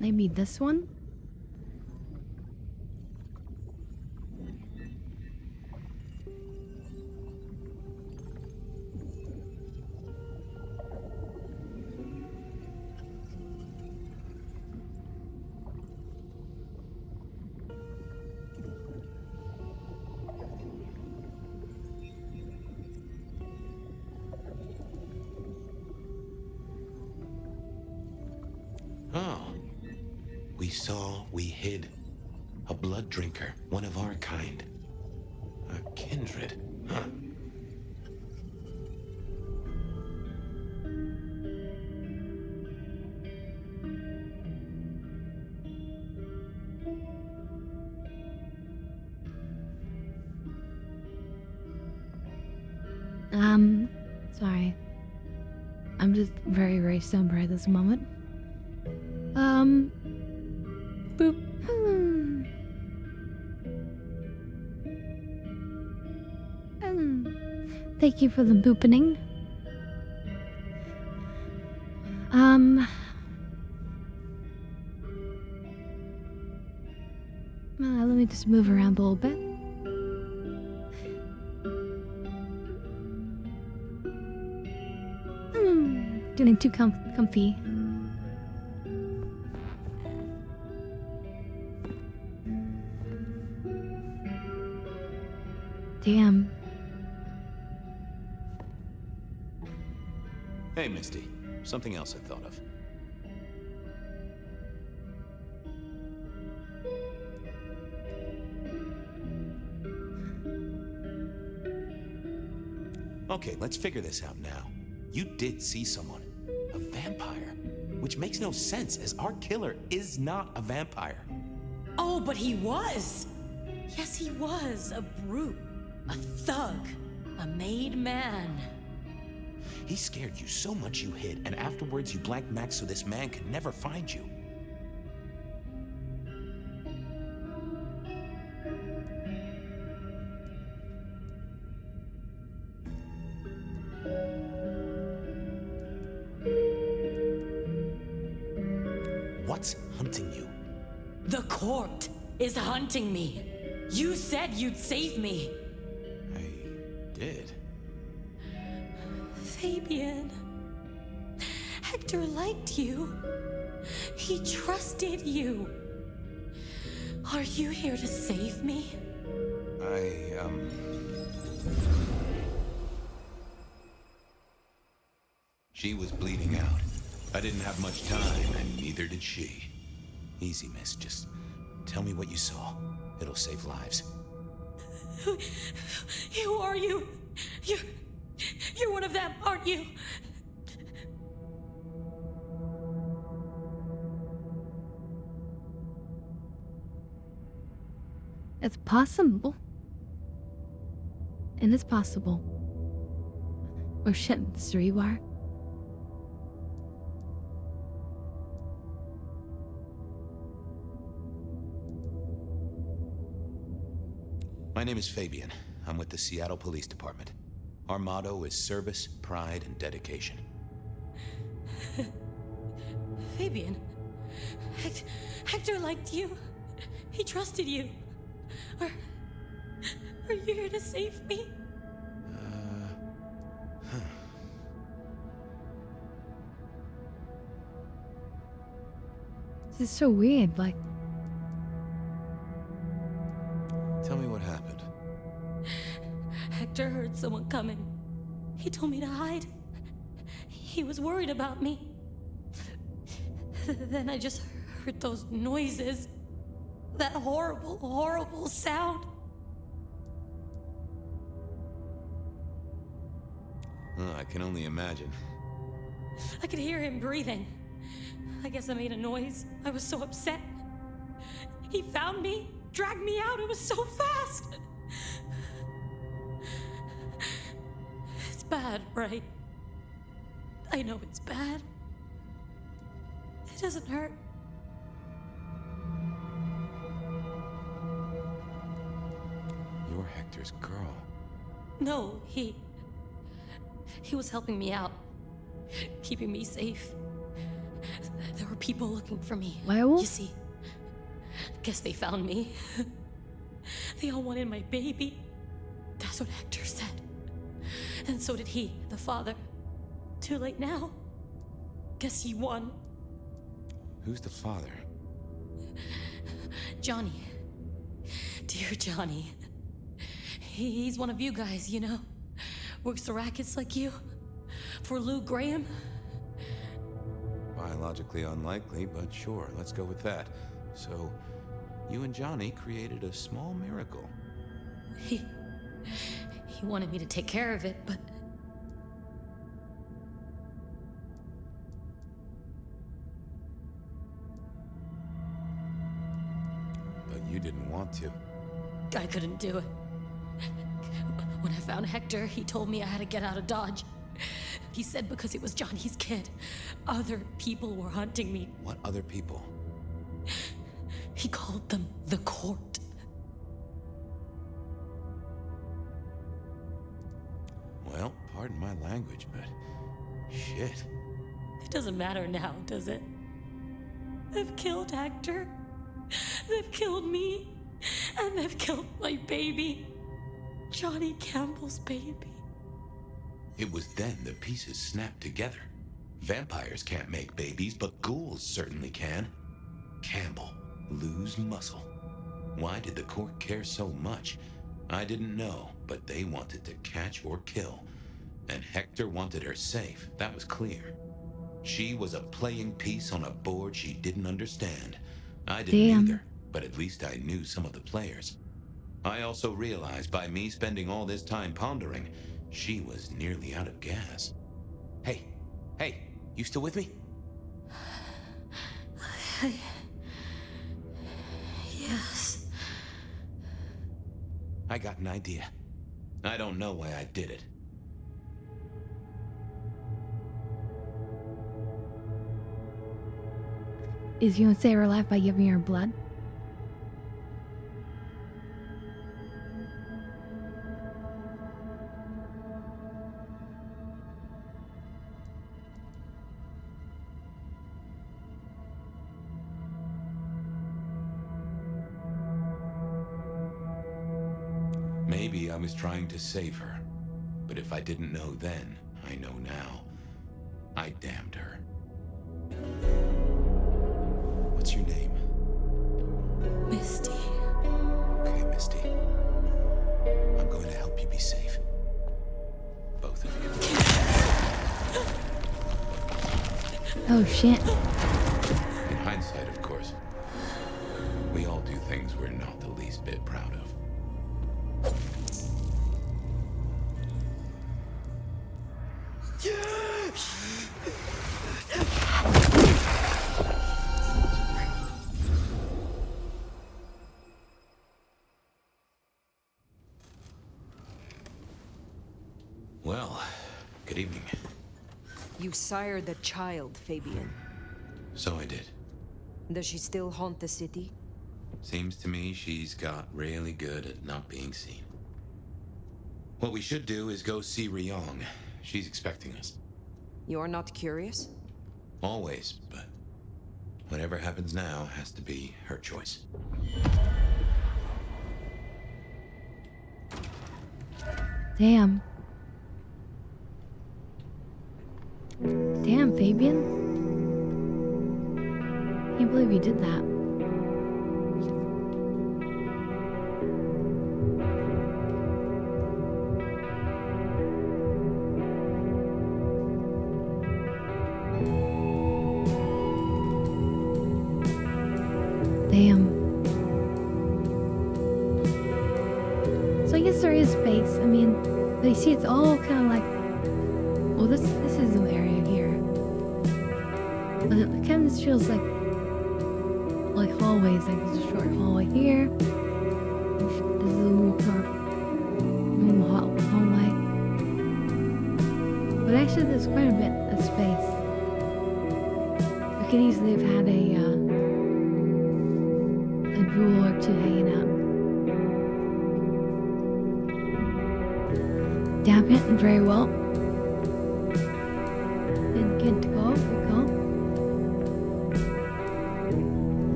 Maybe this one? Oh. We hid. A blood drinker, one of our kind. A kindred, huh? Sorry. I'm just very, very sober at this moment. Boop. Thank you for the boopening. Let me just move around a little bit. Getting too comfy. Damn. Hey, Misty. Something else I thought of. Okay, let's figure this out now. You did see someone. A vampire. Which makes no sense, as our killer is not a vampire. Oh, but he was! Yes, he was. A brute. A thug. A made man. He scared you so much you hid, and afterwards you blanked Max so this man could never find you. What's hunting you? The court is hunting me. You said you'd save me. I did. Fabian. Hector liked you. He trusted you. Are you here to save me? She was bleeding out. I didn't have much time, and neither did she. Easy, miss. Just tell me what you saw. It'll save lives. Who are you? You're one of them, aren't you? It's possible. And it's possible. Oh shit, it's the rewire. My name is Fabian. I'm with the Seattle Police Department. Our motto is service, pride, and dedication. Fabian, Hector liked you. He trusted you. Are you here to save me? This is so weird, like... Tell me what happened. Hector heard someone coming. He told me to hide. He He was worried about me. Then I just heard those noises. That horrible, horrible sound. Oh, I can only imagine. I could hear him breathing. I guess I made a noise. I was so upset. He found me, dragged me out. It was so fast. It's bad, right? I know it's bad. It doesn't hurt. You're Hector's girl. No, he was helping me out, keeping me safe. There were people looking for me. Werewolf? You see, guess they found me. They all wanted my baby. That's what Hector said. And so did he, the father. Too late now. Guess he won. Who's the father? Johnny. Dear Johnny. He's one of you guys, you know. Works the rackets like you. For Lou Graham. Biologically unlikely, but sure, let's go with that. So, you and Johnny created a small miracle. He wanted me to take care of it, but... But you didn't want to. I couldn't do it. When I found Hector, he told me I had to get out of Dodge. He said because it was Johnny's kid, other people were hunting me. What other people? He called them the court. Well, pardon my language, but shit. It doesn't matter now, does it? They've killed Hector. They've killed me. And they've killed my baby. Johnny Campbell's baby. It was then the pieces snapped together. Vampires can't make babies, but ghouls certainly can. Campbell, lose muscle. Why did the court care so much? I didn't know, but they wanted to catch or kill. And Hector wanted her safe, that was clear. She was a playing piece on a board she didn't understand. I didn't either, but at least I knew some of the players. I also realized by me spending all this time pondering, she was nearly out of gas. Hey, you still with me? Yes. I got an idea. I don't know why I did it. Is you gonna save her life by giving her blood? Maybe I was trying to save her. But if I didn't know then, I know now. I damned her. What's your name? Misty. Okay, Misty. I'm going to help you be safe. Both of you. Oh shit. In hindsight, of course. We all do things we're not the least bit proud of. Well, good evening. You sired the child, Fabian. So I did. Does she still haunt the city? Seems to me she's got really good at not being seen. What we should do is go see Ryong. She's expecting us. You're not curious? Always, but whatever happens now has to be her choice. Damn. Damn, Fabian. Can't believe you did that. guess there is space. I mean, but you see, it's all kind of like, well, this is an area here. But it kind of just feels like hallways. Like there's a short hallway here. There's a little short hallway. But actually, there's quite a bit of space. We could easily have had a drool or two hanging out. Damn it, very well. Good to go.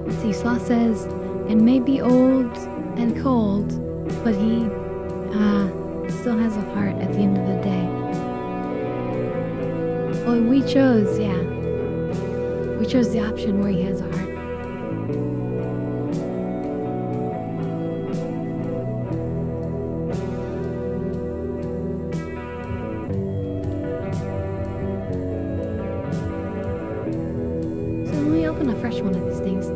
Let's see, Slaw says, it may be old and cold, but he still has a heart at the end of the day. Well, we chose, yeah. We chose the option where he has a heart. So let me open a fresh one of these things.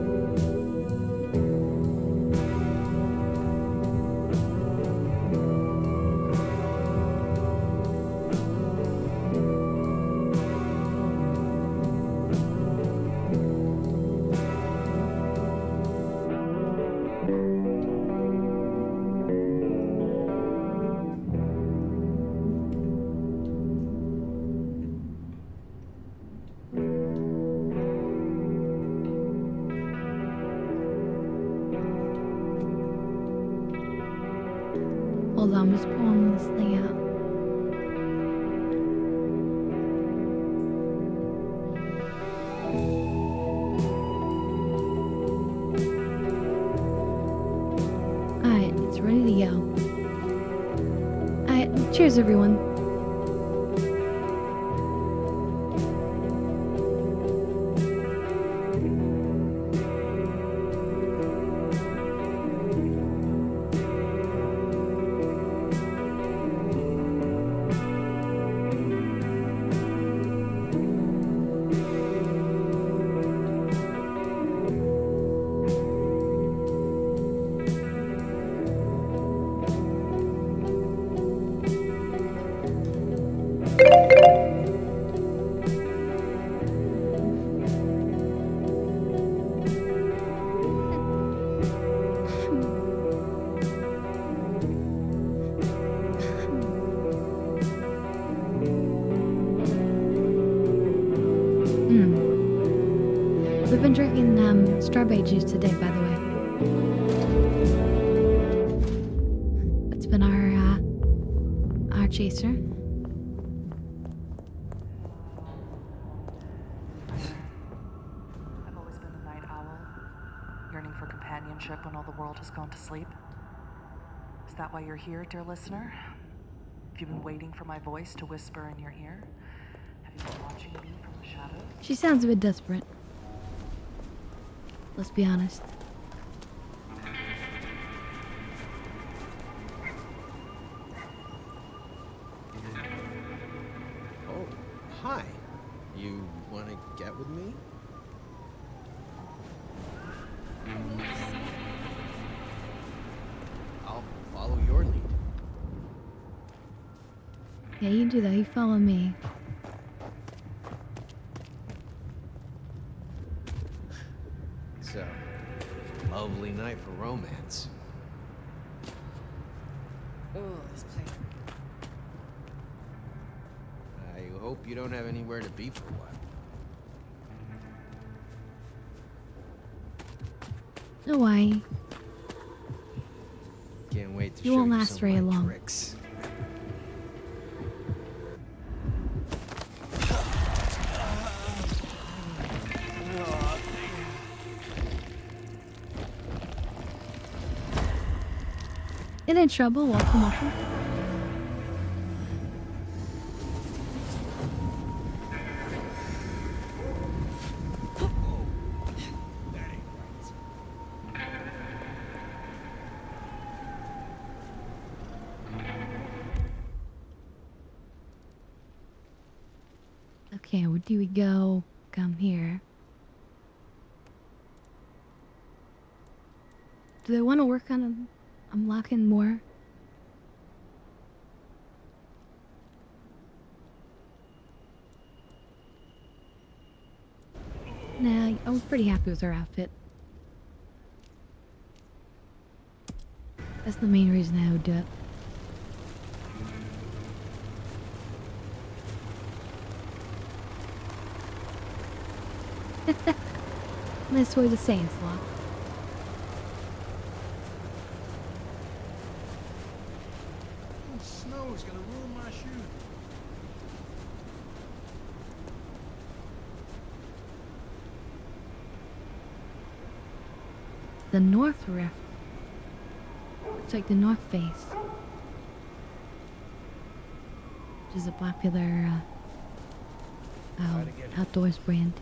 Hold on, I'm just pulling this thing out. Alright, it's ready to go. Alright, cheers everyone. We've been drinking strawberry juice today, by the way. That's been our chaser. I've always been a night owl, yearning for companionship when all the world has gone to sleep. Is that why you're here, dear listener? Have you been waiting for my voice to whisper in your ear? Have you been watching me from the shadows? She sounds a bit desperate. Let's be honest. Oh, hi. You want to get with me? I'll follow your lead. Yeah, you do that. You follow me. So, lovely night for romance. Oh, this place. I hope you don't have anywhere to be for a while. No way. Can't wait to You show won't you last some very of my long. tricks. In any trouble, welcome, welcome. Okay, where do we go? Come here. Do they want to work on unlocking more Nah, I was pretty happy with her outfit. That's the main reason I would do it. Nice way to say it, Sloth. The snow is gonna ruin my shoes. The North Rift. It's like the North Face. Which is a popular outdoors brand.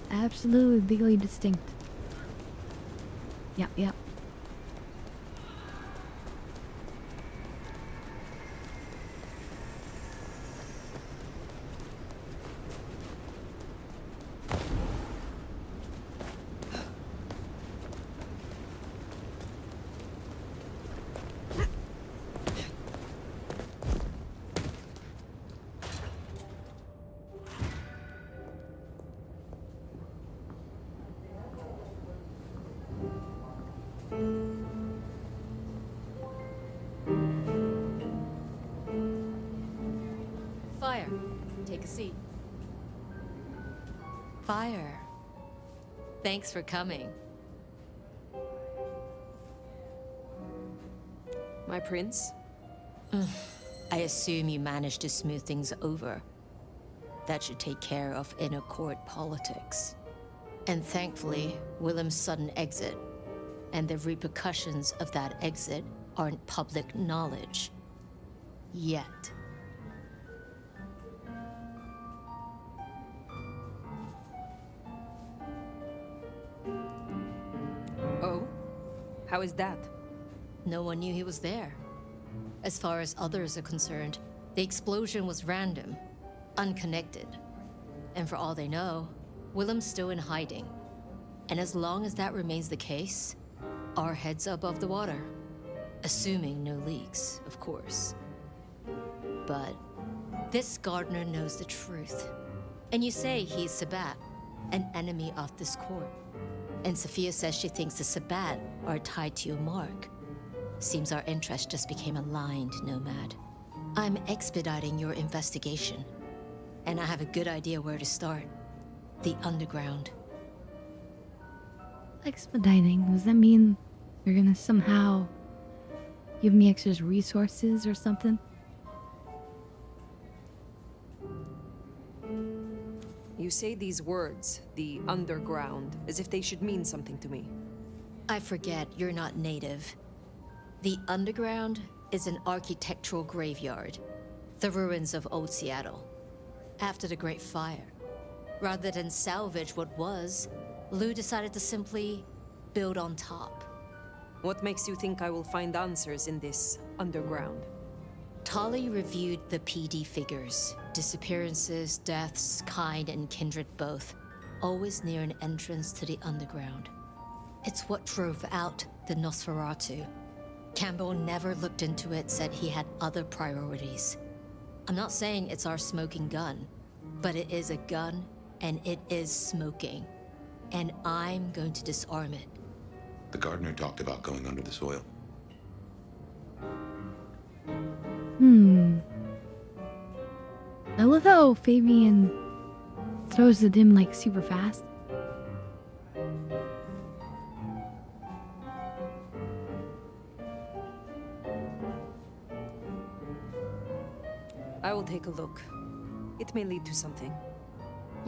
Absolutely legally distinct. Yep. Fire, take a seat. Fire, thanks for coming. My prince? I assume you managed to smooth things over. That should take care of inner court politics. And thankfully, Willem's sudden exit and the repercussions of that exit aren't public knowledge. Yet. Oh? How is that? No one knew he was there. As far as others are concerned, the explosion was random, unconnected. And for all they know, Willem's still in hiding. And as long as that remains the case, our heads are above the water. Assuming no leaks, of course. But this gardener knows the truth. And you say he's Sabat, an enemy of this court. And Sophia says she thinks the Sabat are tied to your mark. Seems our interest just became aligned, Nomad. I'm expediting your investigation. And I have a good idea where to start. The underground. Expediting, does that mean you're gonna somehow give me extra resources or something? You say these words, the underground, as if they should mean something to me. I forget you're not native. The underground is an architectural graveyard. The ruins of old Seattle. After the Great Fire. Rather than salvage what was, Lou decided to simply build on top. What makes you think I will find answers in this underground? Tali reviewed the PD figures. Disappearances, deaths, kind and kindred both. Always near an entrance to the underground. It's what drove out the Nosferatu. Campbell never looked into it, said he had other priorities. I'm not saying it's our smoking gun, but it is a gun and it is smoking. And I'm going to disarm it. The gardener talked about going under the soil. I love how Fabian throws the dim like super fast. I will take a look. It may lead to something.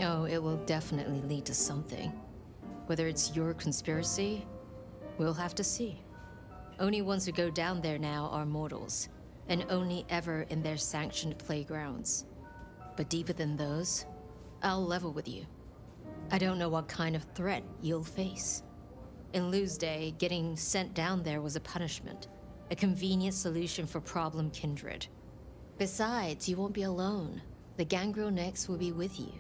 Oh, it will definitely lead to something. Whether it's your conspiracy, we'll have to see. Only ones who go down there now are mortals, and only ever in their sanctioned playgrounds. But deeper than those, I'll level with you. I don't know what kind of threat you'll face. In Lou's day, getting sent down there was a punishment, a convenient solution for problem kindred. Besides, you won't be alone. The gangrel Nix will be with you.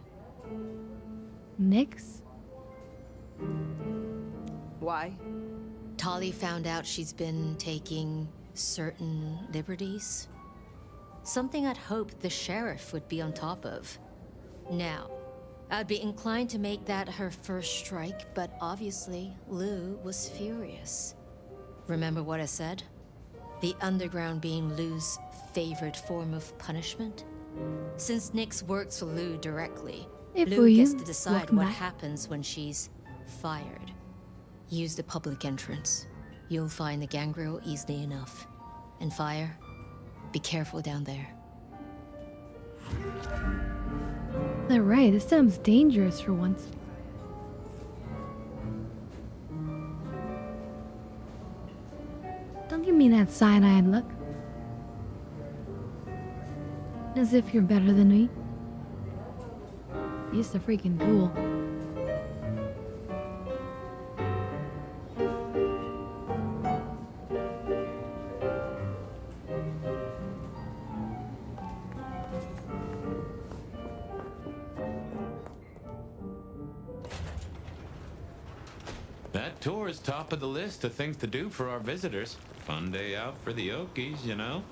Nix? Why? Tali found out she's been taking certain liberties. Something I'd hoped the sheriff would be on top of. Now, I'd be inclined to make that her first strike, but obviously, Lou was furious. Remember what I said? The underground being Lou's favorite form of punishment? Since Nyx works for Lou directly, Lou gets to decide what happens when she's fired. Use the public entrance. You'll find the gangrel easily enough. And Fire, be careful down there. They're right, this sounds dangerous for once. Don't give me that side-eyed look. As if you're better than me. You're just a freaking ghoul. That tour is top of the list of things to do for our visitors. Fun day out for the Okies, you know?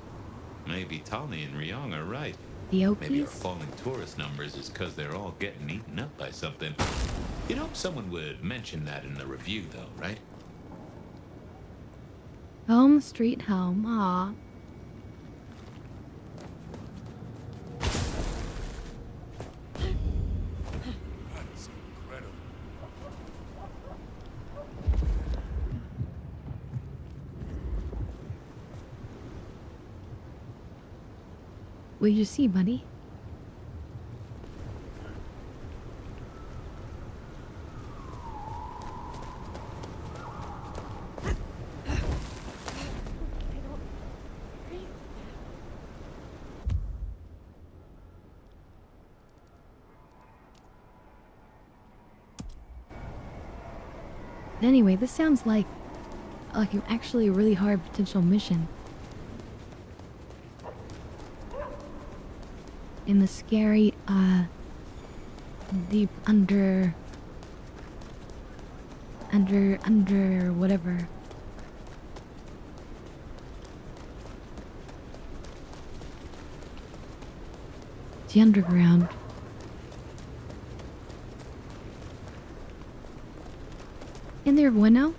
Maybe Tali and Ryong are right. The Okies? Maybe our falling tourist numbers is because they're all getting eaten up by something. You'd hope someone would mention that in the review, though, right? Home, street home. Aw. That's incredible. What did you see, buddy? Anyway, this sounds like an actually really hard potential mission. In the scary, deep under whatever. The underground. In there, bueno?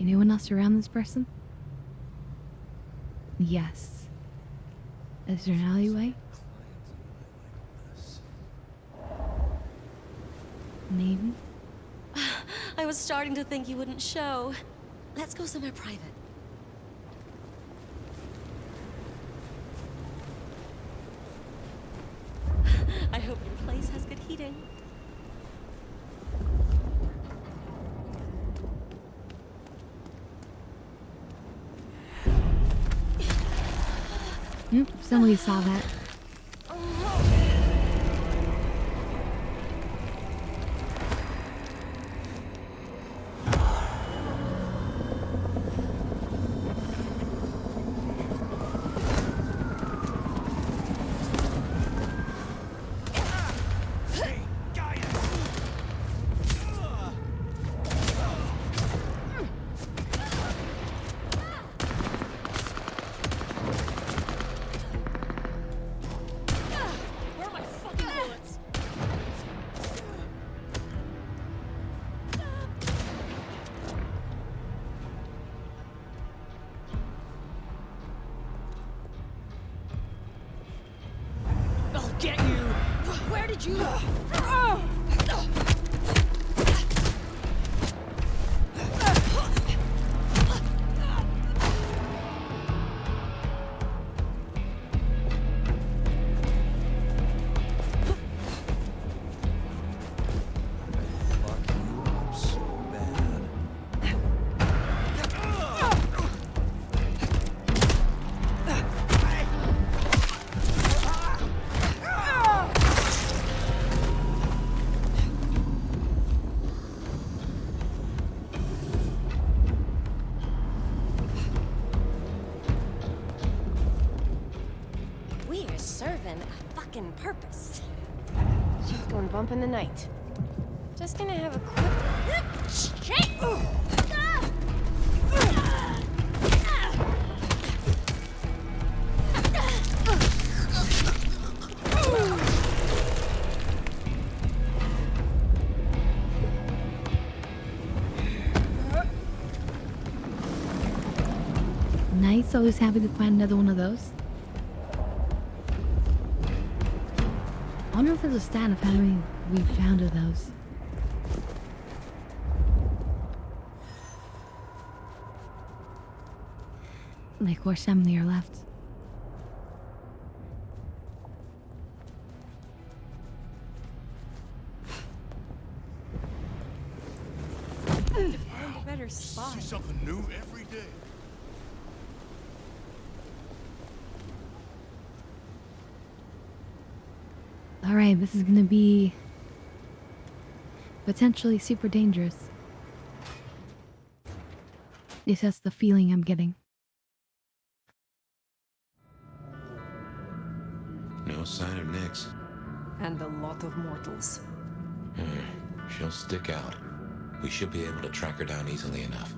Anyone else around this person? Yes. Is there an alleyway? Maybe. I was starting to think you wouldn't show. Let's go somewhere private. I hope your place has good heating. Somebody saw that. Get you! Where did you... serving a fucking purpose. She's going bump in the night. Just gonna have a quick... Shit! Nice, always happy to find another one of those. I wonder if there's a stat of how many we found of those. Like, or how many are left. Find a better spot. See something new every day. Alright, this is gonna be potentially super dangerous. At least that's the feeling I'm getting. No sign of Nyx. And a lot of mortals. She'll stick out. We should be able to track her down easily enough.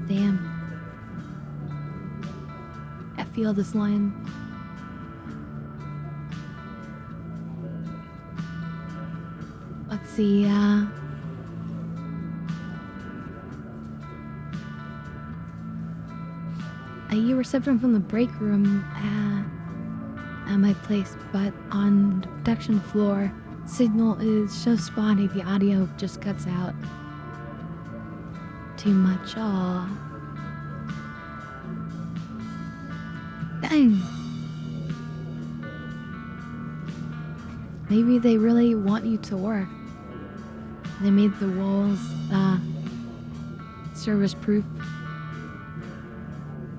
Damn. I feel this line. Let's see, you were separated from the break room at my place, but on the production floor, signal is so spotty the audio just cuts out. Too much, aw. Dang. Maybe they really want you to work. They made the walls, service proof.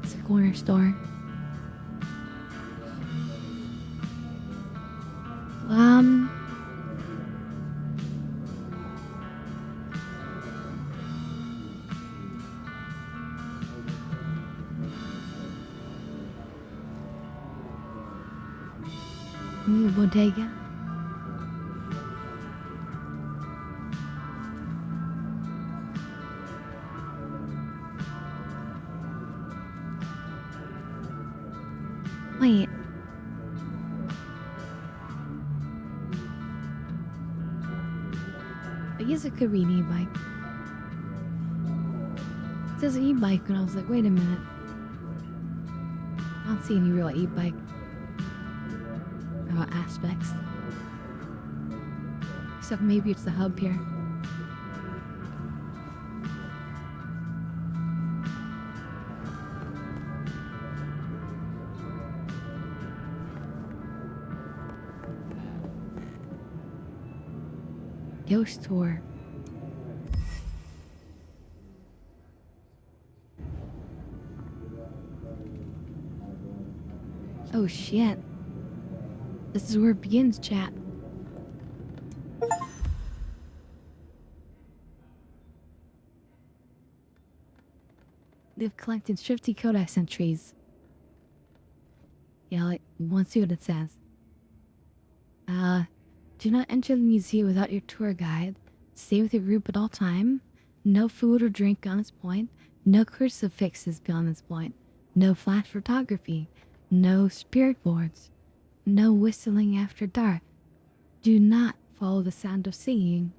It's a corner store. Bodega. Wait. I guess it could be an e-bike. It says e-bike and I was like, wait a minute. I don't see any real e-bike aspects. Except maybe it's the hub here. Ghost tour. Oh shit. This is where it begins, chat. They've collected 50 codex entries. Yeah, like, let's see what it says. Do not enter the museum without your tour guide. Stay with your group at all time. No food or drink on this point. No crucifixes beyond this point. No flash photography. No spirit boards. No whistling after dark. Do not follow the sound of singing.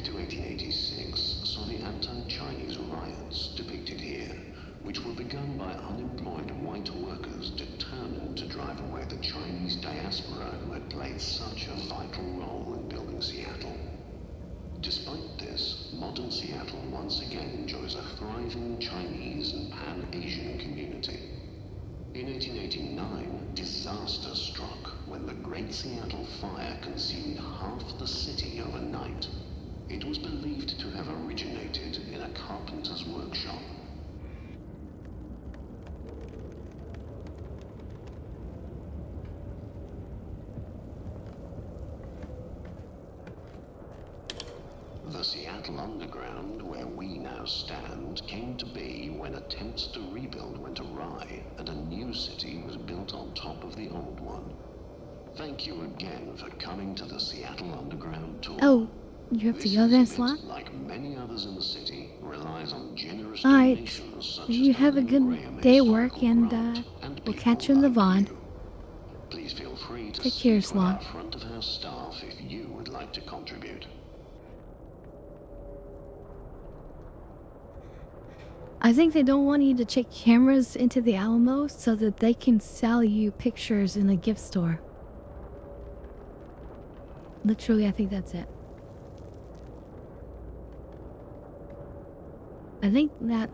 To 1886 saw the anti-Chinese riots depicted here, which were begun by unemployed white workers determined to drive away the Chinese diaspora who had played such a vital role in building Seattle. Despite this, modern Seattle once again enjoys a thriving Chinese and Pan-Asian community. In 1889, disaster struck when the Great Seattle Fire consumed half the city overnight. It was believed to have originated in a carpenter's workshop. The Seattle Underground, where we now stand, came to be when attempts to rebuild went awry and a new city was built on top of the old one. Thank you again for coming to the Seattle Underground tour. Oh, you have to go there, Slot? Like many others in the city, relies on generous Alright, donations such you as have a good day at work, and we'll catch you in the VOD. Please feel free to Take care, speak with our Slot. front of house staff if you would like to contribute. I think they don't want you to take cameras into the Alamo so that they can sell you pictures in a gift store. Literally, I think that's it. I think that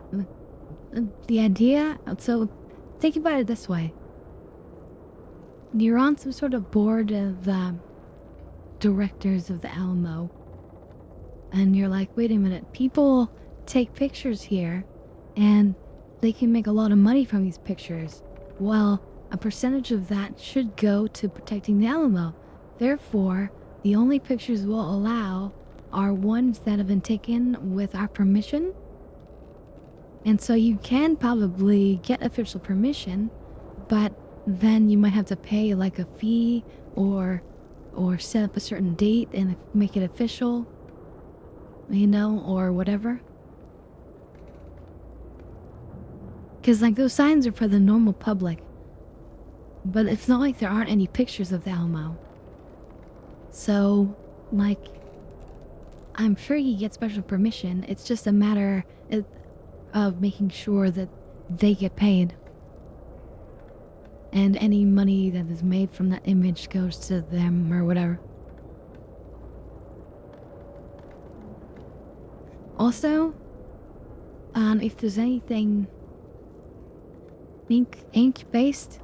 the idea, so think about it this way. You're on some sort of board of directors of the Alamo, and you're like, wait a minute, people take pictures here and they can make a lot of money from these pictures. Well, a percentage of that should go to protecting the Alamo. Therefore, the only pictures we'll allow are ones that have been taken with our permission. And so you can probably get official permission, but then you might have to pay like a fee or set up a certain date and make it official, you know, or whatever. Because, like, those signs are for the normal public. But it's not like there aren't any pictures of the Alamo. So, like, I'm sure he gets special permission. It's just a matter of making sure that they get paid. And any money that is made from that image goes to them or whatever. Also, if there's anything ink based,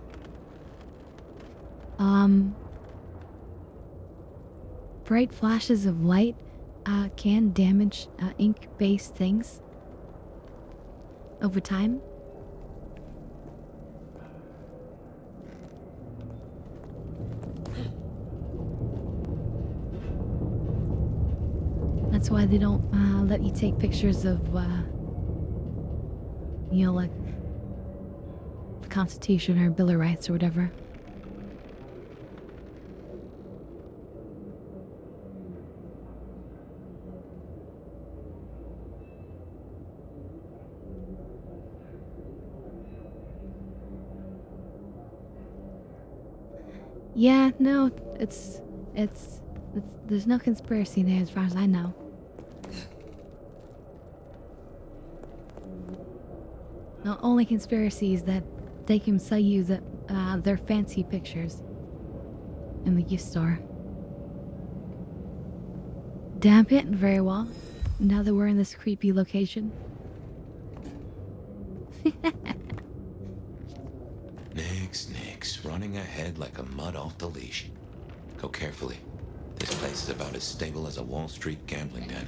bright flashes of light can damage ink based things over time. That's why they don't let you take pictures of you know, like the Constitution or Bill of Rights or whatever. Yeah, no, it's there's no conspiracy there as far as I know. The only conspiracy is that they can sell you their fancy pictures in the gift store. Damp it very well. Now that we're in this creepy location. Nix, running ahead like a mud off the leash. Go carefully. This place is about as stable as a Wall Street gambling den.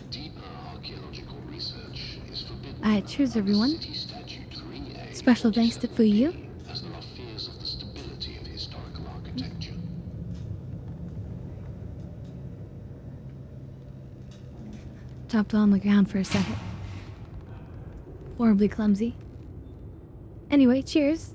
Alright, cheers everyone. Special thanks to Fuyu. Dropped on the ground for a second. Horribly clumsy. Anyway, cheers.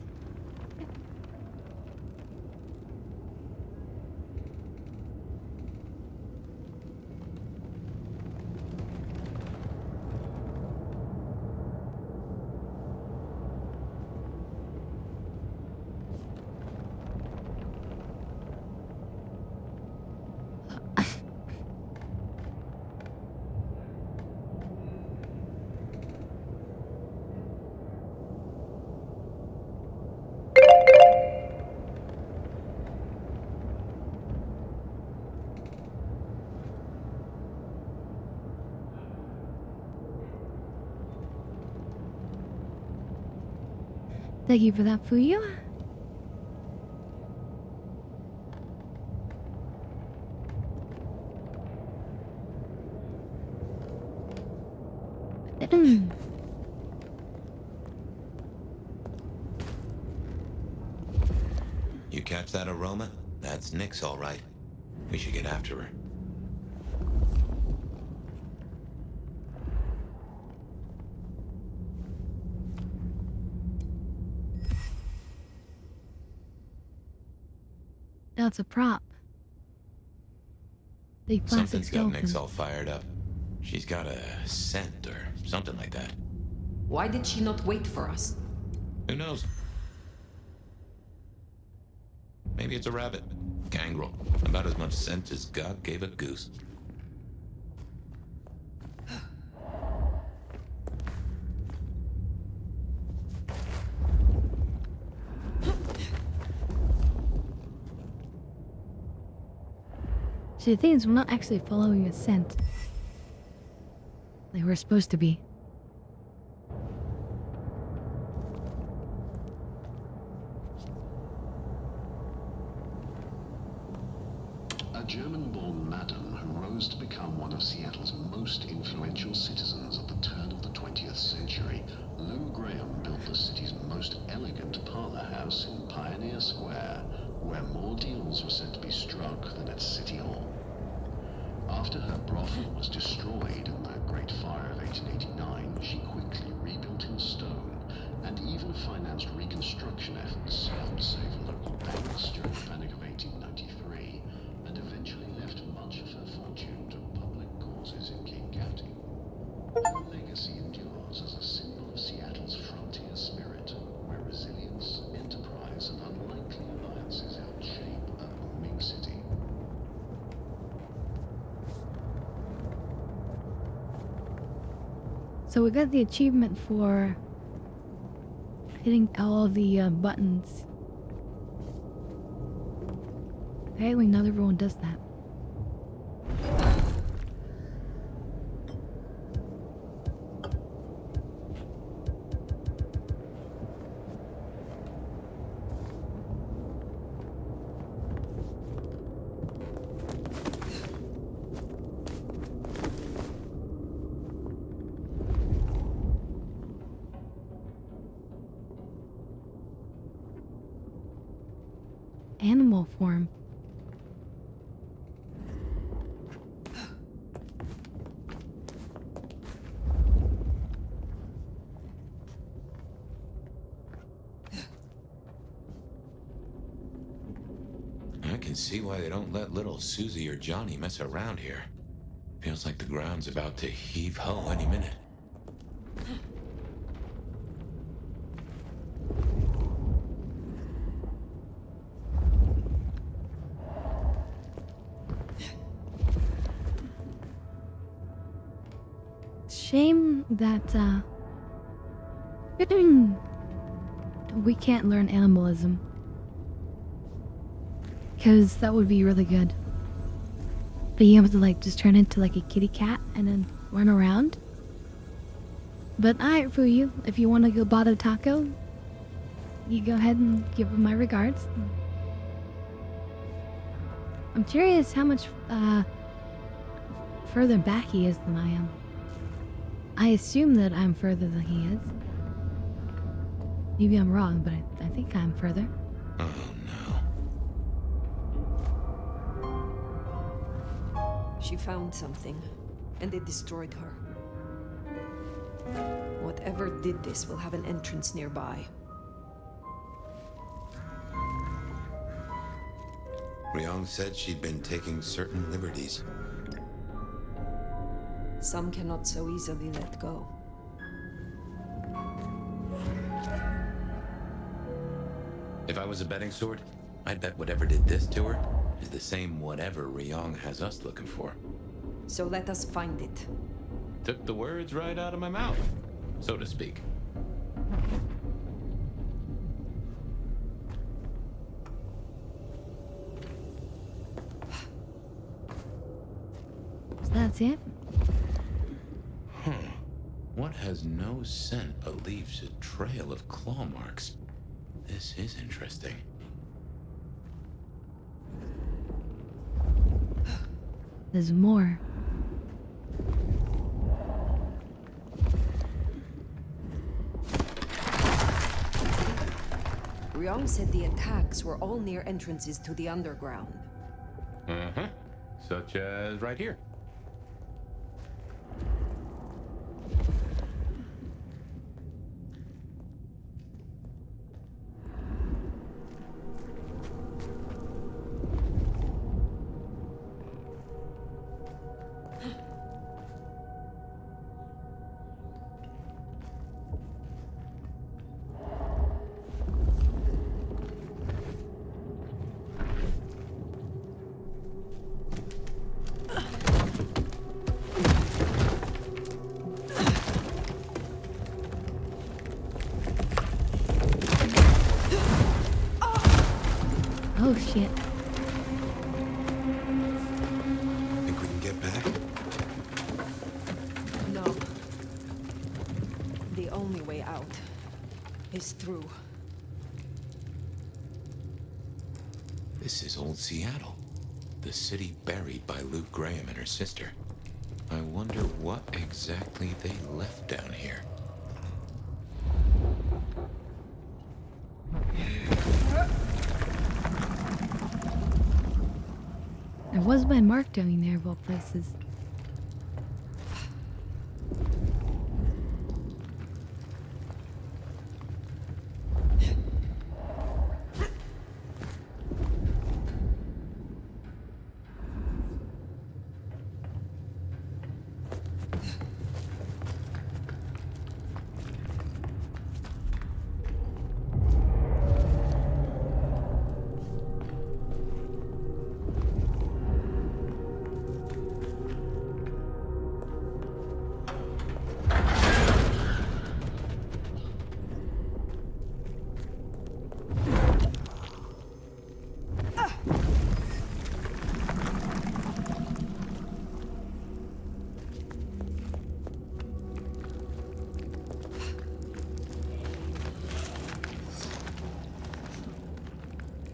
Thank you for that, Fuyu. You catch that aroma? That's Nyx, all right. We should get after her. No, it's a prop. Big plastic Something's got skeleton. Nyx all fired up. She's got a scent or something like that. Why did she not wait for us? Who knows? Maybe it's a rabbit. Gangrel. About as much scent as God gave a goose. See, the thing is, we're not actually following a scent. Like we're supposed to be. A German-born madam who rose to become one of Seattle's most influential citizens at the turn of the 20th century, Lou Graham built the city's most elegant parlor house in Pioneer Square, where more deals were said to be struck than at City Hall. After her brothel was destroyed in the Great Fire of 1889, she quickly rebuilt in stone and even financed reconstruction efforts, helped save local banks during the Panic of 1893, and eventually left much of her fortune to public causes in King County. Her legacy endures as a symbol of Seattle's frontier spirit, where resilience, enterprise, and unlikely alliances helped shape a booming city. So we got the achievement for hitting all the buttons. Apparently not everyone does that. Animal form. I can see why they don't let little Susie or Johnny mess around here. Feels like the ground's about to heave-ho any minute. Shame that we can't learn animalism. Because that would be really good. Being able to like just turn into like a kitty cat and then run around. But alright, for you, if you want to go bother Taco, you go ahead and give him my regards. I'm curious how much further back he is than I am. I assume that I'm further than he is. Maybe I'm wrong, but I think I'm further. Oh no. She found something, and it destroyed her. Whatever did this will have an entrance nearby. Ryong said she'd been taking certain liberties. Some cannot so easily let go. If I was a betting sword, I'd bet whatever did this to her is the same whatever Ryong has us looking for. So let us find it. Took the words right out of my mouth, so to speak. So that's it? Huh. What has no scent but leaves a trail of claw marks? This is interesting. There's more. Ryong said the attacks were all near entrances to the underground. Uh-huh. Such as right here. Oh shit. Think we can get back? No. The only way out is through. This is old Seattle. The city buried by Luke Graham and her sister. I wonder what exactly they left down here. There was my mark down there of all places.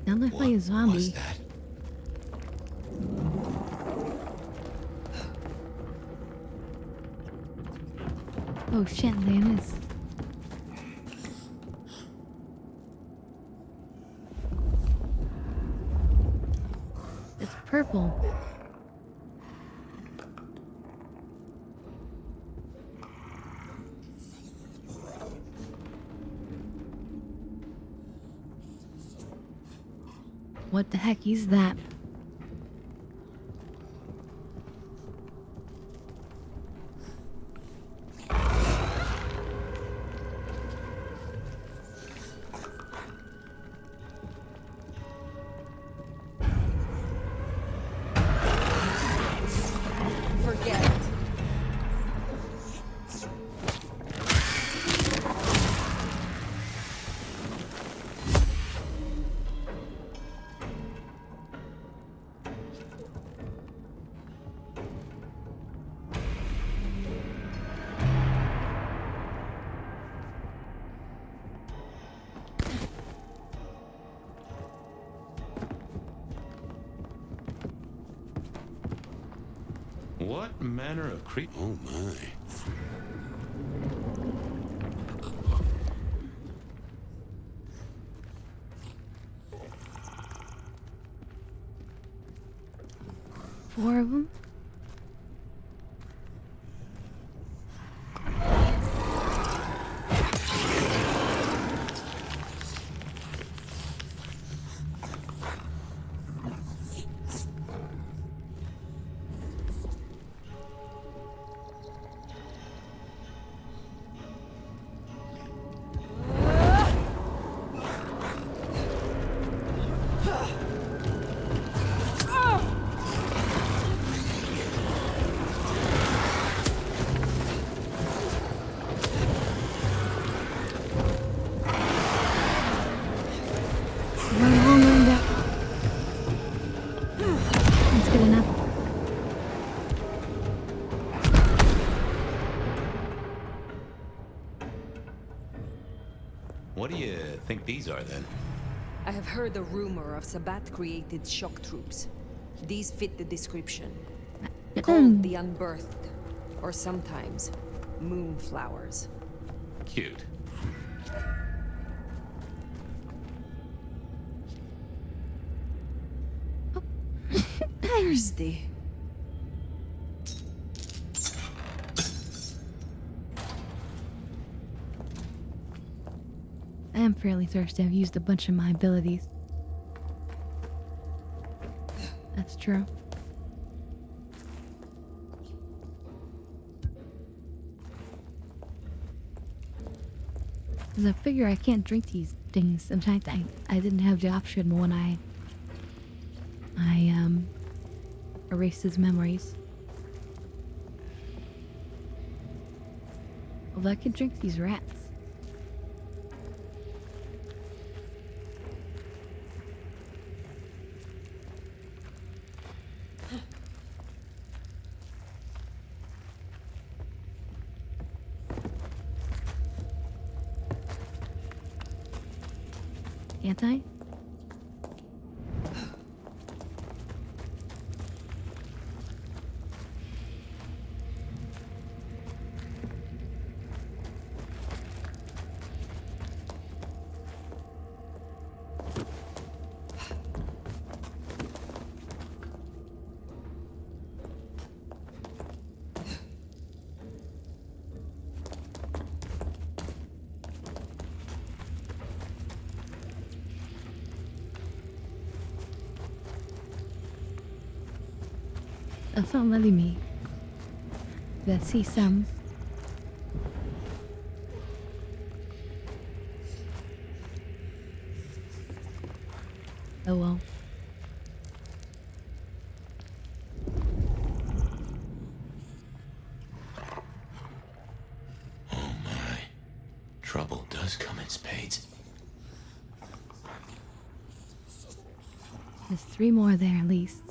Now they're playing zombie. Oh shit, there it is. It's purple. What the heck is that? Forget it. What manner of creep? Oh my. Four of them? think these are, then? I have heard a rumor of Sabbat-created shock troops. These fit the description. Called the Unbirthed, or sometimes Moonflowers. Cute. Thirsty. I am fairly thirsty. I've used a bunch of my abilities. That's true. Because I figure I can't drink these things. In fact, I didn't have the option when I erased his memories. Although I could drink these rats. Can't I? That's not letting me. Let's see some. Oh well. Oh my. Trouble does come in spades. There's 3 more there at least.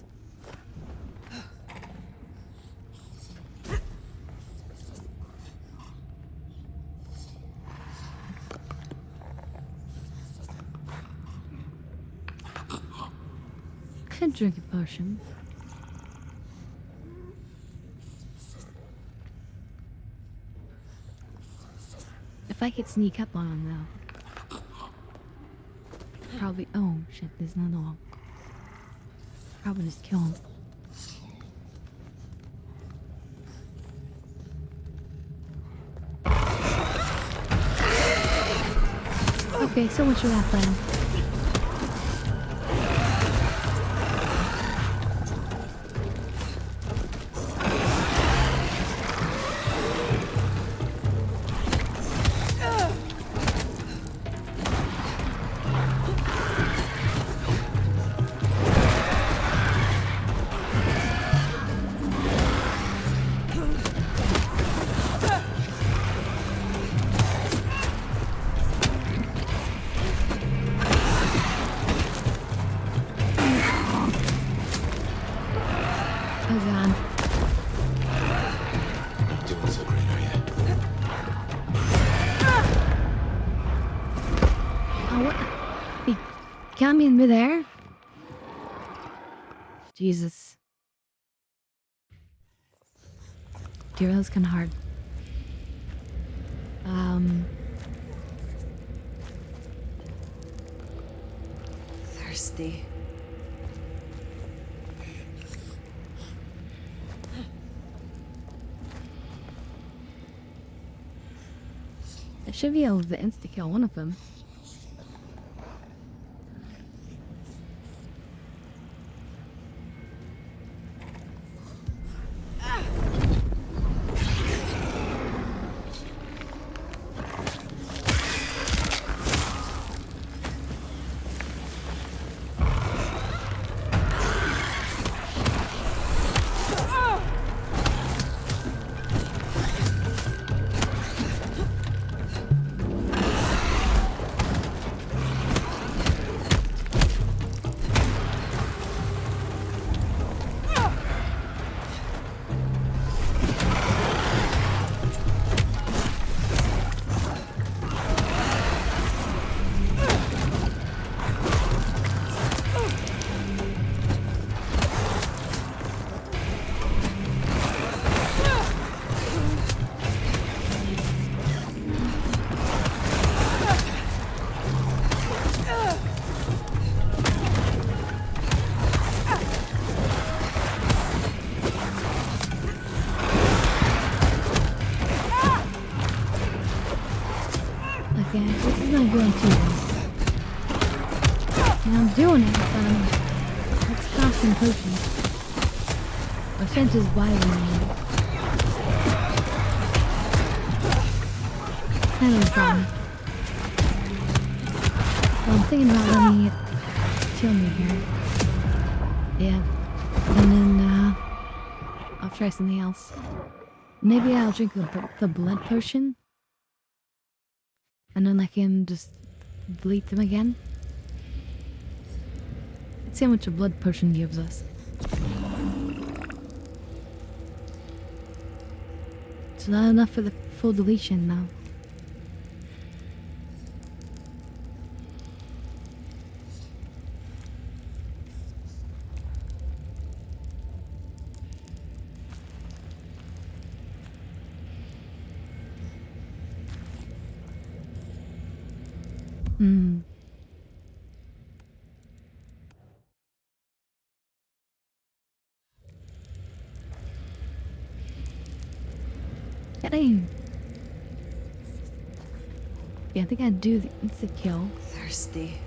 Could drink a potion. If I could sneak up on him though. Probably. Oh shit, there's not all. Probably just kill him. Okay, so much for that plan. Got me in midair? Jesus. Dear, that was kind of hard. Thirsty. I should be able to insta-kill one of them. doing too well. And I'm doing it, but it's costing potions. My sense is violent. That is fun. So I'm thinking about letting it kill me here. Yeah. And then, I'll try something else. Maybe I'll drink the blood potion. And then I can just bleed them again. Let's see how much a blood potion gives us. It's not enough for the full deletion now. Getting. Yeah, I think I'd do the instant kill. Thirsty.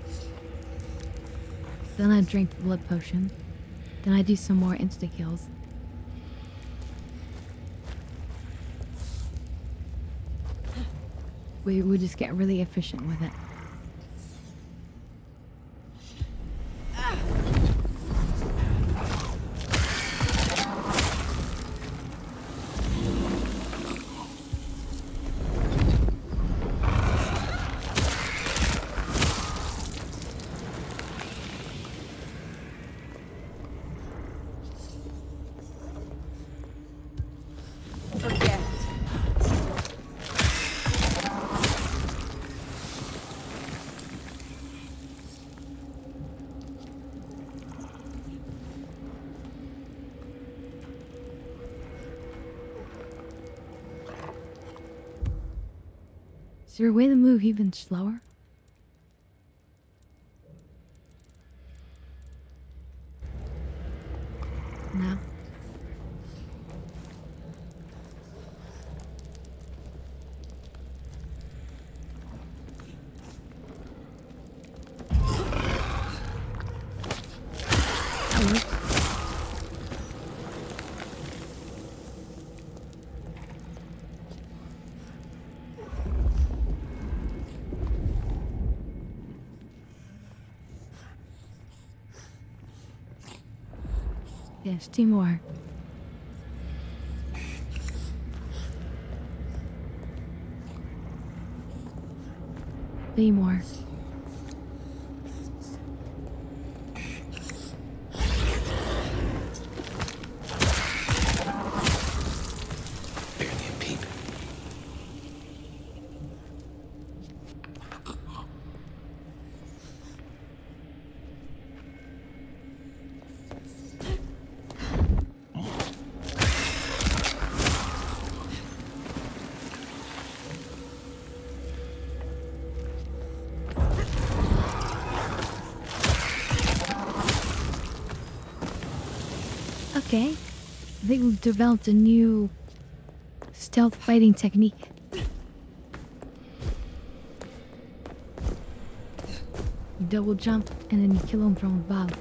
Then I drink the blood potion. Then I do some more instant kills. We just get really efficient with it. Is there a way to move even slower? No. That works. Yes, 2 more. Three more. Barely a peep. Okay. I think we've developed a new stealth fighting technique. You double jump and then you kill them from above.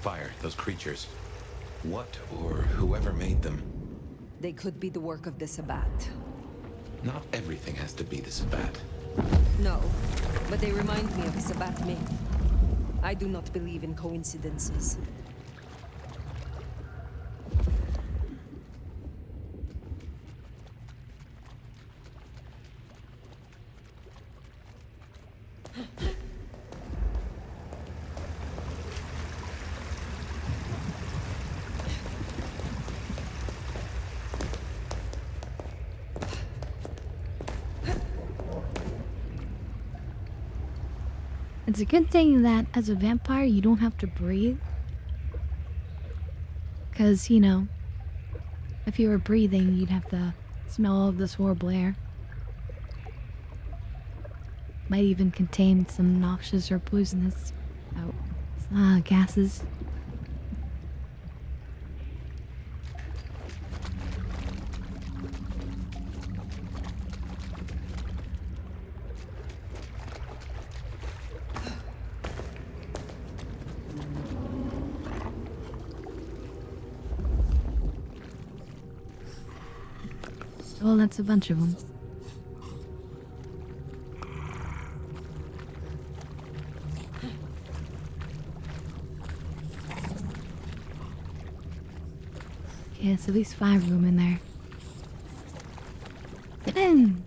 Fire, those creatures. What or whoever made them? They could be the work of the Sabbat. Not everything has to be the Sabbat. No, but they remind me of a Sabbat myth. I do not believe in coincidences. It's a good thing that as a vampire you don't have to breathe. Because, you know, if you were breathing, you'd have the smell of this horrible air. Might even contain some noxious or poisonous gases. Well, that's a bunch of them. Okay, so at least 5 of them in there. Get in!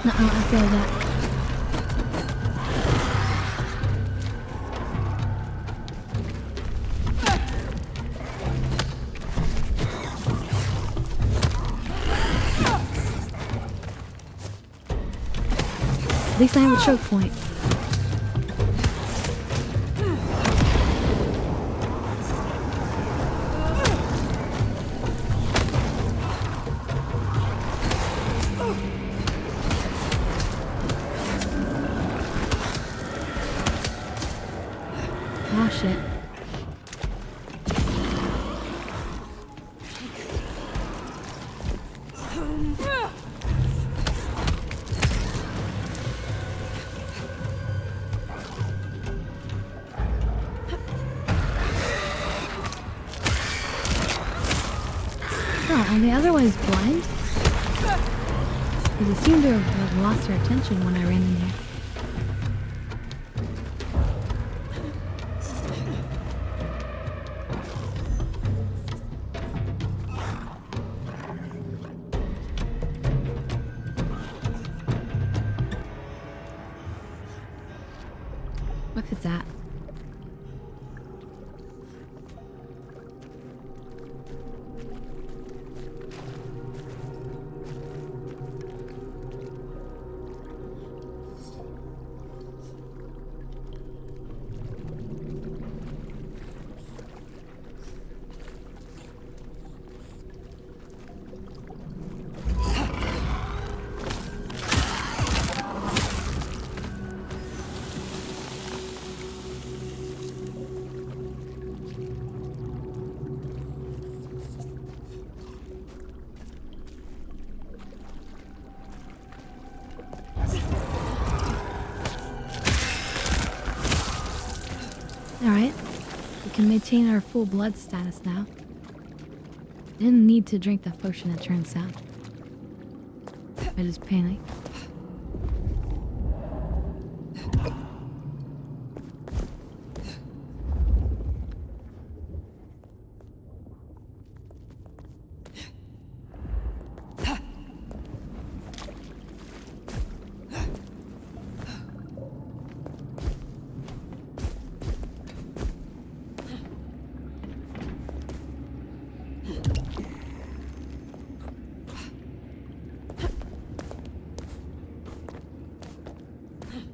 No, I feel that. At least I have a choke point. Oh shit. Oh, and the other one is blind? Because it seemed to have lost their attention when I ran in here. Look at that. Alright, we can maintain our full blood status now. Didn't need to drink the potion, it turns out. I just panicked.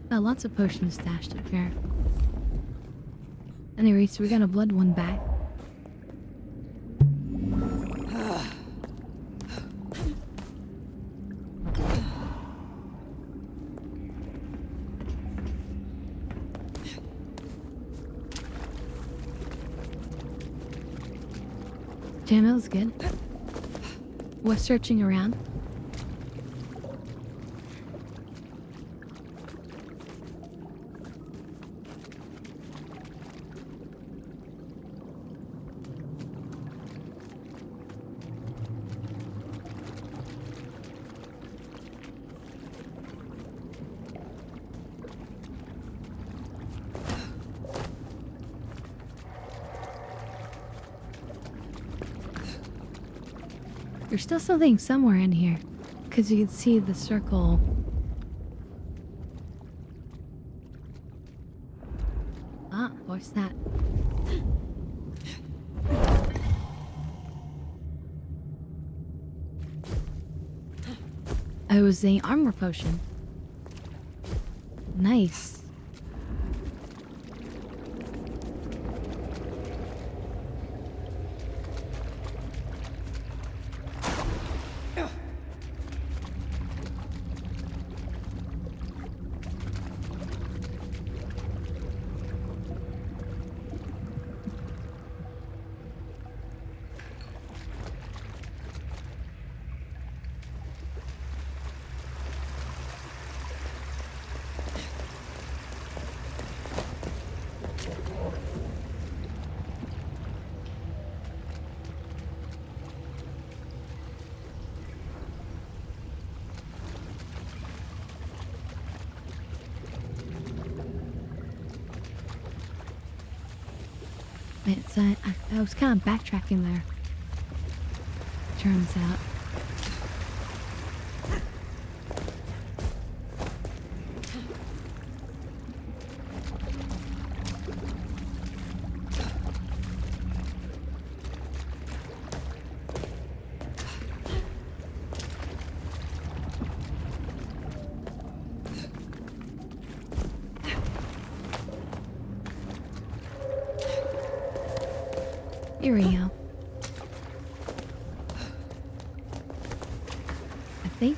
Got lots of potions stashed up here. Anyway, so we got a blood one back. Damn, that was good. Was searching around. There's still something somewhere in here. Because you can see the circle. Ah, what's that? Oh, it was an armor potion. Nice. It's, I was kind of backtracking there. Turns out. Here we go. I think.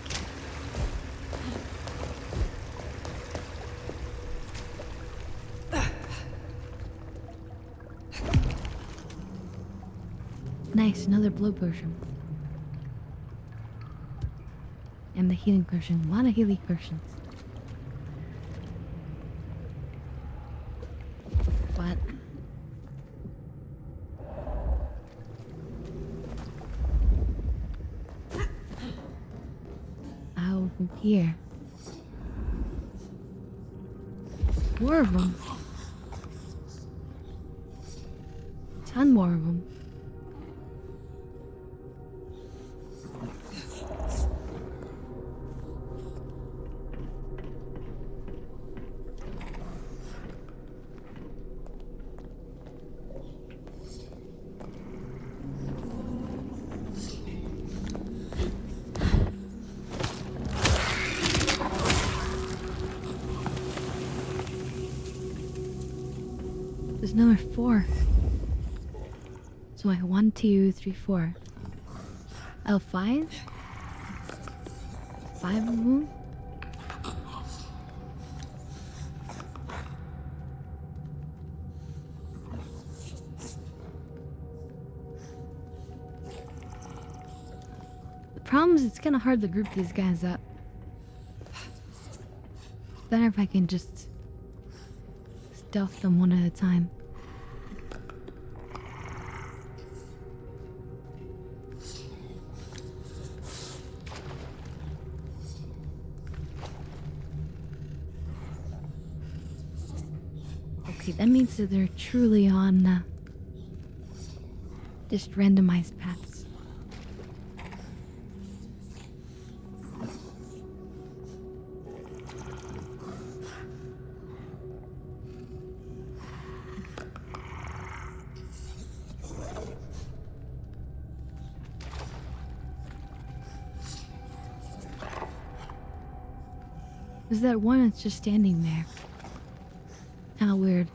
Nice, another blow potion. And the healing potion. A lot of healing potions. What? Here. More of them. Ton more of them. There's another 4. So like 1, 2, 3, 4. Oh, 5? 5 of them? The problem is it's kind of hard to group these guys up. Better if I can just stealth them one at a time. Okay, that means that they're truly on just randomized paths. There's that one that's just standing there. Kinda weird.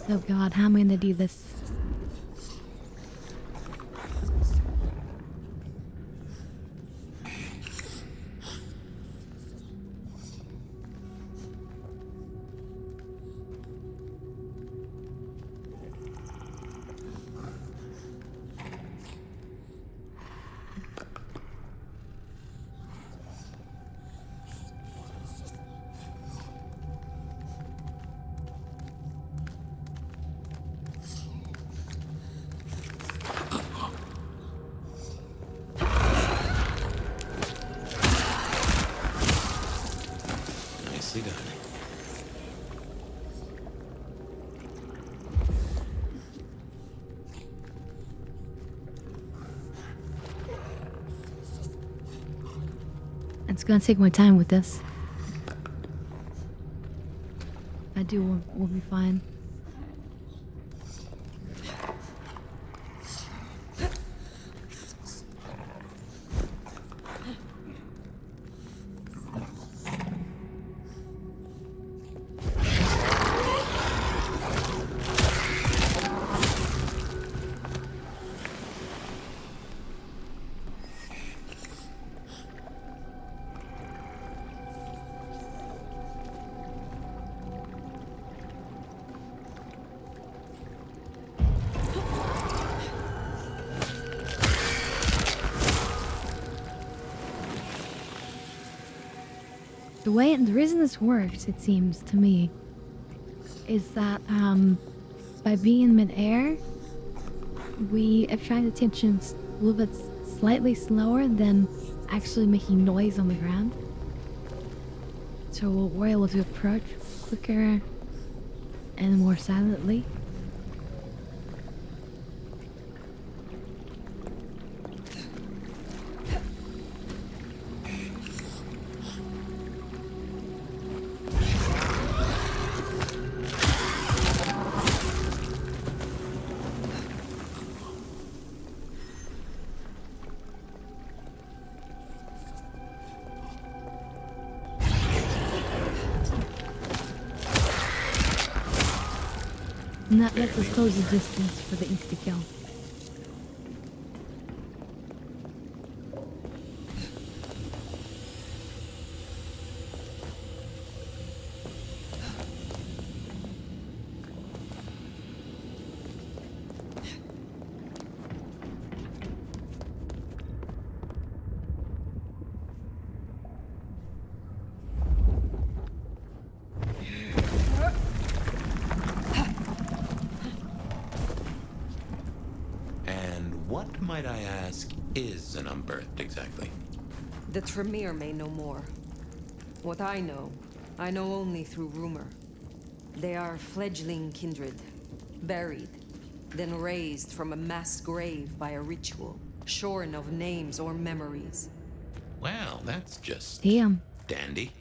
Oh god, how am I gonna do this? It's gonna take my time with this. I do, we'll be fine. The reason this works, it seems to me, is that by being in midair, we attract attention a little bit slightly slower than actually making noise on the ground. So we're able to approach quicker and more silently. And that lets us close the distance for the insta-kill. What, might I ask, is an unbirthed exactly? The Tremere may know more. What I know only through rumor. They are fledgling kindred, buried, then raised from a mass grave by a ritual, shorn of names or memories. Well, that's just... Damn. dandy.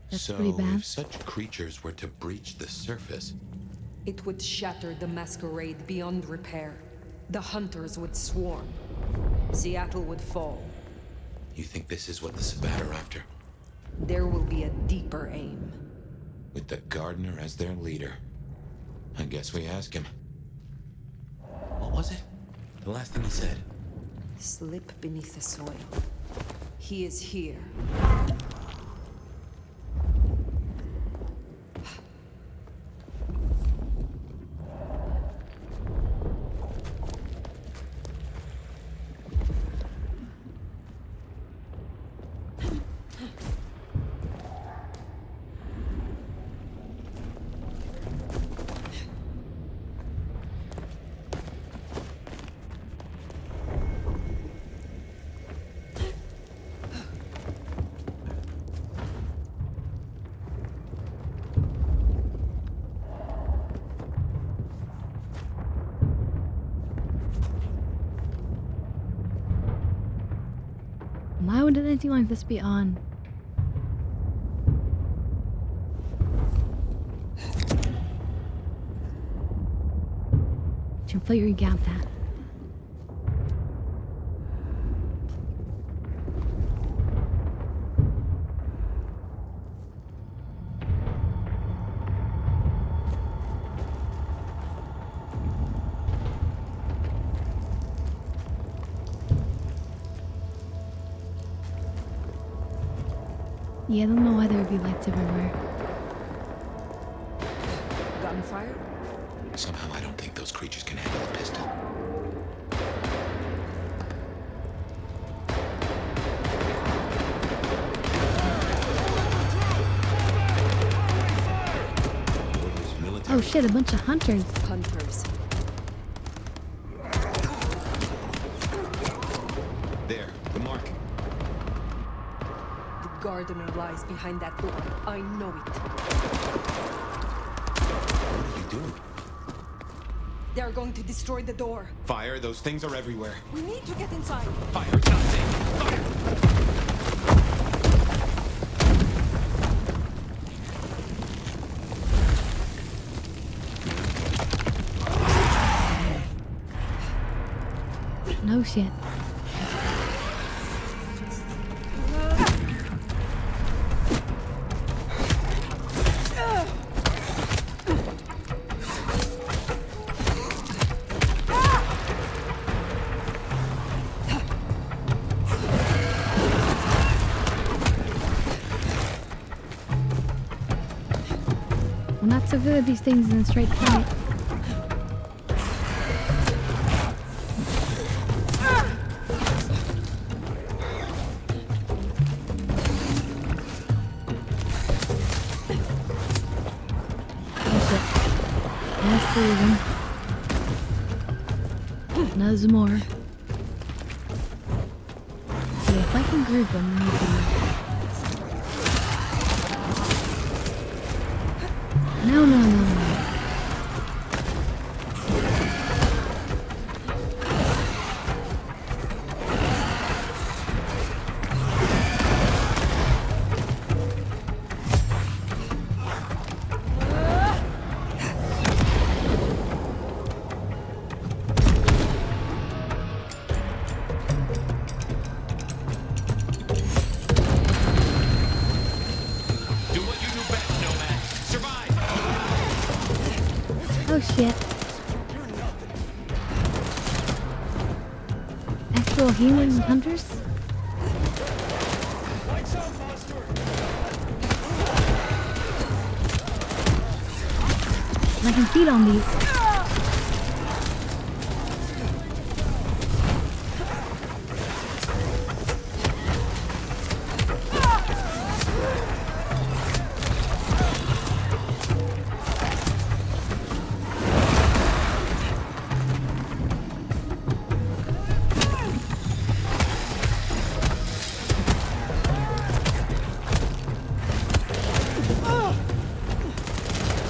That's so, pretty bad. If such creatures were to breach the surface... It would shatter the masquerade beyond repair. The hunters would swarm. Seattle would fall. You think this is what the Sabbat are after? There will be a deeper aim. With the gardener as their leader. I guess we ask him. What was it? The last thing he said? Slip beneath the soil. He is here. Why would anything like this be on? Completely got that. Yeah, I don't know why there would be lights everywhere. Gunfire? Somehow I don't think those creatures can handle a pistol. Oh shit, a bunch of hunters. Hunters. There, the mark. The gardener lies behind that door. I know it. What are you doing? They are going to destroy the door. Fire, those things are everywhere. We need to get inside. Fire, it's not safe. Fire! No shit. I'm not so good at these things in a straight fight. That's three of them. There's more. Okay, if I can group them, maybe. No, no, no, no. Oh shit. Actual human hunters? I can feed on these.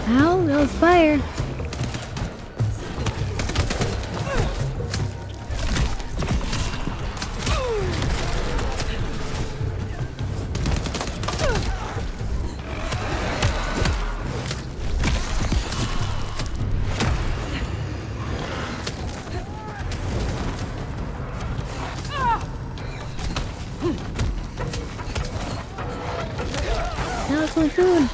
Ow, that was fire. Now it's my food.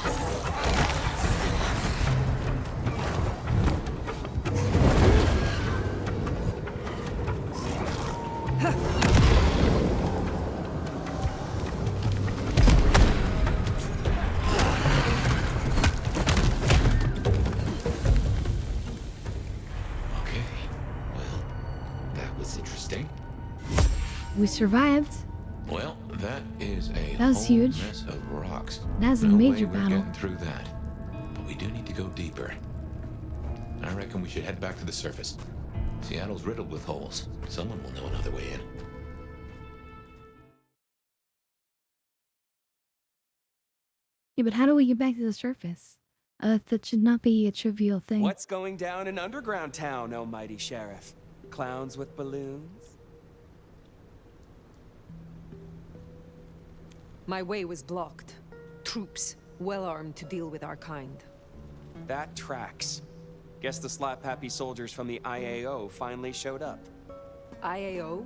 We survived. Well, that is a That was whole huge. mess of rocks. That was a No major way we're battle. getting through that. But we do need to go deeper. I reckon we should head back to the surface. Seattle's riddled with holes. Someone will know another way in. Yeah, but how do we get back to the surface? That should not be a trivial thing. What's going down in underground town, oh mighty sheriff? Clowns with balloons? My way was blocked. Troops, well armed to deal with our kind. That tracks. Guess the slap-happy soldiers from the IAO finally showed up. IAO?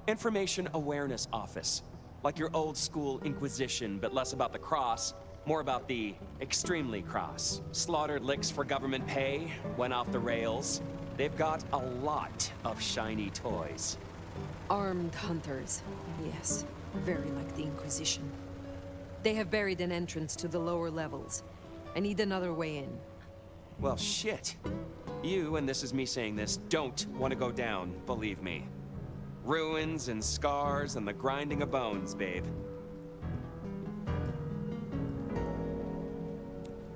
Information Awareness Office. Like your old school Inquisition, but less about the cross, more about the extremely cross. Slaughtered licks for government pay, went off the rails. They've got a lot of shiny toys. Armed hunters, yes. Very like the Inquisition. They have buried an entrance to the lower levels. I need another way in. Well, shit. You, and this is me saying this, don't want to go down, believe me. Ruins and scars and the grinding of bones, babe.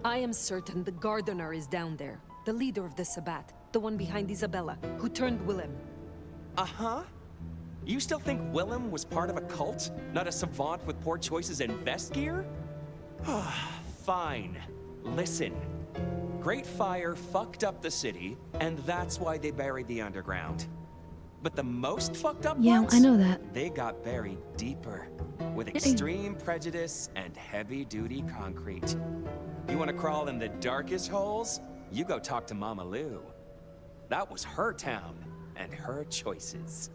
I am certain the gardener is down there. The leader of the Sabbat. The one behind Isabella, who turned Willem. Uh-huh. You still think Willem was part of a cult? Not a savant with poor choices in vest gear? Fine. Listen. Great Fire fucked up the city, and that's why they buried the underground. But the most fucked up ones? I know that. They got buried deeper, with extreme prejudice and heavy-duty concrete. You want to crawl in the darkest holes? You go talk to Mama Lou. That was her town, and her choices.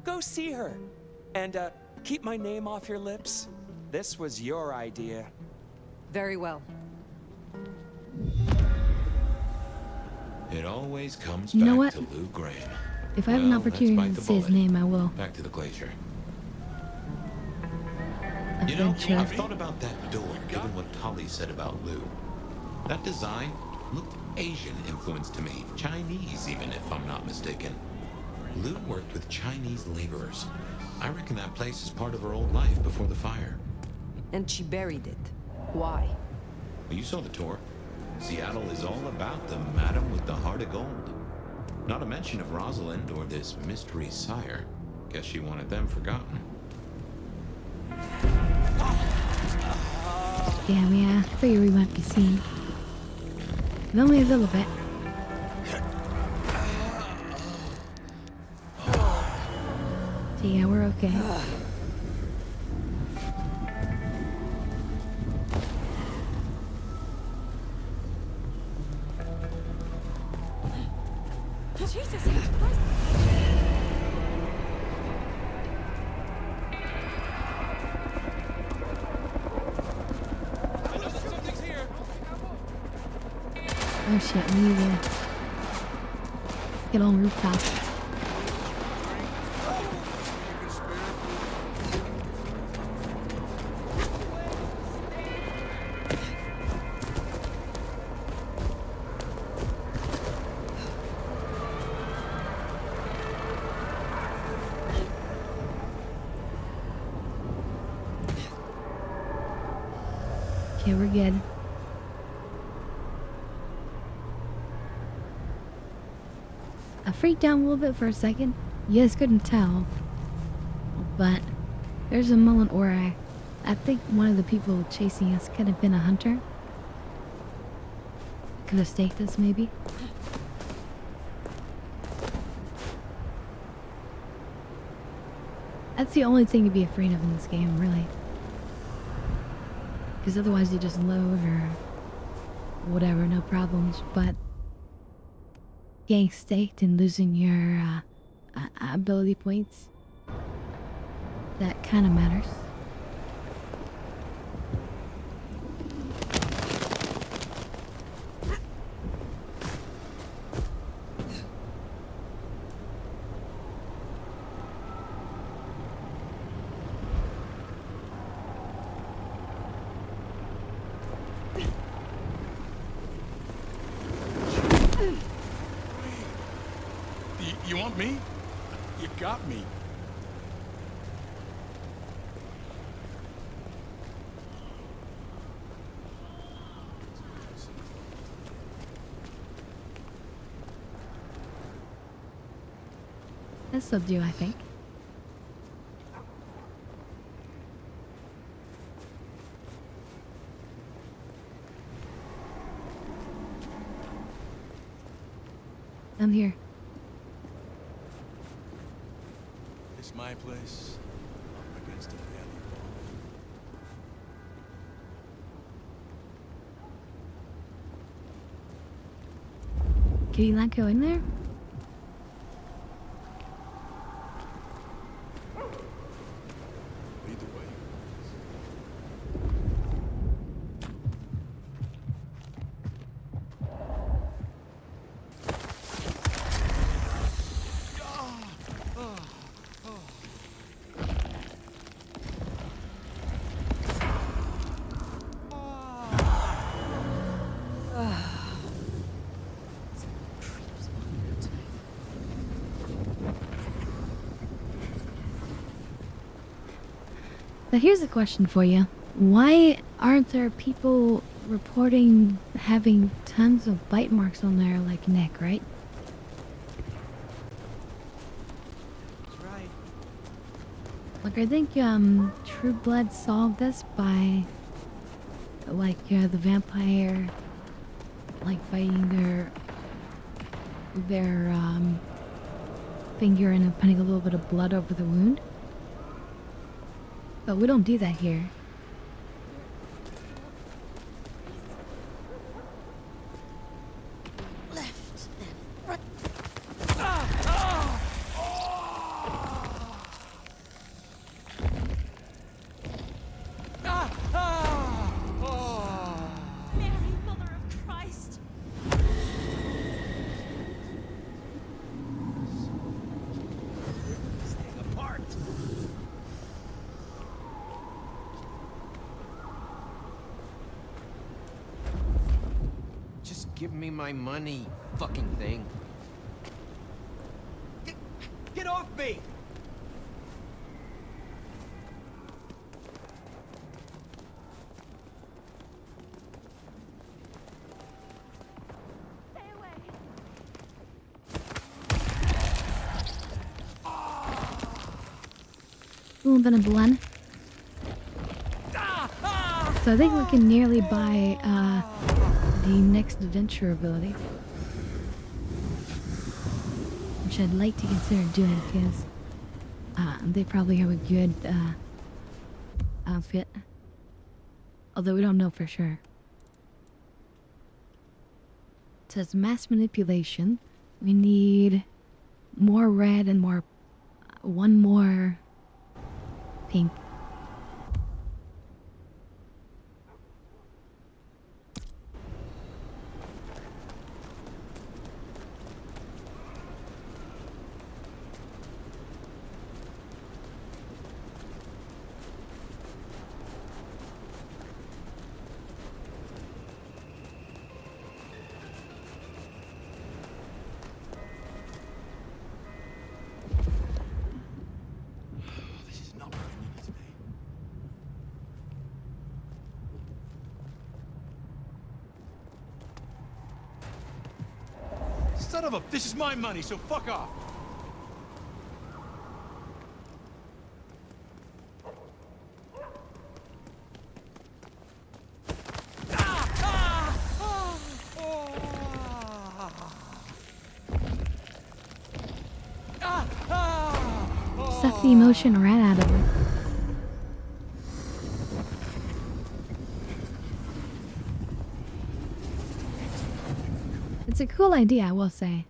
Go see her. And, keep my name off your lips. This was your idea. Very well. It always comes You know back what? to Lou Graham. If I have an Well, let's opportunity bite to the say his bullet. name, I will. Back to the glacier. Adventure. I've thought about that door, given what Tolly said about Lou. That design looked Asian influenced to me. Chinese, even, if I'm not mistaken. Lou worked with Chinese laborers. I reckon that place is part of her old life before the fire. And she buried it. Why? Well, you saw the tour. Seattle is all about the madam with the heart of gold. Not a mention of Rosalind or this mystery sire. Guess she wanted them forgotten. Damn, yeah. I figure we might be seen. But only a little bit. So yeah, we're okay. Jesus Christ. Oh shit, we need to get on rooftop. Okay, we're good. I freaked out a little bit for a second. You guys couldn't tell. But there's a Mullen Ori. I think one of the people chasing us could have been a hunter. Could have staked us, maybe. That's the only thing to be afraid of in this game, really. Because otherwise you just load or whatever, no problems. But getting staked and losing your ability points, that kind of matters. You want me? You got me. This'll do, I think. I'm here. It's my place. Up against a alley wall. Can you not go in there? Lead the way. Now here's a question for you. Why aren't there people reporting having tons of bite marks on their like neck, right? That's right. Like I think True Blood solved this by like the vampire like biting their finger and then putting a little bit of blood over the wound. But we don't do that here. Left, then right. Give me my money, fucking thing. Get off me! A little bit of blood. So I think we can nearly buy the next adventure ability, which I'd like to consider doing because they probably have a good outfit, although we don't know for sure. It says mass manipulation. We need more red and one more pink. Son of a... This is my money, so fuck off! Suck the emotion right out of him. It's a cool idea, I will say.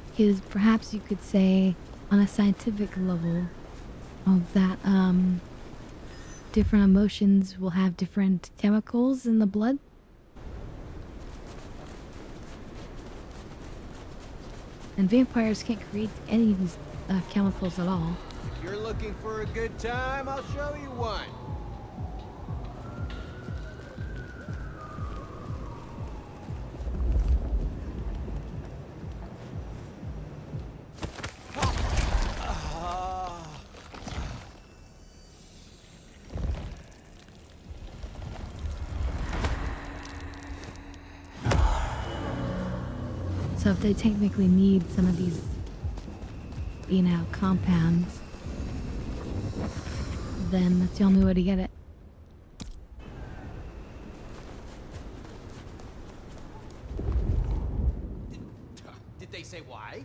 Because perhaps you could say, on a scientific level, that different emotions will have different chemicals in the blood. And vampires can't create any of these chemicals at all. If you're looking for a good time, I'll show you one. So if they technically need some of these, compounds, then that's the only way to get it. Did they say why?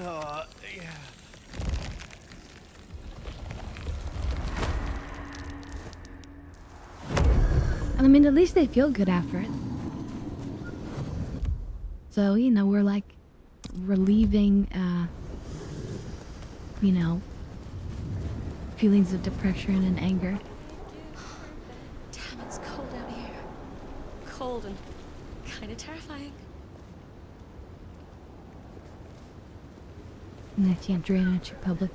Yeah. I mean, at least they feel good after it. So, we're like relieving, feelings of depression and anger. Damn, it's cold out here. Cold and kind of terrifying. And I can't drain out your public.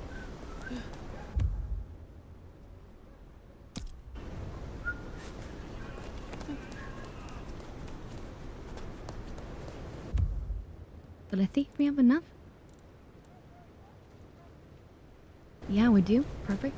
But I think we have enough. Yeah, we do. Perfect.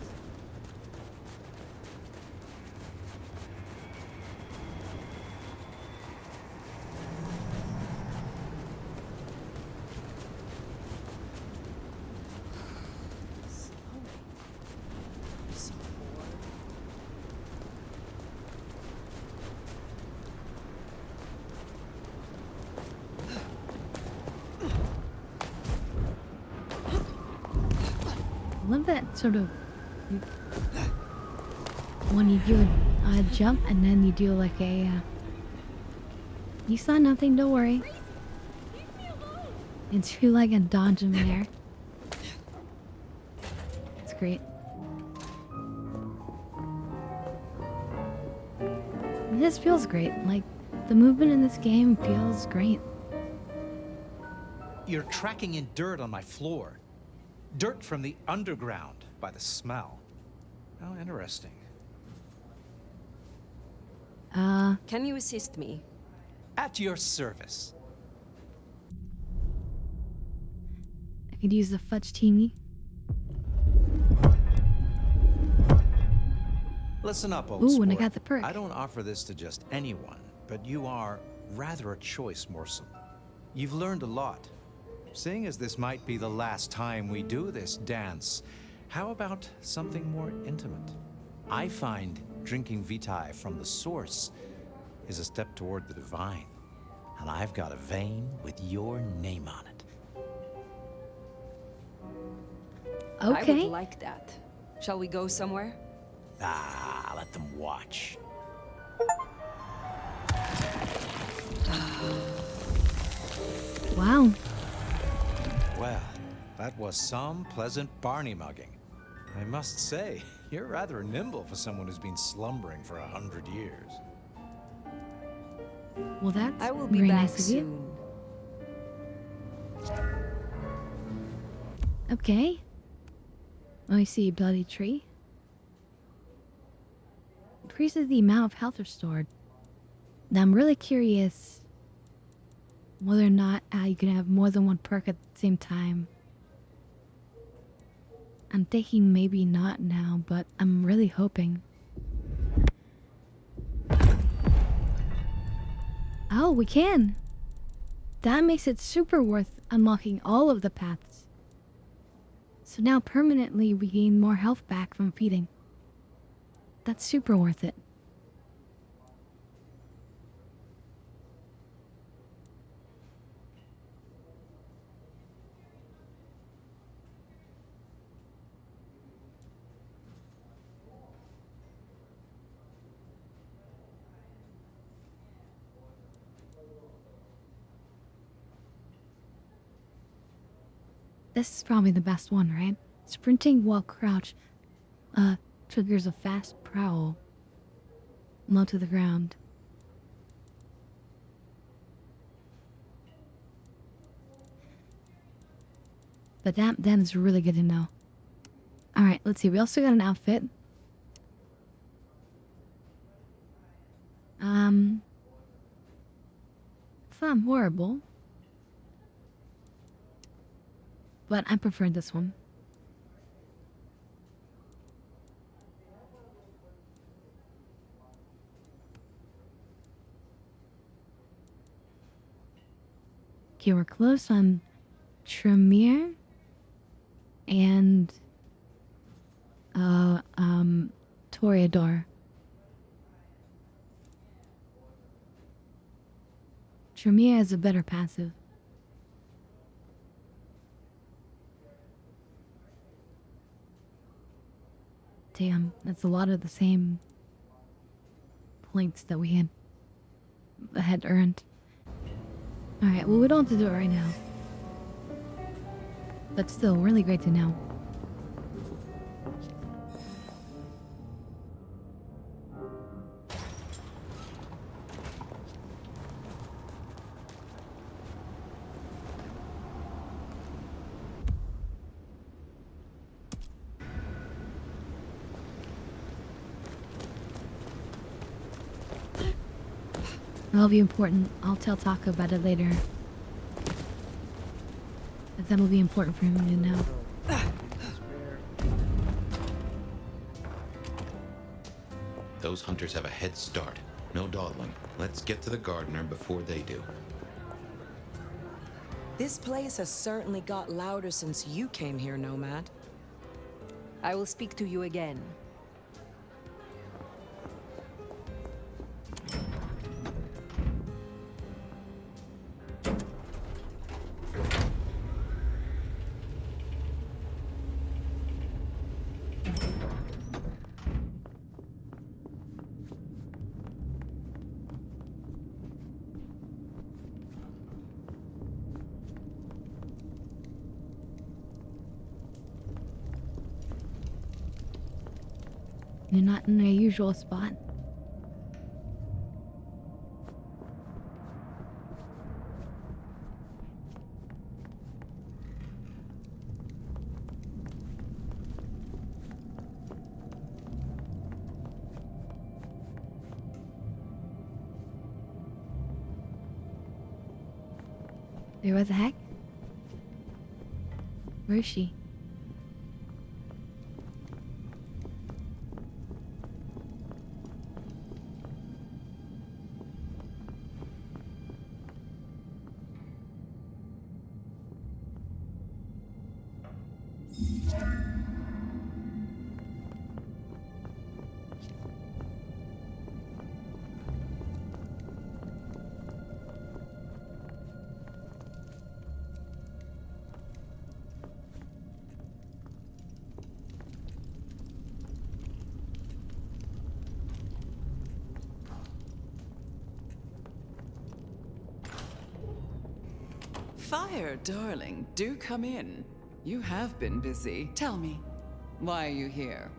I love that sort of when you do a jump and then you do like a you saw nothing, don't worry. It's you like a dodge in there. It's great. This feels great. Like the movement in this game feels great. You're tracking in dirt on my floor. Dirt from the underground by the smell. How interesting. Can you assist me? At your service. I could use the fudge teeny. Listen up, old Ooh, sport. and I got the perk. I don't offer this to just anyone, but you are rather a choice morsel. You've learned a lot. Seeing as this might be the last time we do this dance, how about something more intimate? I find drinking Vitae from the source is a step toward the divine, and I've got a vein with your name on it. Okay. I would like that. Shall we go somewhere? Ah, let them watch. Wow. Well, that was some pleasant Barney mugging. I must say, you're rather nimble for someone who's been slumbering for 100 years. Well, that's I will be very back nice of you. soon. Okay. I see a bloody tree. Increases the amount of health restored. Now I'm really curious whether or not you can have more than one perk at the same time. I'm thinking maybe not now, but I'm really hoping. Oh, we can! That makes it super worth unlocking all of the paths. So now permanently we gain more health back from feeding. That's super worth it. This is probably the best one, right? Sprinting while crouched triggers a fast prowl. Low to the ground. But that is really good to know. Alright, let's see. We also got an outfit. It's not horrible. But I prefer this one. Okay, we're close on Tremere and Toreador. Tremere has a better passive. Damn, that's a lot of the same points that we had earned. Alright, well we don't have to do it right now. But still, really great to know. That'll be important. I'll tell Taco about it later. But that'll be important for him to know. Those hunters have a head start. No dawdling. Let's get to the gardener before they do. This place has certainly got louder since you came here, Nomad. I will speak to you again. You're not in your usual spot. Wait, what the heck? Where is she? Fire, darling, do come in. You have been busy. Tell me, why are you here?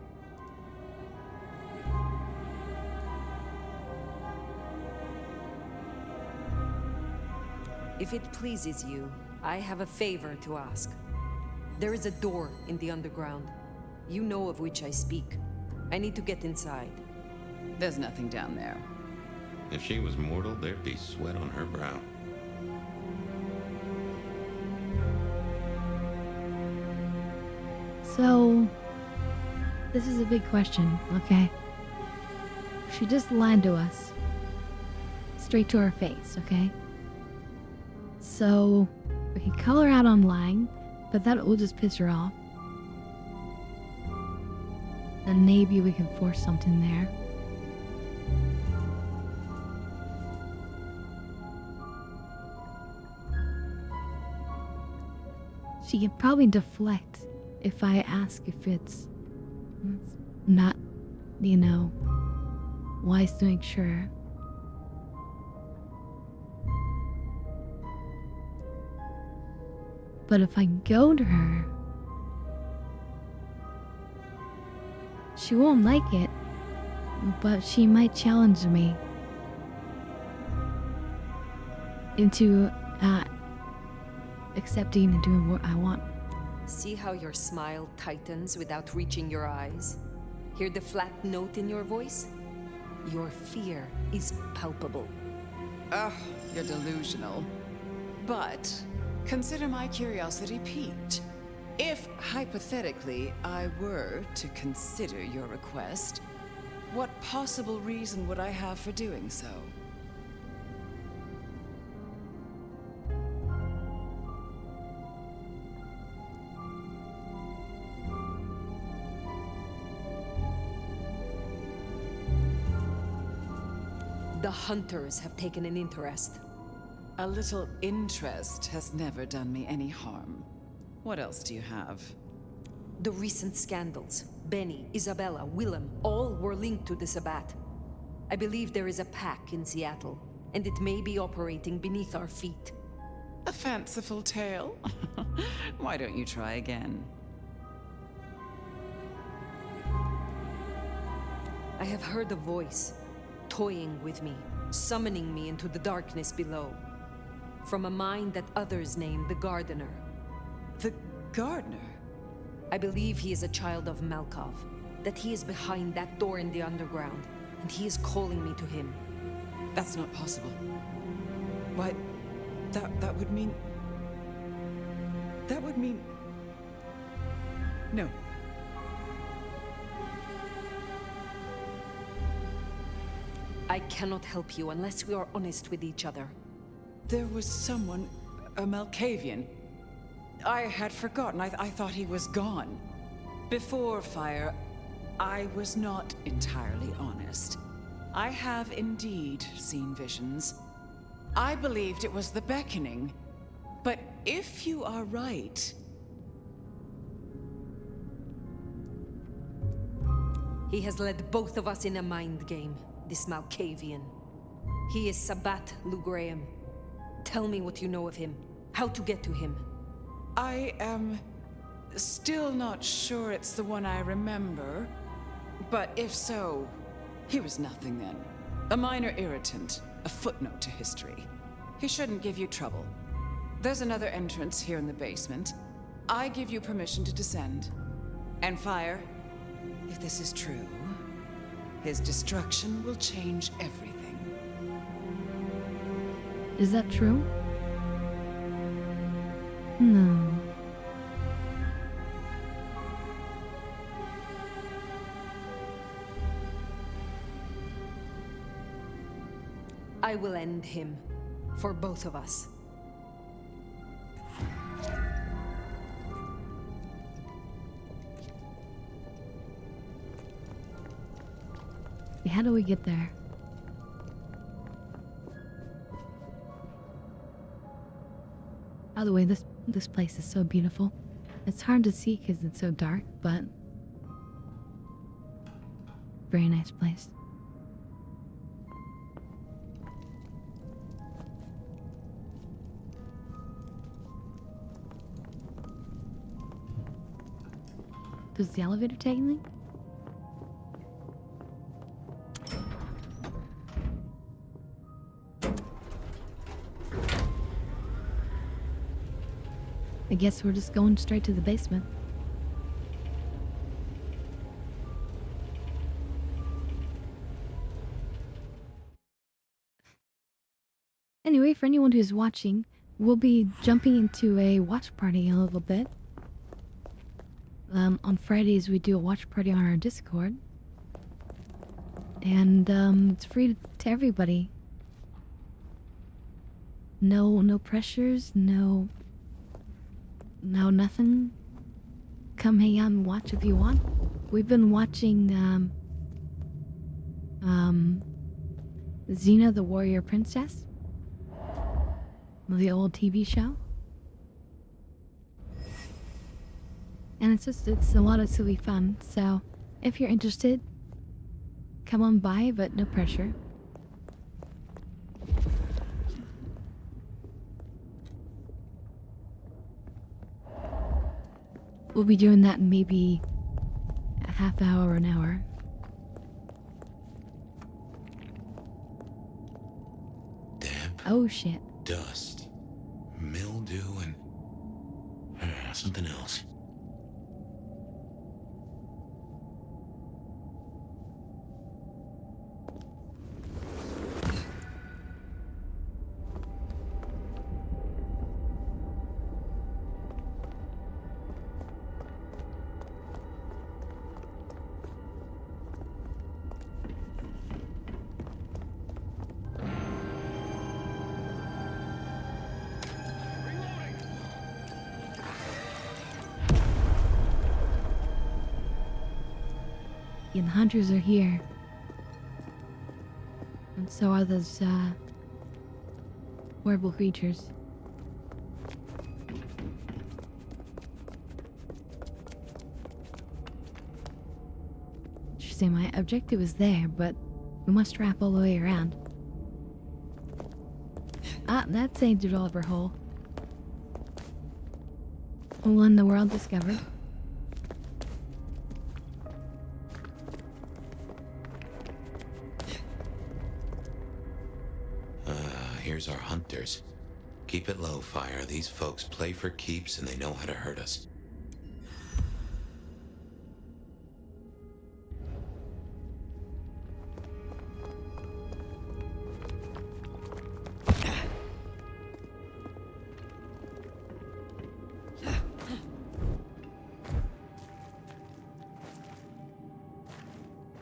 If it pleases you, I have a favor to ask. There is a door in the underground. You know of which I speak. I need to get inside. There's nothing down there. If she was mortal, there'd be sweat on her brow. So, this is a big question, okay? She just lied to us. Straight to our face, okay? So, we can call her out on lying, but that will just piss her off. Then maybe we can force something there. She can probably deflect if I ask if it's not, you know, wise to make sure. But if I go to her, she won't like it, but she might challenge me into accepting and doing what I want. See how your smile tightens without reaching your eyes? Hear the flat note in your voice? Your fear is palpable. Ugh, you're delusional. But consider my curiosity piqued. If, hypothetically, I were to consider your request, what possible reason would I have for doing so? The hunters have taken an interest. A little interest has never done me any harm. What else do you have? The recent scandals. Benny, Isabella, Willem, all were linked to the Sabbat. I believe there is a pack in Seattle, and it may be operating beneath our feet. A fanciful tale? Why don't you try again? I have heard a voice, toying with me, summoning me into the darkness below. From a mind that others name the Gardener. The Gardener? I believe he is a child of Malkov, that he is behind that door in the underground, and he is calling me to him. That's not possible. Why, that would mean... That would mean... No. I cannot help you unless we are honest with each other. There was someone, a Malkavian. I had forgotten. I thought he was gone. Before Fire, I was not entirely honest. I have indeed seen visions. I believed it was the beckoning. But if you are right... He has led both of us in a mind game, this Malkavian. He is Sabbat Lou Graham. Tell me what you know of him. How to get to him. I am still not sure it's the one I remember. But if so, he was nothing then. A minor irritant, a footnote to history. He shouldn't give you trouble. There's another entrance here in the basement. I give you permission to descend. And Fire, if this is true, his destruction will change everything. Is that true? No. I will end him. For both of us. How do we get there? By the way, this place is so beautiful. It's hard to see because it's so dark, but very nice place. Does the elevator take me? I guess we're just going straight to the basement. Anyway, for anyone who's watching, we'll be jumping into a watch party in a little bit. On Fridays we do a watch party on our Discord. And it's free to everybody. No pressures, no nothing. Come hang out and watch if you want. We've been watching Xena the Warrior Princess, the old TV show. And it's a lot of silly fun. So if you're interested, come on by, but no pressure. We'll be doing that in maybe a half hour or an hour. Damp. Oh shit. Dust. Mildew and something else. Yeah, the hunters are here. And so are those, horrible creatures. Interesting, my objective is there, but we must wrap all the way around. Ah, that's a developer hole. One the world discovered. Here's our hunters. Keep it low, Fire. These folks play for keeps and they know how to hurt us.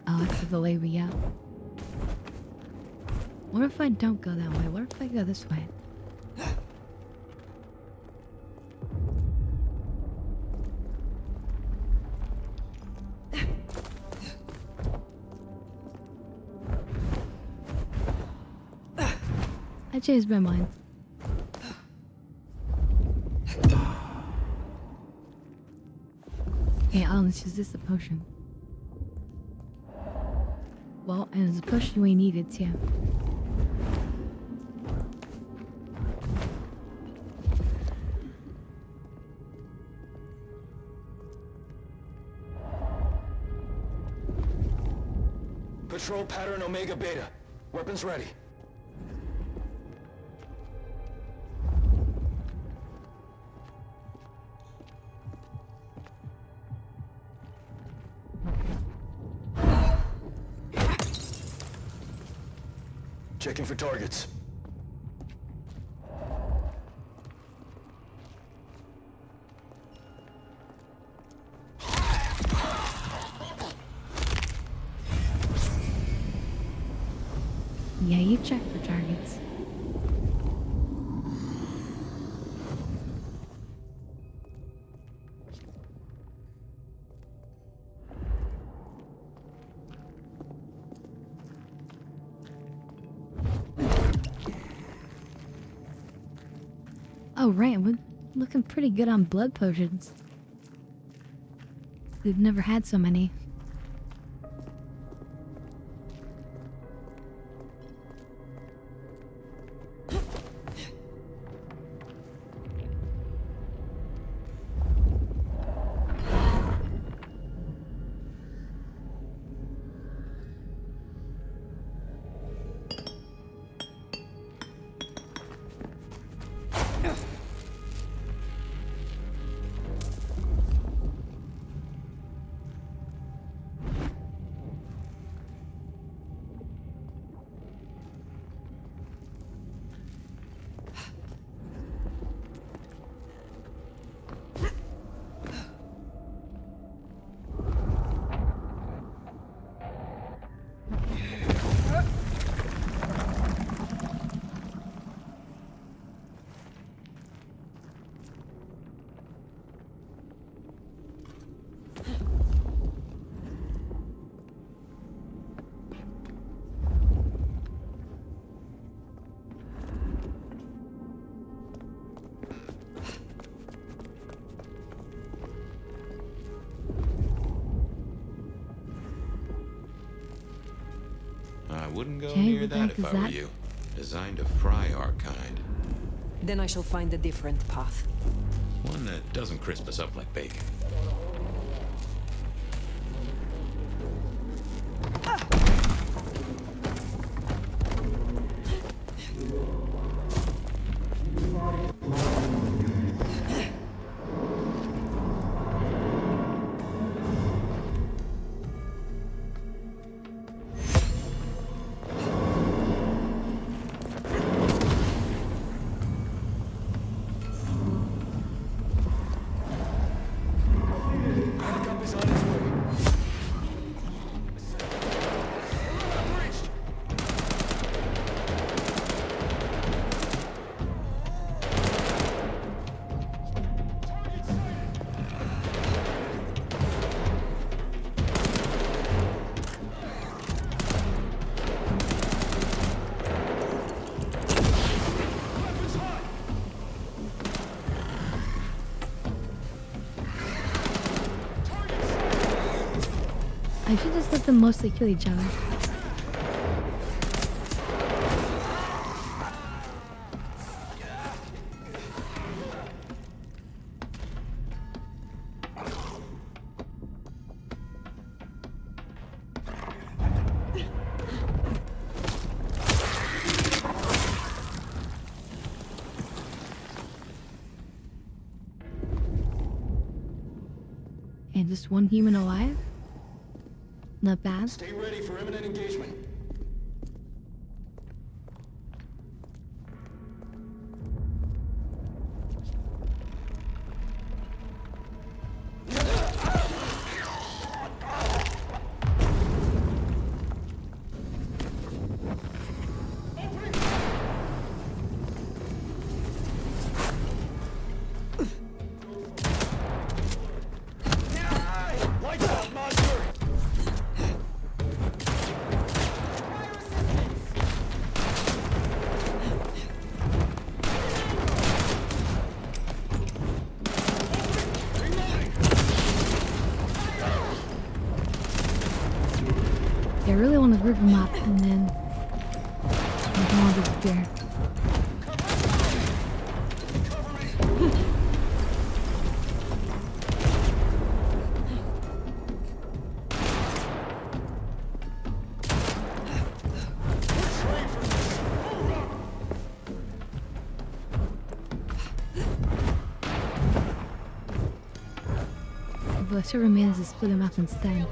Oh, that's the way we go. What if I don't go that way? What if I go this way? I changed my mind. Okay, let's use this a potion. Well, and it's a potion we needed too. Patrol pattern Omega Beta. Weapons ready. Checking for targets. Yeah, you check for targets. Oh, right, we're looking pretty good on blood potions. We've never had so many. I wouldn't go Okay, near what the that heck if is I were that? you. Designed to fry our kind. Then I shall find a different path. One that doesn't crisp us up like bacon. I should just let them mostly kill each other. And just one human alive? Not bad. Stay ready for imminent engagement. Lights out, monster! I really want to rip them up and then make them all disappear. But whoever manages to split them up instead.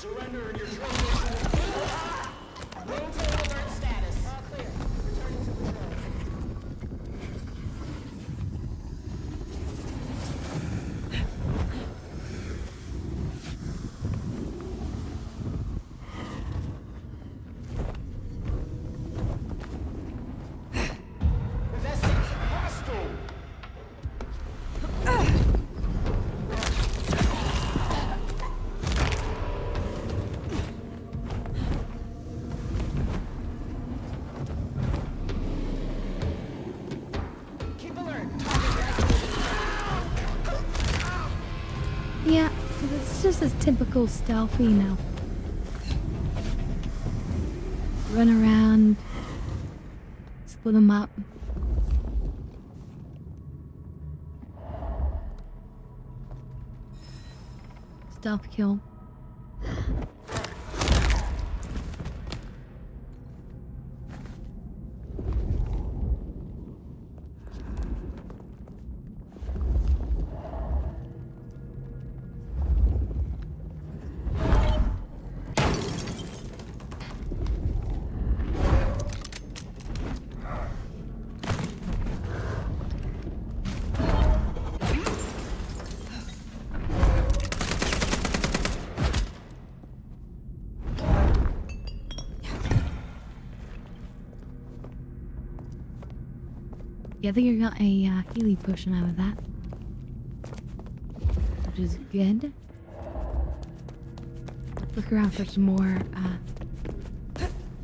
Surrender and your termination. Rotate alert status. Clear. Returning to patrol. Investigation hostile. Keep alert. Yeah, it's just as typical stealthy, you know. Run around, split them up. Stealth kill. Yeah, I think I got a Healy potion out of that, which is good. Look around for some more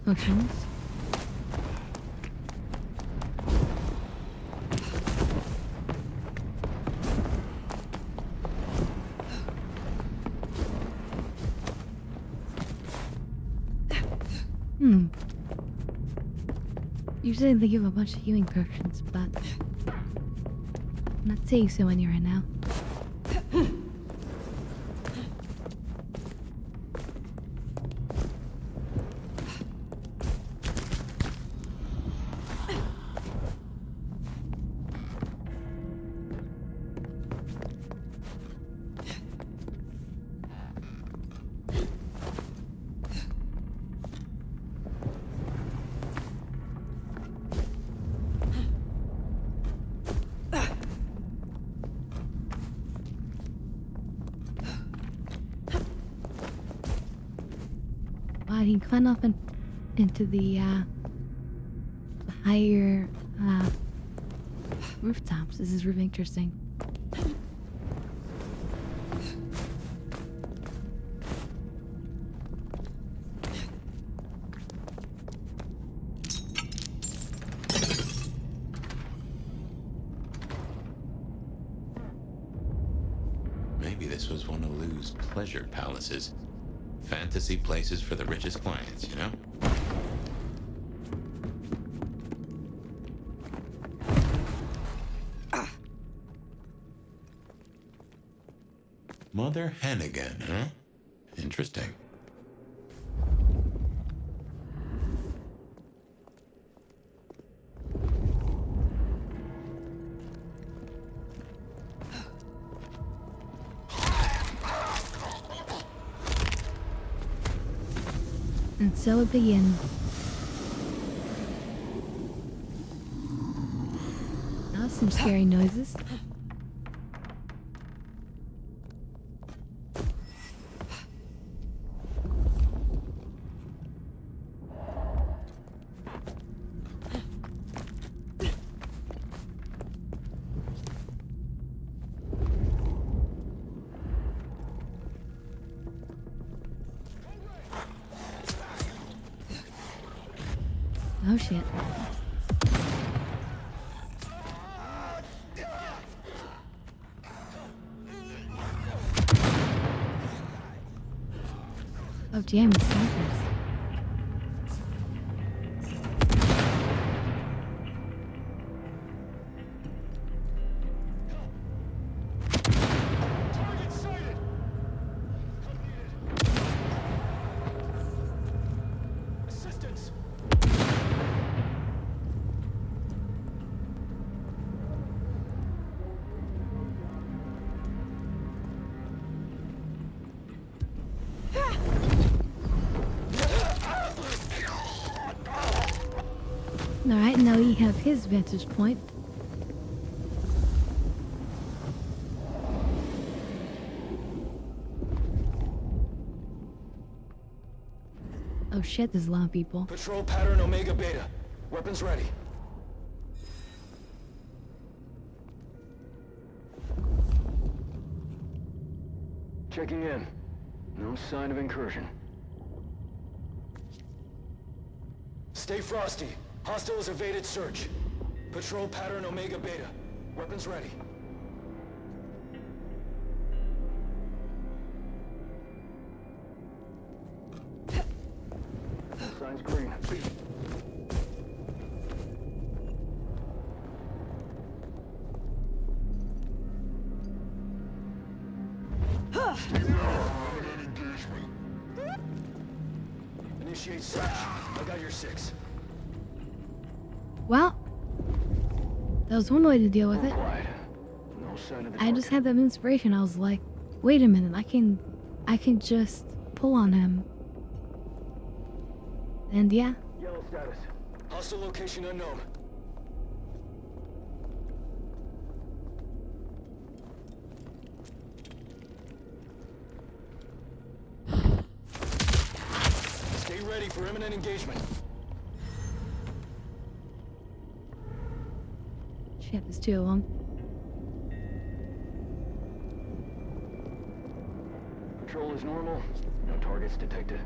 potions. Usually they give a bunch of healing potions, but I'm not seeing so many right now. Wow, he can climb up into the higher rooftops. This is really interesting. Maybe this was one of Lou's pleasure palaces. Fantasy places for the richest clients, you know? Mother hen again, huh? Interesting. And so it begins. Now some scary noises. Oh shit. Oh damn, the snipers. Alright, now we have his vantage point. Oh shit, there's a lot of people. Patrol pattern Omega Beta. Weapons ready. Checking in. No sign of incursion. Stay frosty. Hostiles evaded search. Patrol pattern Omega Beta. Weapons ready. Signs green. Initiate search. I got your 6. Well, that was one way to deal with it. No sign of the I just had that inspiration. I was like, wait a minute, I can just pull on him. And yeah. Yellow status. Hostile location unknown. Stay ready for imminent engagement. Shit, it's too long. Patrol is normal. No targets detected.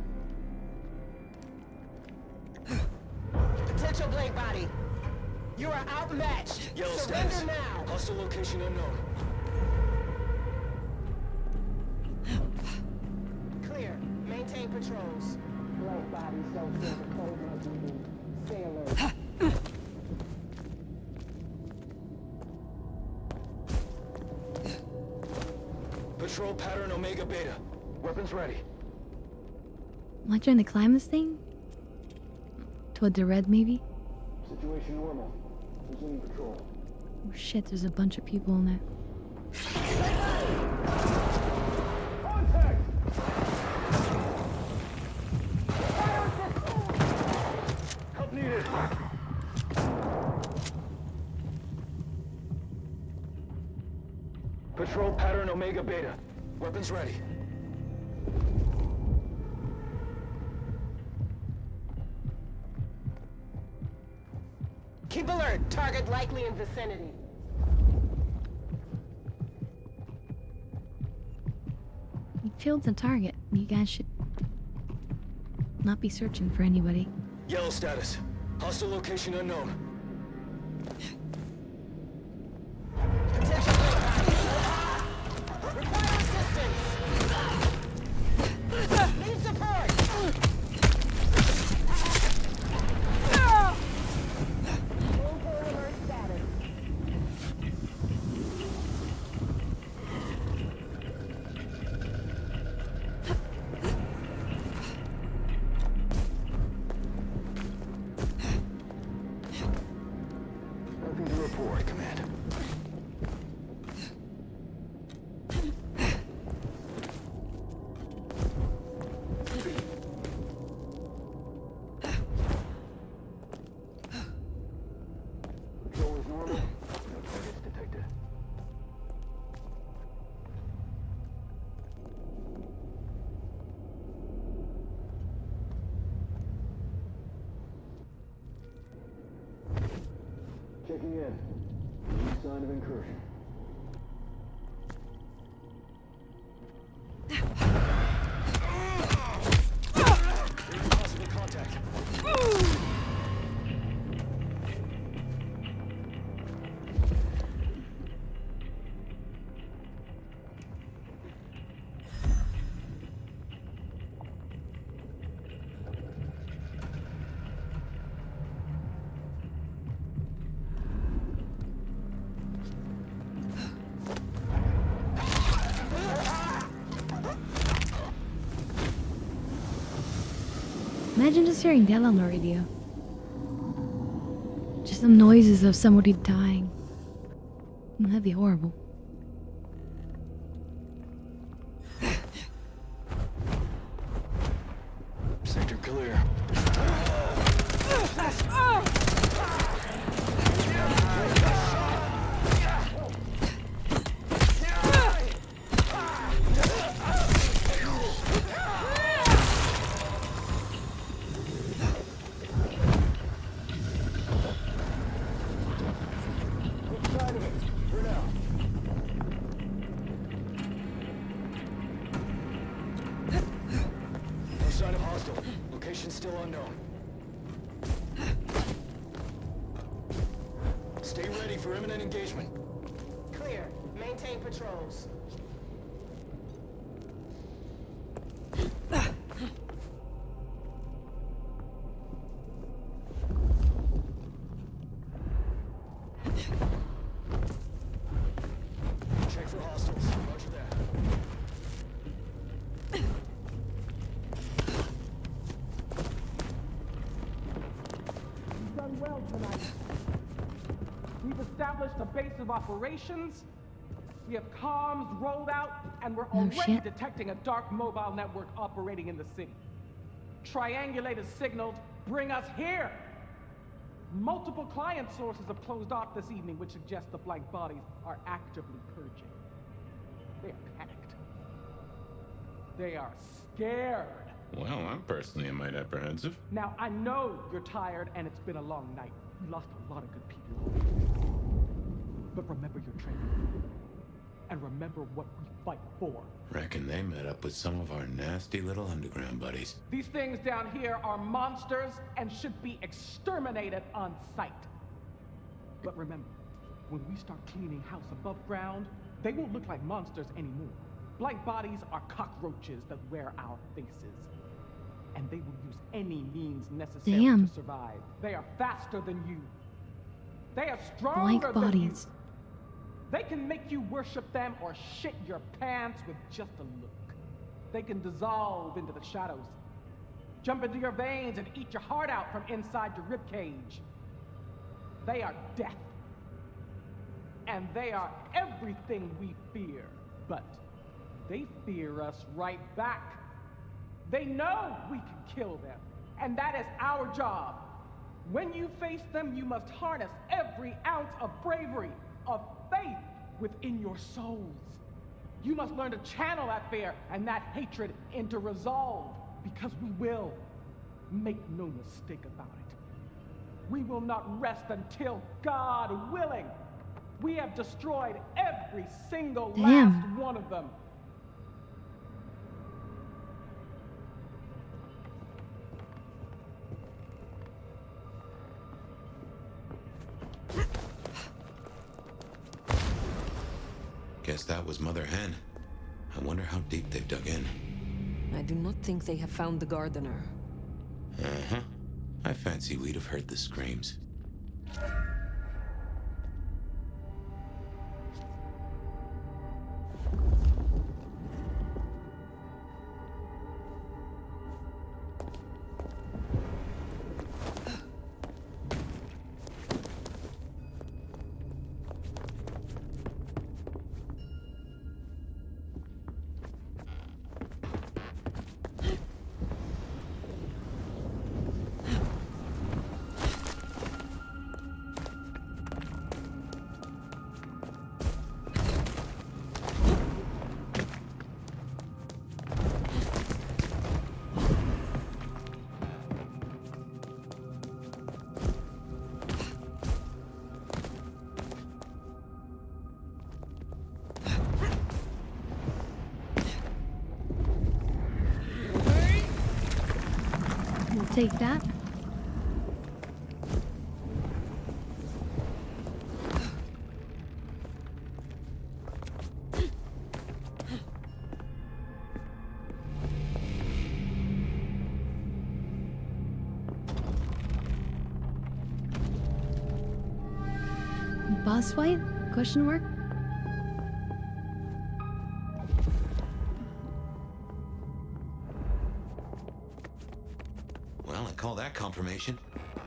Potential blank body. You are outmatched. Yellow Surrender status. now. Hostile location unknown. Clear. Maintain patrols. Blank body so feel the cold breathing. Stay alert. Patrol pattern Omega Beta. Weapons ready. Am I trying to climb this thing? Toward the red, maybe? Situation normal. Resuming patrol. Oh shit, there's a bunch of people in there. Help needed. Patrol pattern Omega Beta. Weapons ready. Keep alert. Target likely in vicinity. You killed the target. You guys should not be searching for anybody. Yellow status. Hostile location unknown. Potential require assistance. Need support. Maintain alert status. Nothing to report, Command. Patrol is normal. No targets detected. Checking in. No sign of incursion. Here's possible contact. Imagine just hearing that on the radio. Just some noises of somebody dying. That'd be horrible. Sector clear. sign of hostile. Location still unknown. Stay ready for imminent engagement. Clear. Maintain patrols. Check for hostiles. Roger that. You've done well tonight. We've established a base of operations. We have comms rolled out, and we're already detecting a dark mobile network operating in the city. Triangulated signals bring us here. Multiple client sources have closed off this evening, which suggests the blank bodies are actively purging. They are panicked. They are scared. Well, I'm personally a mite apprehensive. Now, I know you're tired and it's been a long night. We lost a lot of good people. But remember your training. And remember what we fight for. Reckon they met up with some of our nasty little underground buddies. These things down here are monsters and should be exterminated on sight. But remember, when we start cleaning house above ground, they won't look like monsters anymore. Blank bodies are cockroaches that wear our faces. And they will use any means necessary to survive. They are faster than you. They are stronger than you. They can make you worship them or shit your pants with just a look. They can dissolve into the shadows, jump into your veins and eat your heart out from inside your ribcage. They are death. And they are everything we fear. But they fear us right back. They know we can kill them. And that is our job. When you face them, you must harness every ounce of bravery, of faith within your souls. You must learn to channel that fear and that hatred into resolve, because we will. Make no mistake about it. We will not rest until, God willing, we have destroyed every single last one of them. Guess that was Mother Hen. I wonder how deep they've dug in. I do not think they have found the gardener. Uh-huh. I fancy we'd have heard the screams. Take that. Boss fight? Question mark? Well, I call that confirmation.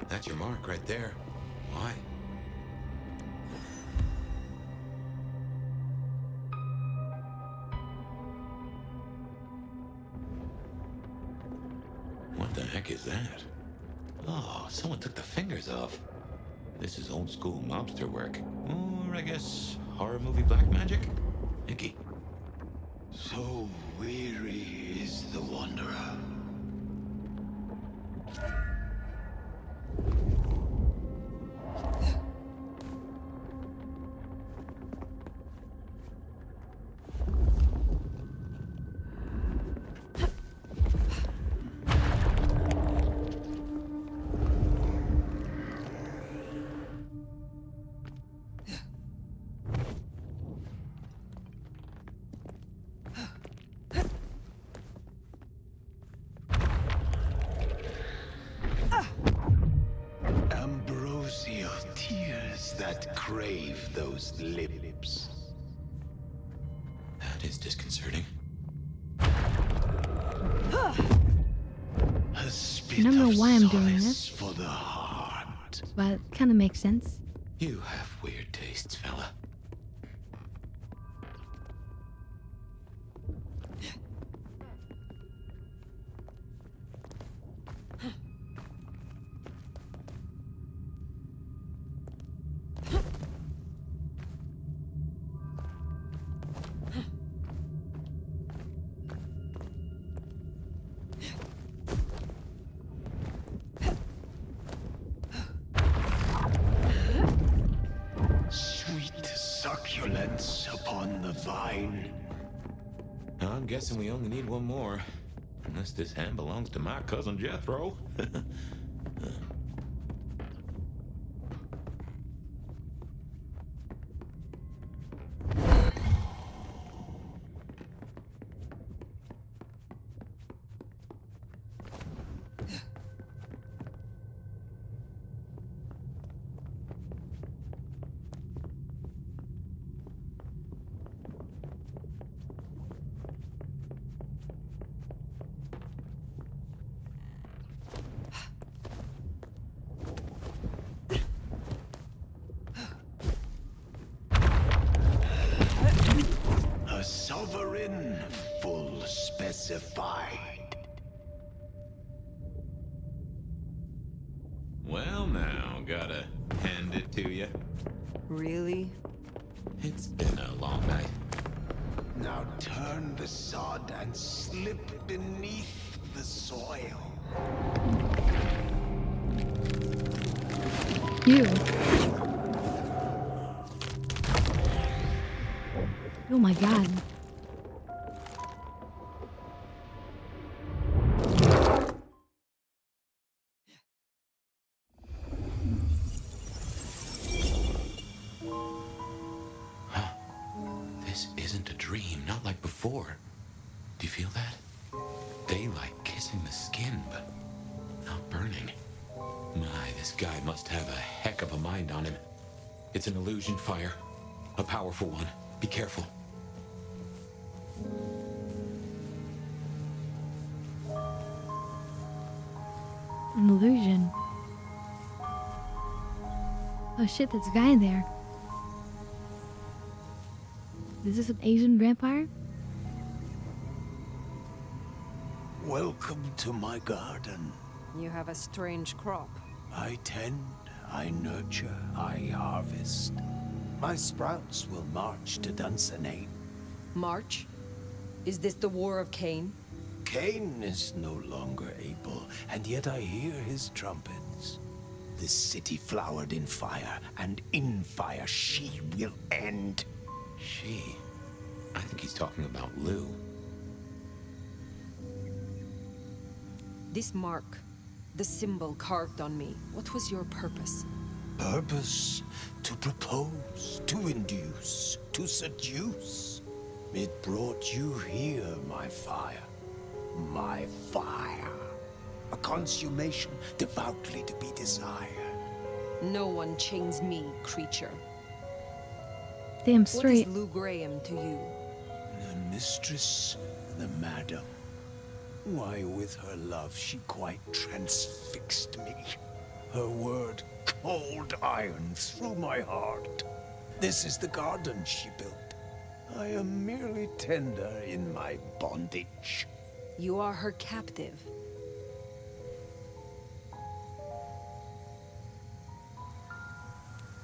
That's your mark right there. Why? What the heck is that? Oh, someone took the fingers off. This is old school mobster work. Or I guess horror movie black magic? Icky. So weary is the wanderer. that crave those lips. That is disconcerting. A spit I don't know of why I'm doing solace this, for the heart. but it kind of makes sense. You have weird tastes, fella. Sweet succulence upon the vine. I'm guessing we only need one more. Unless this hand belongs to my cousin Jethro. A sovereign full specified. Well now, gotta hand it to you. Really? It's been a long night. Now turn the sod and slip beneath the soil. You. Oh my god. This isn't a dream, not like before. Do you feel that? Daylight kissing the skin, but not burning. My, this guy must have a heck of a mind on him. It's an illusion fire. A powerful one. Be careful. An illusion. Oh shit, there's a guy in there. Is this an Asian vampire? Welcome to my garden. You have a strange crop. I tend, I nurture, I harvest. My sprouts will march to Dunsinane. March? Is this the War of Cain? Cain is no longer able, and yet I hear his trumpets. This city flowered in fire, and in fire she will end. She? I think he's talking about Lou. This mark, the symbol carved on me, what was your purpose? Purpose? To propose, to induce, to seduce. It brought you here, my fire. My fire. A consummation devoutly to be desired. No one chains me, creature. Damn What straight. is Lou Graham to you? The mistress, the madam. Why, with her love, she quite transfixed me. Her word, cold iron through my heart. This is the garden she built. I am merely tender in my bondage. You are her captive.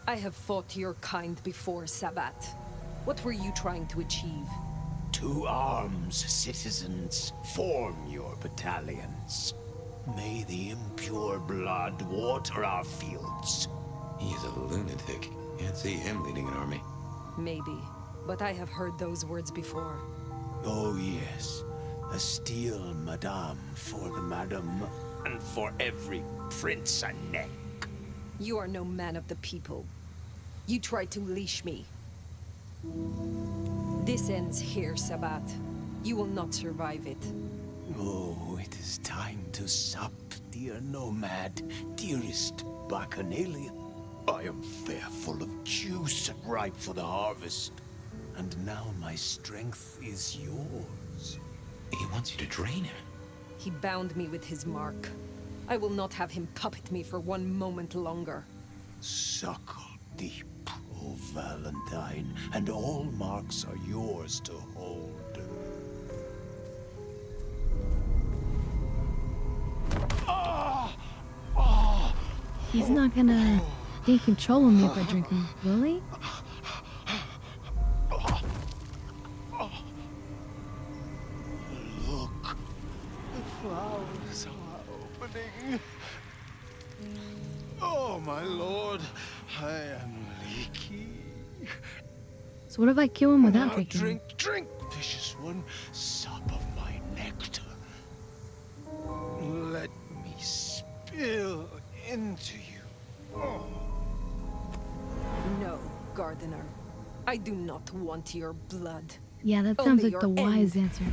I have fought your kind before, Sabbat. What were you trying to achieve? To arms, citizens. Form your battalions. May the impure blood water our fields. He is a lunatic. Can't see him leading an army. Maybe, but I have heard those words before. Oh yes, a steel madame for the madam, and for every prince a neck. You are no man of the people. You tried to leash me. This ends here, Sabbat. You will not survive it. Oh, it is time to sup, dear nomad, dearest bacchanalian. I am fair full of juice and ripe for the harvest. And now my strength is yours. He wants you to drain him. He bound me with his mark. I will not have him puppet me for one moment longer. Suckle deep, O Valentine, and all marks are yours to hold. He's not gonna gain control of me if I drink him, will he? Look, the flowers are opening. Oh, my lord, I am leaky. So what if I kill him without drinking? Drink, vicious one, sup of my nectar. Let me spill into you. Oh. No, Gardener. I do not want your blood. Yeah, that sounds Only like the your wise end. answer.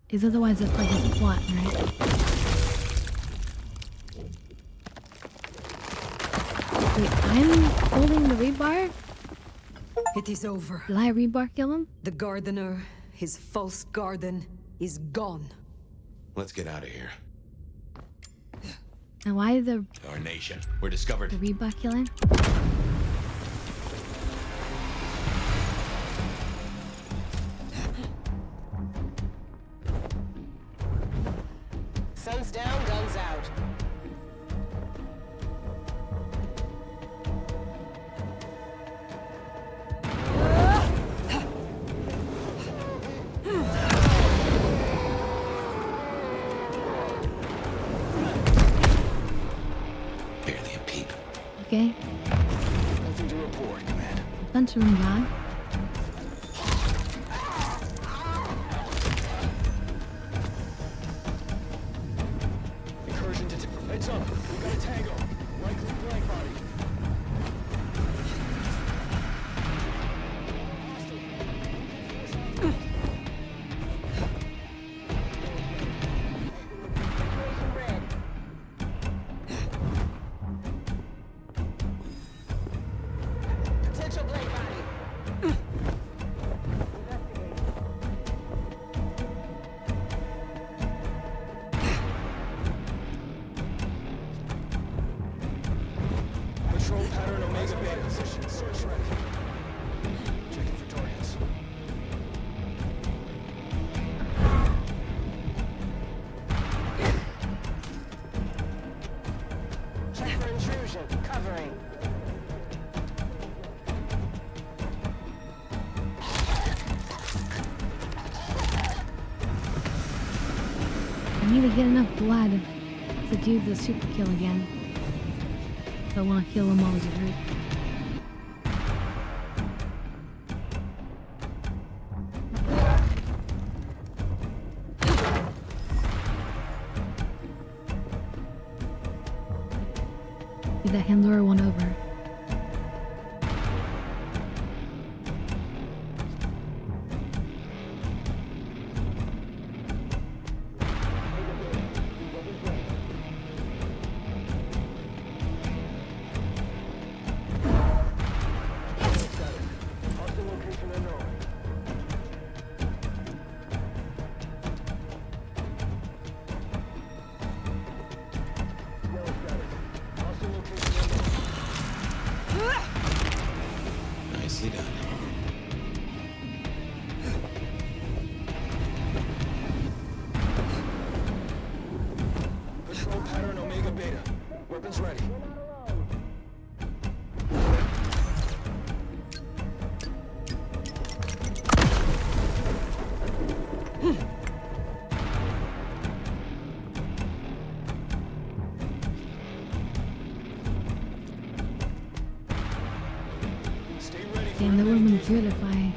Is otherwise that's like his plot, right? Wait, I'm holding the rebar? It is over. Did I rebar kill him? The Gardener, his false garden, is gone. Let's get out of here. And why the Our nation. We're discovered. rebar killing? Sun's down, guns out. Barely a peep. Okay. Nothing to report, Command. A bunch of them gone. Incursion to heads up. We got a tango. Right click blank body. Potential blade body. Patrol pattern Omega Beta position. Search ready. Checking for targets. Check for intrusion. Covering. I need to get enough blood to do the super kill again. So I want to kill them all as a group. Be that handler one over. Hostile location unknown. Yellow status. Hostile location unknown. Nicely done. Patrol pattern Omega Beta. Weapons ready. Stay ready for Damn, that would have been good if I...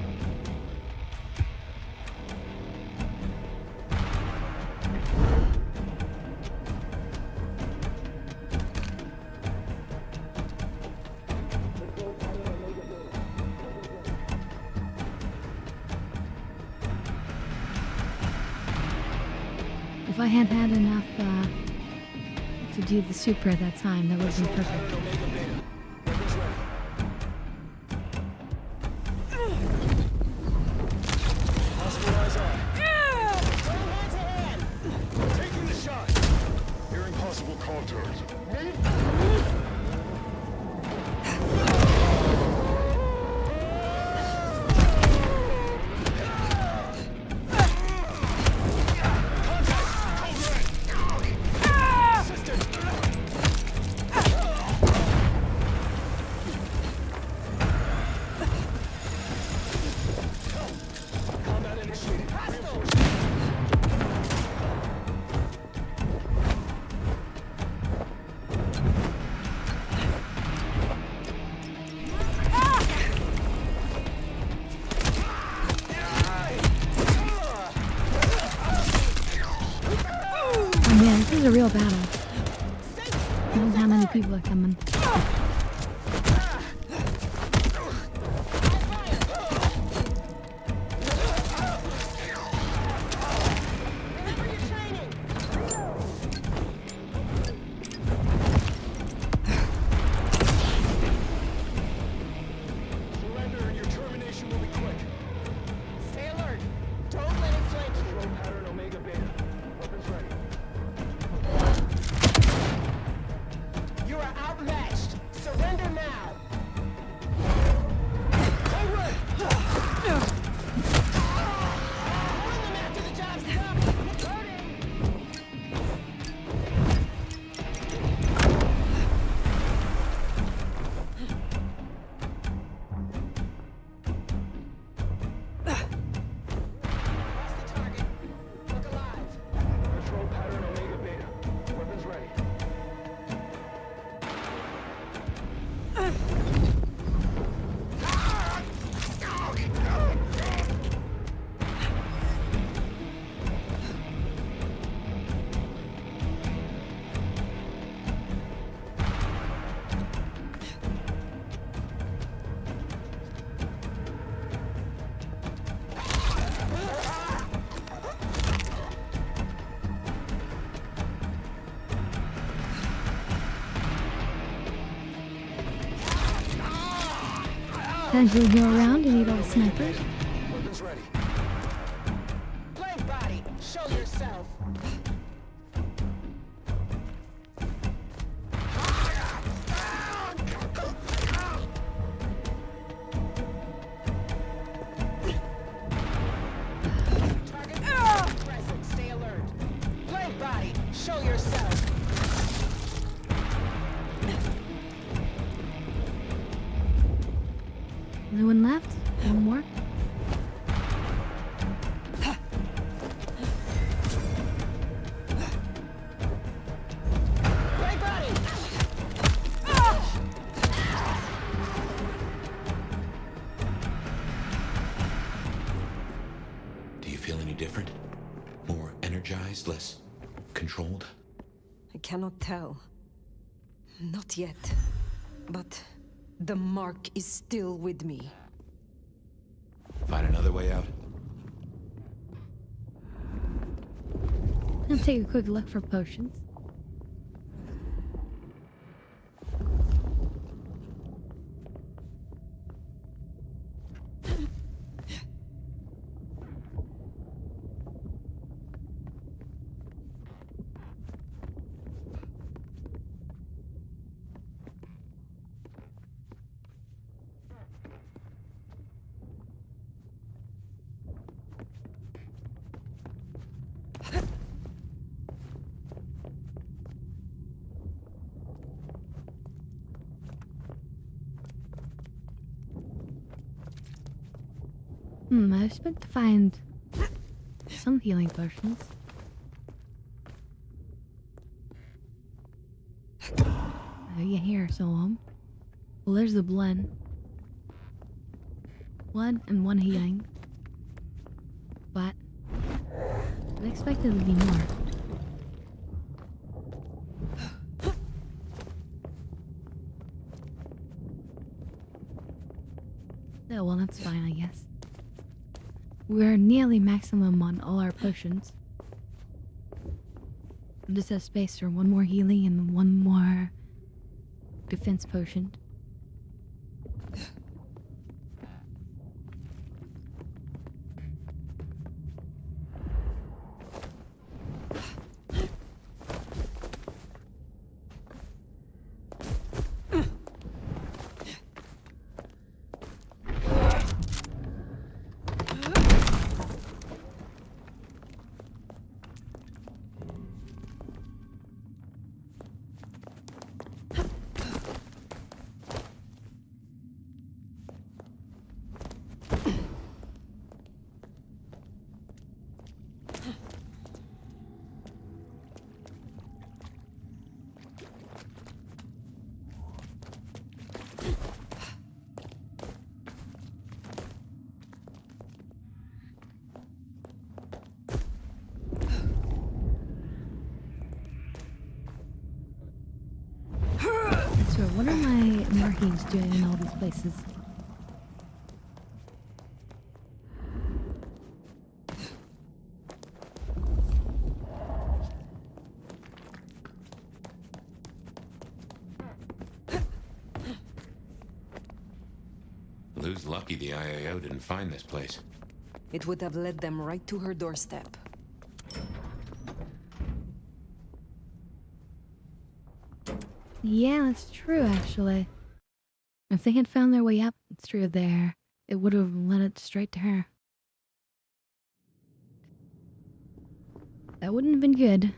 I had had enough to do the super at that time, that would have been perfect. Taking the shot. Hearing possible contours. Oh man, this is a real battle. Knows how many people are coming. Surrender and your termination will be quick. Stay alert. Don't let it flank you. Control pattern Omega Beta. Weapons ready. You are outmatched. Surrender now. Alright. Bring them after the job's done. Control pattern Omega Beta. Weapons ready. Potentially go around and eat all the snipers. Weapons ready. Blank body. Show yourself. Target present. Stay alert. Blank body. Show yourself. No one left? One more? Blank body. Do you feel any different? More energized, less controlled? I cannot tell. Not yet. But the mark is still with me. Find another way out? I'll take a quick look for potions. I expect to find some healing potions. Yeah, here, so well, there's the blend. One and one healing. But I expected to be more. Yeah, well, that's fine, I guess. We're nearly maximum on all our potions. just have space for one more healing and one more defense potion. So what are my markings doing in all these places? Lou's lucky the IAO didn't find this place. It would have led them right to her doorstep. Yeah, that's true, actually. If they had found their way up through there, it would have led it straight to her. That wouldn't have been good.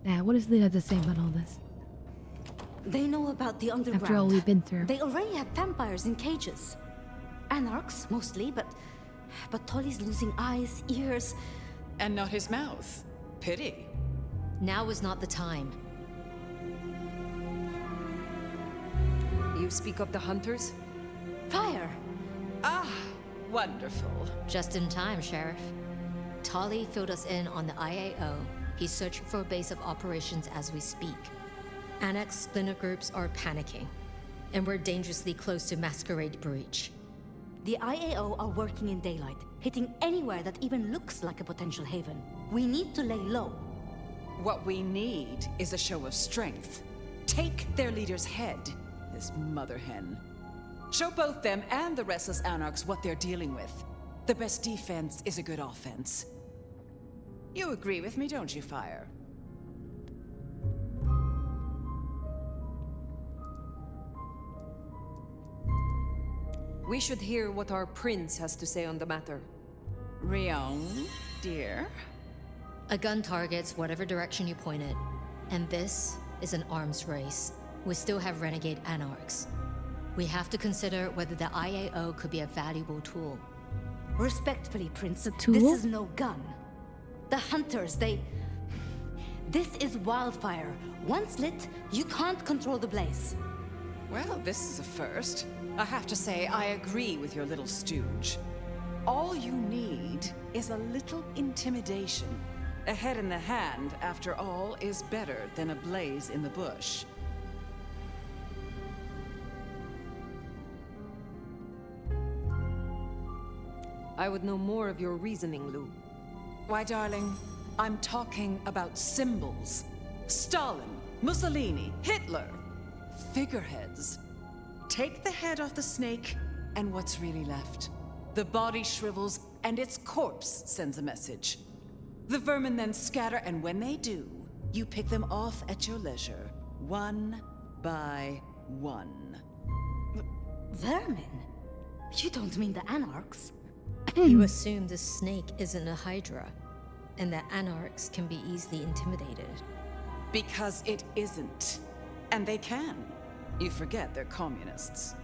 Now, what does Lou have to say about all this? They know about the underground. After all we've been through. They already have vampires in cages. Anarchs, mostly, but Tolly's losing eyes, ears. And not his mouth. Pity. Now is not the time. You speak of the hunters? Fire! Ah, wonderful. Just in time, Sheriff. Tolly filled us in on the IAO. He's searching for a base of operations as we speak. Annex splinter groups are panicking, and we're dangerously close to Masquerade Breach. The IAO are working in daylight, hitting anywhere that even looks like a potential haven. We need to lay low. What we need is a show of strength. Take their leader's head, this mother hen. Show both them and the restless Anarchs what they're dealing with. The best defense is a good offense. You agree with me, don't you, Fire? We should hear what our prince has to say on the matter. Rion, dear? A gun targets whatever direction you point it, and this is an arms race. We still have renegade Anarchs. We have to consider whether the IAO could be a valuable tool. Respectfully, Prince, this is no gun. The hunters, This is wildfire. Once lit, you can't control the blaze. Well, this is a first. I have to say, I agree with your little stooge. All you need is a little intimidation. A head in the hand, after all, is better than a blaze in the bush. I would know more of your reasoning, Lou. Why, darling, I'm talking about symbols. Stalin, Mussolini, Hitler. Figureheads. Take the head off the snake, and what's really left? The body shrivels, and its corpse sends a message. The vermin then scatter, and when they do, you pick them off at your leisure, one by one. Vermin? You don't mean the Anarchs? You assume the snake isn't a Hydra, and that Anarchs can be easily intimidated. Because it isn't. And they can. You forget they're communists.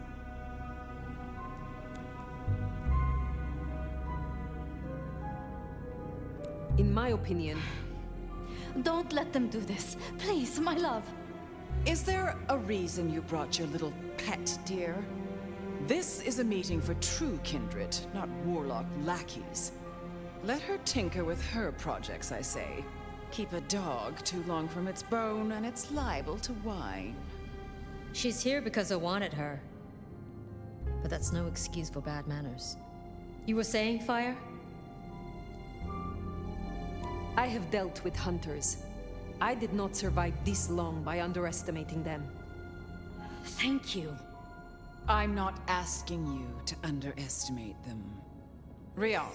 In my opinion... Don't let them do this. Please, my love. Is there a reason you brought your little pet, dear? This is a meeting for true kindred, not warlock lackeys. Let her tinker with her projects, I say. Keep a dog too long from its bone and it's liable to whine. She's here because I wanted her. But that's no excuse for bad manners. You were saying, Fire? I have dealt with hunters. I did not survive this long by underestimating them. Thank you. I'm not asking you to underestimate them. Rion,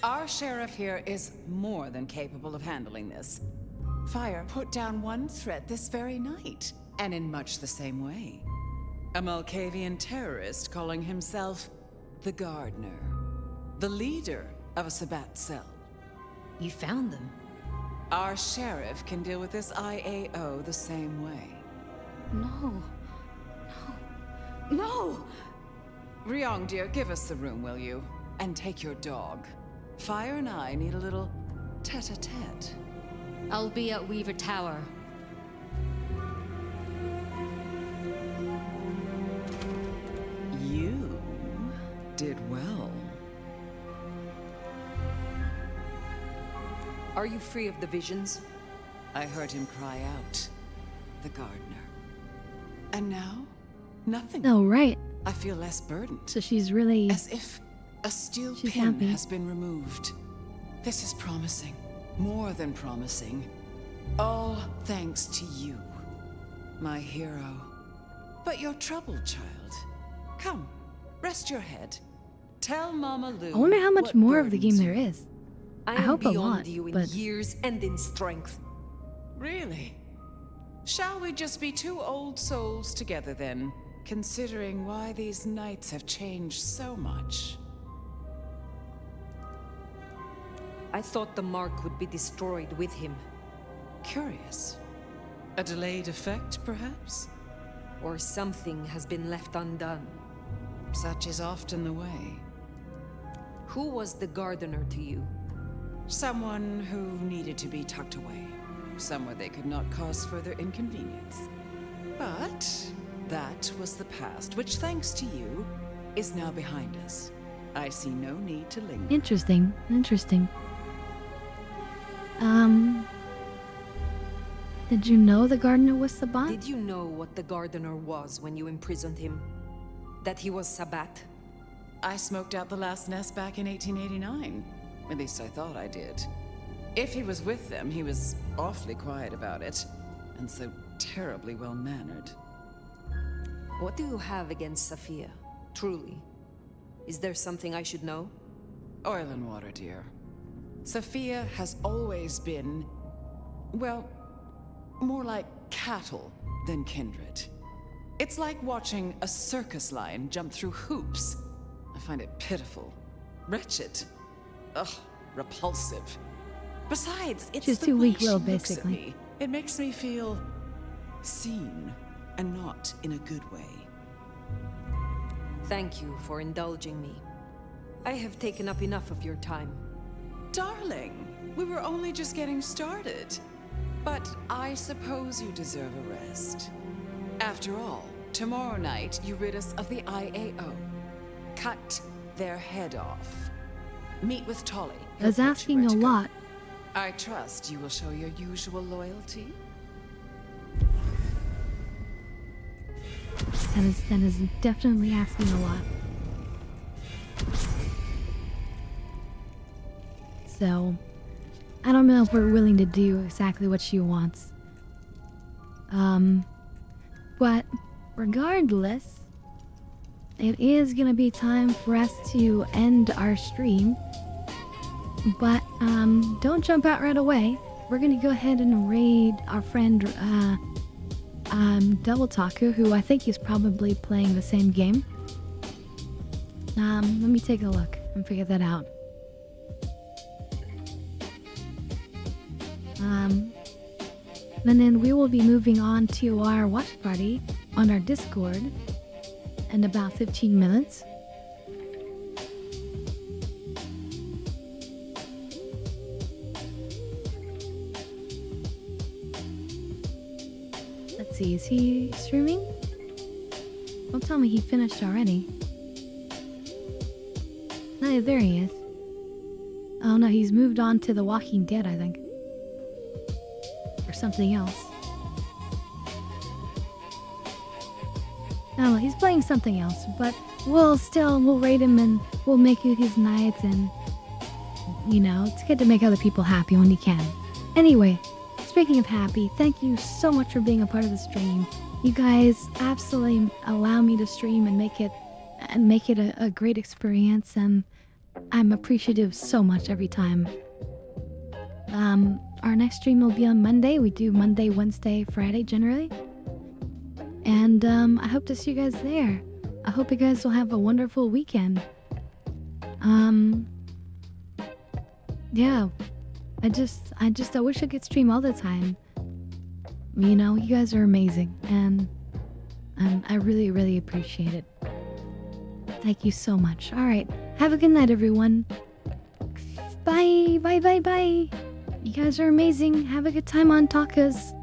our sheriff here is more than capable of handling this. Fire put down one threat this very night, and in much the same way. A Malkavian terrorist calling himself the Gardener, the leader of a Sabbat cell. You found them? Our sheriff can deal with this IAO the same way. No. No! Ryong, dear, give us the room, will you? And take your dog. Fire and I need a little tete-a-tete. I'll be at Weaver Tower. You did well. Are you free of the visions? I heard him cry out. The Gardener. And now? Nothing. Oh, right. I feel less burdened. So she's really... As if a steel she's pin happy. has been removed. This is promising. More than promising. All thanks to you, my hero. But you're troubled, child. Come, rest your head. Tell Mama Lou. I wonder how much what more of the game burdens there you. is. I I hope a am beyond lot, you in but... years and in strength. Really? Shall we just be two old souls together then, considering why these nights have changed so much? I thought the mark would be destroyed with him. Curious. A delayed effect, perhaps? Or something has been left undone. Such is often the way. Who was the Gardener to you? Someone who needed to be tucked away. Somewhere they could not cause further inconvenience. But that was the past, which, thanks to you, is now behind us. I see no need to linger. Interesting. Interesting. Did you know the Gardener was Sabbat? Did you know what the Gardener was when you imprisoned him? That he was Sabbat? I smoked out the last nest back in 1889. At least I thought I did. If he was with them, he was awfully quiet about it. And so terribly well-mannered. What do you have against Sophia? Truly? Is there something I should know? Oil and water, dear. Sophia has always been, well, more like cattle than kindred. It's like watching a circus lion jump through hoops. I find it pitiful. Wretched. Ugh, repulsive. Besides, it's She's the too way weak-willed, she looks at basically. me. It makes me feel seen, and not in a good way. Thank you for indulging me. I have taken up enough of your time. Darling, we were only just getting started. But I suppose you deserve a rest. After all, tomorrow night you rid us of the IAO. Cut their head off. Meet with Tolly. I was asking a lot. I trust you will show your usual loyalty. That is definitely asking a lot. So, I don't know if we're willing to do exactly what she wants. But regardless, it is gonna be time for us to end our stream. But, don't jump out right away. We're gonna go ahead and raid our friend, Double Taku, who I think is probably playing the same game. Let me take a look and figure that out. And then we will be moving on to our watch party on our Discord in about 15 minutes. Let's see, is he streaming? Don't tell me he finished already. No, there he is. Oh no, he's moved on to The Walking Dead, I think. something else. No, he's playing something else, but we'll rate him and we'll make it his nights, and you know, it's good to make other people happy when you can. Anyway, speaking of happy, thank you so much for being a part of the stream. You guys absolutely allow me to stream and make it a great experience, and I'm appreciative so much every time. Our next stream will be on Monday. We do Monday, Wednesday, Friday generally. And I hope to see you guys there. I hope you guys will have a wonderful weekend. Yeah. I wish I could stream all the time. You know, you guys are amazing, and I really, really appreciate it. Thank you so much. All right. Have a good night, everyone. Bye. Bye, bye, bye. You guys are amazing. Have a good time on Takas.